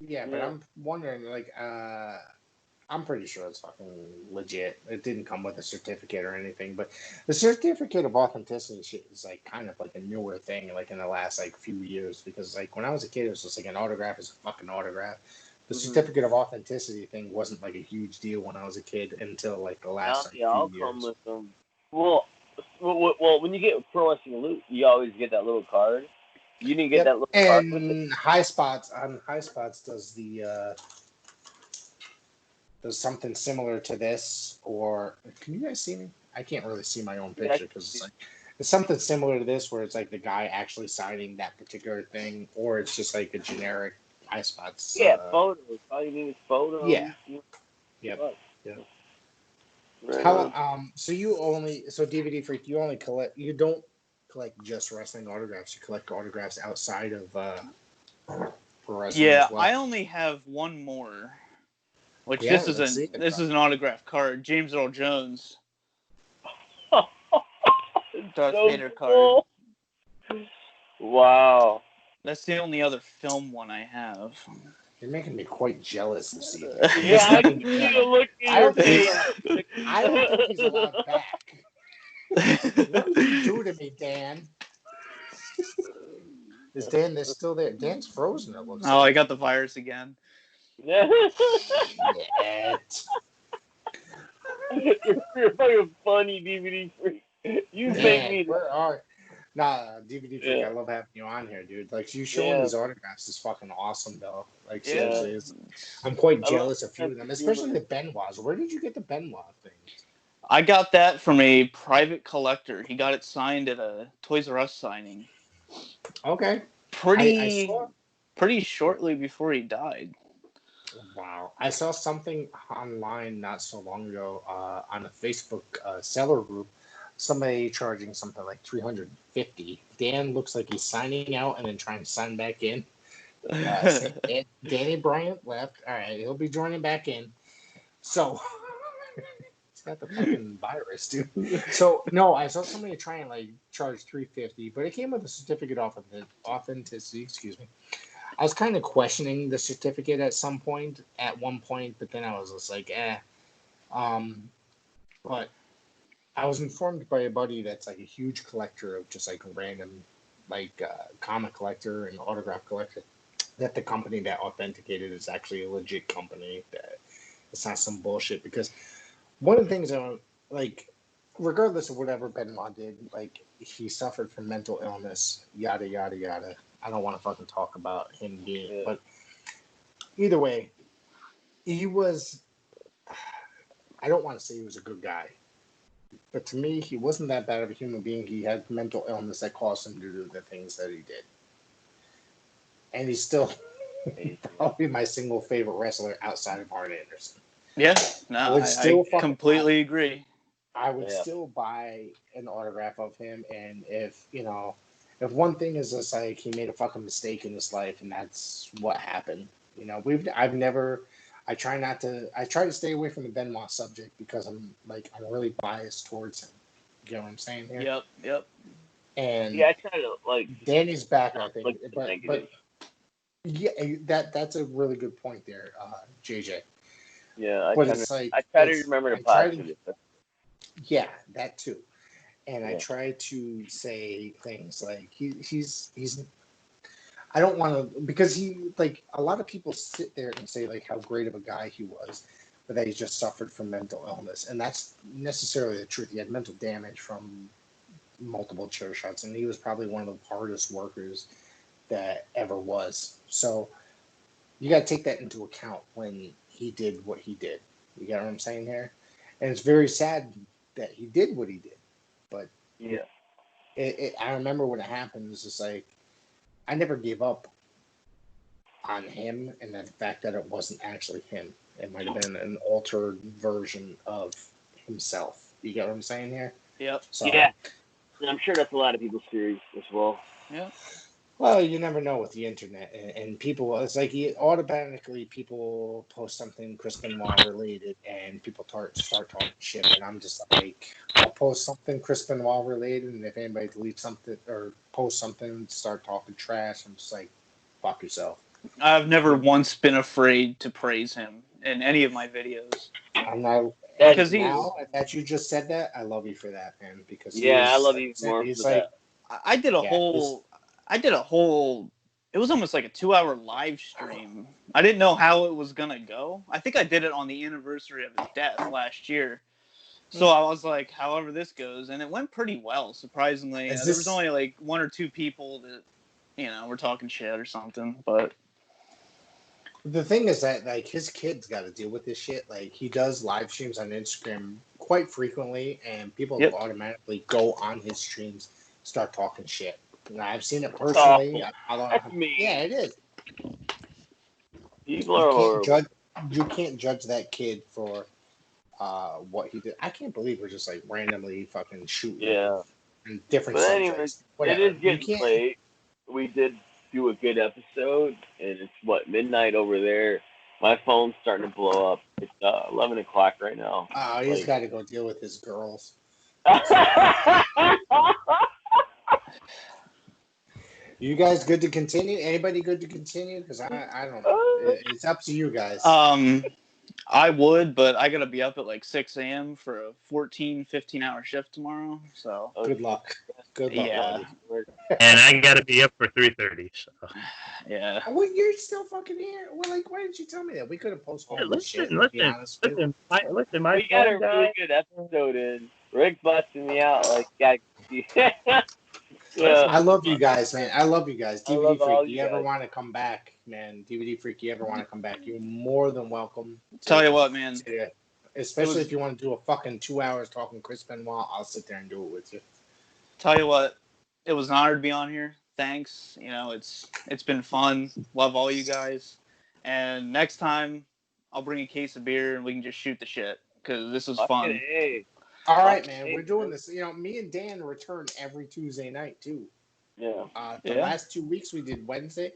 but I'm wondering, like, I'm pretty sure it's fucking legit. It didn't come with a certificate or anything, but the certificate of authenticity shit is like kind of like a newer thing, like in the last like few years. Because like when I was a kid, it was just like an autograph is a fucking autograph. The certificate of authenticity thing wasn't like a huge deal when I was a kid until like the last few I'll years. come with them. Well, when you get Pro Wrestling Loot, you always get that little card. You didn't get that little card with it. And High Spots does does something similar to this, or can you guys see me? I can't really see my own picture because it's something similar to this where it's like the guy actually signing that particular thing, or it's just like a generic High Spots. Yeah, photos. All you need is photos. Yeah. Yep. Yeah. Right. So DVD Freak, you don't collect just wrestling autographs. You collect autographs outside of wrestling as well. I only have one more. Which this is an autograph card. James Earl Jones. Darth Vader card. Wow. That's the only other film one I have. You're making me quite jealous this evening. Yeah, I can see the look in your face. I don't think he's allowed back. What did you do to me, Dan? Is Dan still there? Dan's frozen, it looks like. I got the virus again. Shit. You're fucking funny, DVD Freak. You make me. Where are? Nah, DVD Freak. I love having you on here, dude. Like you showing these autographs is fucking awesome, though. Like seriously, I'm quite jealous of a few of them, especially the Benoit's. Where did you get the Benoit thing? I got that from a private collector. He got it signed at a Toys R Us signing. Okay. Pretty shortly before he died. Wow. I saw something online not so long ago on a Facebook seller group. Somebody charging something like $350. Dan looks like he's signing out and then trying to sign back in. Danny Bryant left. All right, he'll be joining back in. So he's got the fucking virus, dude. So no, I saw somebody try and like charge $350, but it came with a certificate of authenticity. Excuse me. I was kind of questioning the certificate at one point, but then I was just like, but I was informed by a buddy that's like a huge collector of just like random, like comic collector and autograph collector, that the company that authenticated is actually a legit company, that it's not some bullshit. Because one of the things like, regardless of whatever Benoit did, like he suffered from mental illness, yada yada yada. I don't want to fucking talk about him being, but either way, he was. I don't want to say he was a good guy, but to me, he wasn't that bad of a human being. He had mental illness that caused him to do the things that he did, and he's still probably my single favorite wrestler outside of Arn Anderson. Yeah, no, I completely agree. I would still buy an autograph of him, and if one thing is just like he made a fucking mistake in his life, and that's what happened. I try to stay away from the Benoit subject because I'm really biased towards him. You know what I'm saying here? Yep. And I try to like Danny's back, I think, but yeah, that's a really good point there, JJ. Yeah, I try to remember the positive. Yeah, that too. And I try to say things like he's I don't want to, because he, like, a lot of people sit there and say like how great of a guy he was, but that he just suffered from mental illness, and that's necessarily the truth. He had mental damage from multiple chair shots, and he was probably one of the hardest workers that ever was. So you got to take that into account when he did what he did. You get what I'm saying here? And it's very sad that he did what he did. But yeah, I remember when it happened, it was just like, I never gave up on him and the fact that it wasn't actually him. It might have been an altered version of himself. You get what I'm saying here? Yep. So, yeah. And I'm sure that's a lot of people's theories as well. Yeah. well, you never know with the internet and people. It's like automatically people post something Chris Benoit related, and people start talking shit. And I'm just like, I'll post something Chris Benoit related, and if anybody deletes something or post something, start talking trash. I'm just like, fuck yourself. I've never once been afraid to praise him in any of my videos. I'm not. Because Now that you just said that, I love you for that, man. Because I love you more he's for like, that. I did a whole. It was almost like a 2-hour live stream. I didn't know how it was gonna go. I think I did it on the anniversary of his death last year. So I was like, however this goes, and it went pretty well, surprisingly. There was only like 1 or 2 people that, were talking shit or something, but. The thing is that like his kids got to deal with this shit. Like he does live streams on Instagram quite frequently, and people automatically go on his streams, start talking shit. And I've seen it personally. That's me. Yeah, it is. People are horrible. You can't judge that kid for what he did. I can't believe we're just like randomly fucking shooting. Yeah. Different subjects. Anyways, it is getting late. We did do a good episode, and it's midnight over there. My phone's starting to blow up. It's 11 o'clock right now. Oh, he's got to go deal with his girls. You guys good to continue? Anybody good to continue? Because I don't know. It's up to you guys. I would, but I gotta be up at like 6 a.m. for a 15-hour shift tomorrow. So good luck. Good luck. Yeah. And I gotta be up for 3:30. So yeah. Well, you're still fucking here. Well, like, why didn't you tell me that? We could have postponed this shit. Listen, my we got a really good episode in. Rick busted me out like, yeah. I love you guys, man. I love you guys. DVD Freak, you ever guys. want to come back, man? DVD Freak, you ever want to come back? You're more than welcome. Tell you what, man. Especially if you want to do a fucking 2 hours talking Chris Benoit, I'll sit there and do it with you. Tell you what, it was an honor to be on here. Thanks. It's been fun. Love all you guys. And next time, I'll bring a case of beer and we can just shoot the shit because this was fun. Hey. All right, man. We're doing this. Me and Dan return every Tuesday night too. Yeah. The last 2 weeks we did Wednesday,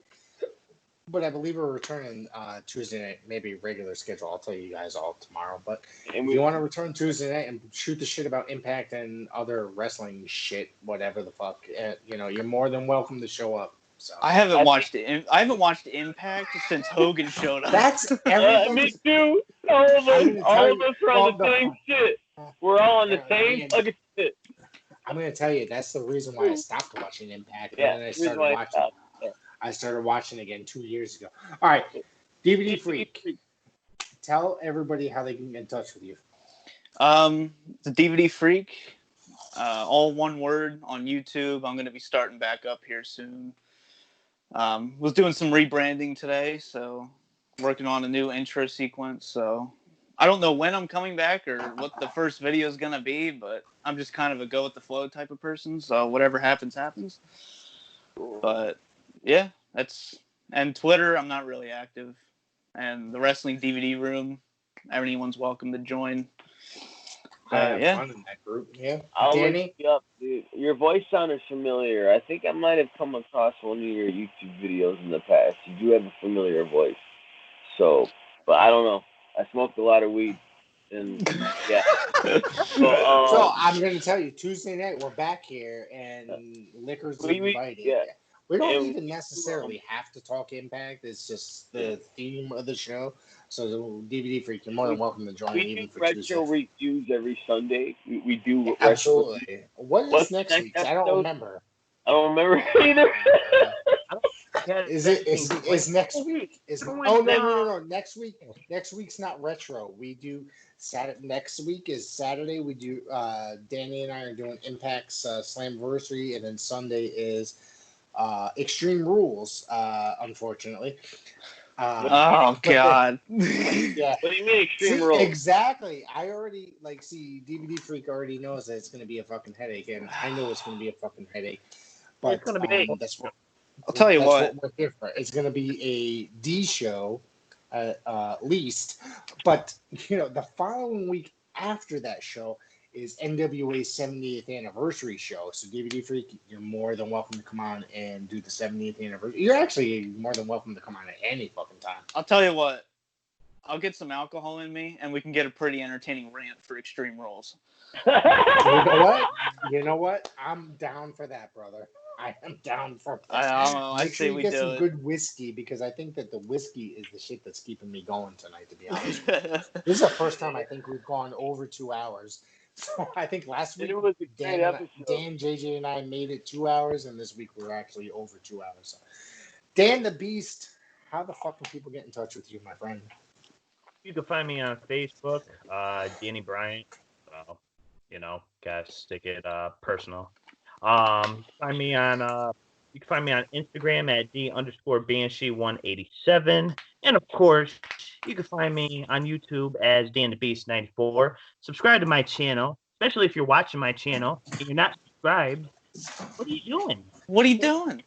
but I believe we're returning Tuesday night, maybe regular schedule. I'll tell you guys all tomorrow. But if you want to return Tuesday night and shoot the shit about Impact and other wrestling shit, whatever the fuck, you're more than welcome to show up. So I haven't watched Impact since Hogan showed up. That's me too. All of us are on the same shit. We're all on the same fucking shit. I'm gonna tell you that's the reason why I stopped watching Impact. Yeah, and then I started watching. I started watching again 2 years ago. All right, DVD Freak. Tell everybody how they can get in touch with you. The DVD Freak, all one word on YouTube. I'm gonna be starting back up here soon. Was doing some rebranding today, so working on a new intro sequence. So I don't know when I'm coming back or what the first video is gonna be, but I'm just kind of a go with the flow type of person. So whatever happens, happens. But yeah, and Twitter. I'm not really active, and the Wrestling DVD Room. Anyone's welcome to join. I have fun in that group. Yeah, I'll Danny? look you up, dude. Your voice sounded familiar. I think I might have come across one of your YouTube videos in the past. You do have a familiar voice. So, but I don't know. I smoked a lot of weed, and yeah. So I'm going to tell you, Tuesday night we're back here, and Liquor's invited. Yeah. We don't even necessarily have to talk Impact. It's just the theme of the show. So the DVD Freak, you're more than welcome to join even for Tuesday. We do retro reviews every Sunday. We do absolutely. What is next week? I don't remember. I don't remember either. Is next week? No. Next week's not retro. We do Saturday. Next week is Saturday. We do. Danny and I are doing Impact's Slamversary, and then Sunday is Extreme Rules. Unfortunately, Oh God! Yeah. What do you mean Extreme Rules? Exactly. I already DVD Freak already knows that it's going to be a fucking headache, and I know it's going to be a fucking headache. But It's gonna be. that's what I'll tell you what. we're here for. It's going to be a D show, at least. But the following week after that show is NWA's 70th anniversary show. So DVD Freak, you're more than welcome to come on and do the 70th anniversary. You're actually more than welcome to come on at any fucking time. I'll tell you what. I'll get some alcohol in me, and we can get a pretty entertaining rant for Extreme Rules. You know what? I'm down for that, brother. I am down for that. I say we get do some it. good whiskey, because I think that the whiskey is the shit that's keeping me going tonight, to be honest with you. This is the first time I think we've gone over 2 hours. So I think last week It was a great episode. Dan, JJ, and I made it 2 hours, and this week we're actually over 2 hours. So, Dan the Beast, how the fuck can people get in touch with you, my friend? You can find me on Facebook, Danny Bryant. Well, gotta stick it personal. Find me on you can find me on Instagram at D_Banshee187. And of course, you can find me on YouTube as Dan the Beast 94. Subscribe to my channel, especially if you're watching my channel and you're not subscribed. What are you doing? What are you doing?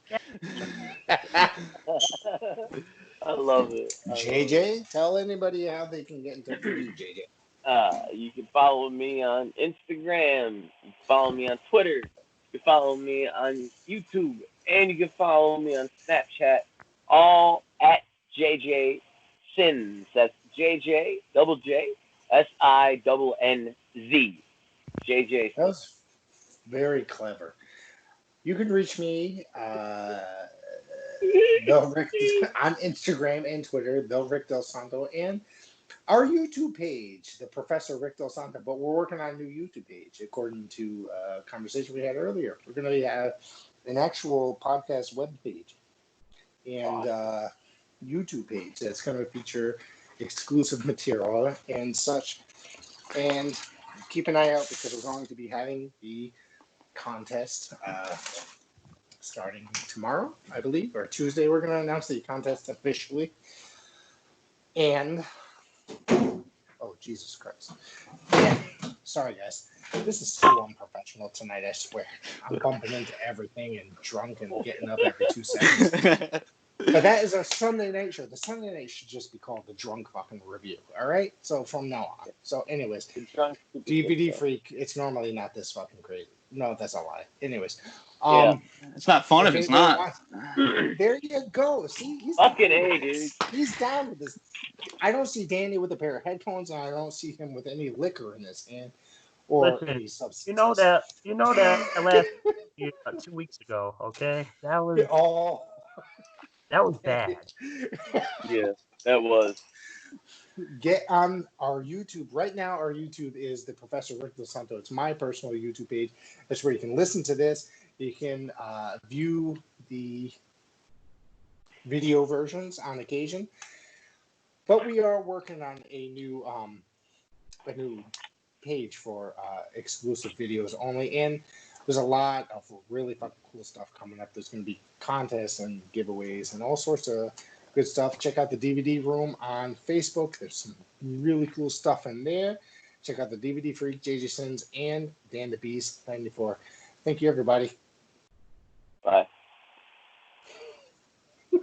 I love it. JJ, tell anybody how they can get in touch with you, JJ. You can follow me on Instagram. You can follow me on Twitter. You can follow me on YouTube. And you can follow me on Snapchat. All at JJ Sins. That's JJ SINNZ. JJ. That was very clever. You can reach me, Del Rick, on Instagram and Twitter, Del Rick Del Santo, and our YouTube page, the Professor Rick Del Santo. But we're working on a new YouTube page, according to a conversation we had earlier. We're going to have an actual podcast web page and YouTube page that's going to feature exclusive material and such. And keep an eye out, because we're going to be having the contest starting tomorrow, I believe, or Tuesday. We're going to announce the contest officially. And oh, Jesus Christ. Yeah. Sorry, guys. This is so unprofessional tonight, I swear. I'm bumping into everything and drunk and getting up every 2 seconds. But that is our Sunday night show. The Sunday night should just be called the Drunk Fucking Review. All right? So from now on. So anyways, DVD Freak, it's normally not this fucking crazy. No, that's a lie. Anyways. It's not fun if it's not. There you go. See, he's fucking A, dude. He's down with this. I don't see Danny with a pair of headphones, and I don't see him with any liquor in his hand or any substance. You know that last 2 weeks ago, okay? That was bad. Yeah, that was. Get on our YouTube. Right now, our YouTube is the Professor Rick Del Santo. It's my personal YouTube page. That's where you can listen to this. You can view the video versions on occasion. But we are working on a new page for exclusive videos only. And there's a lot of really fucking cool stuff coming up. There's going to be contests and giveaways and all sorts of good stuff. Check out the DVD Room on Facebook. There's some really cool stuff in there. Check out the DVD Freak, JJ Sins, and Dan the Beast 94. Thank you, everybody.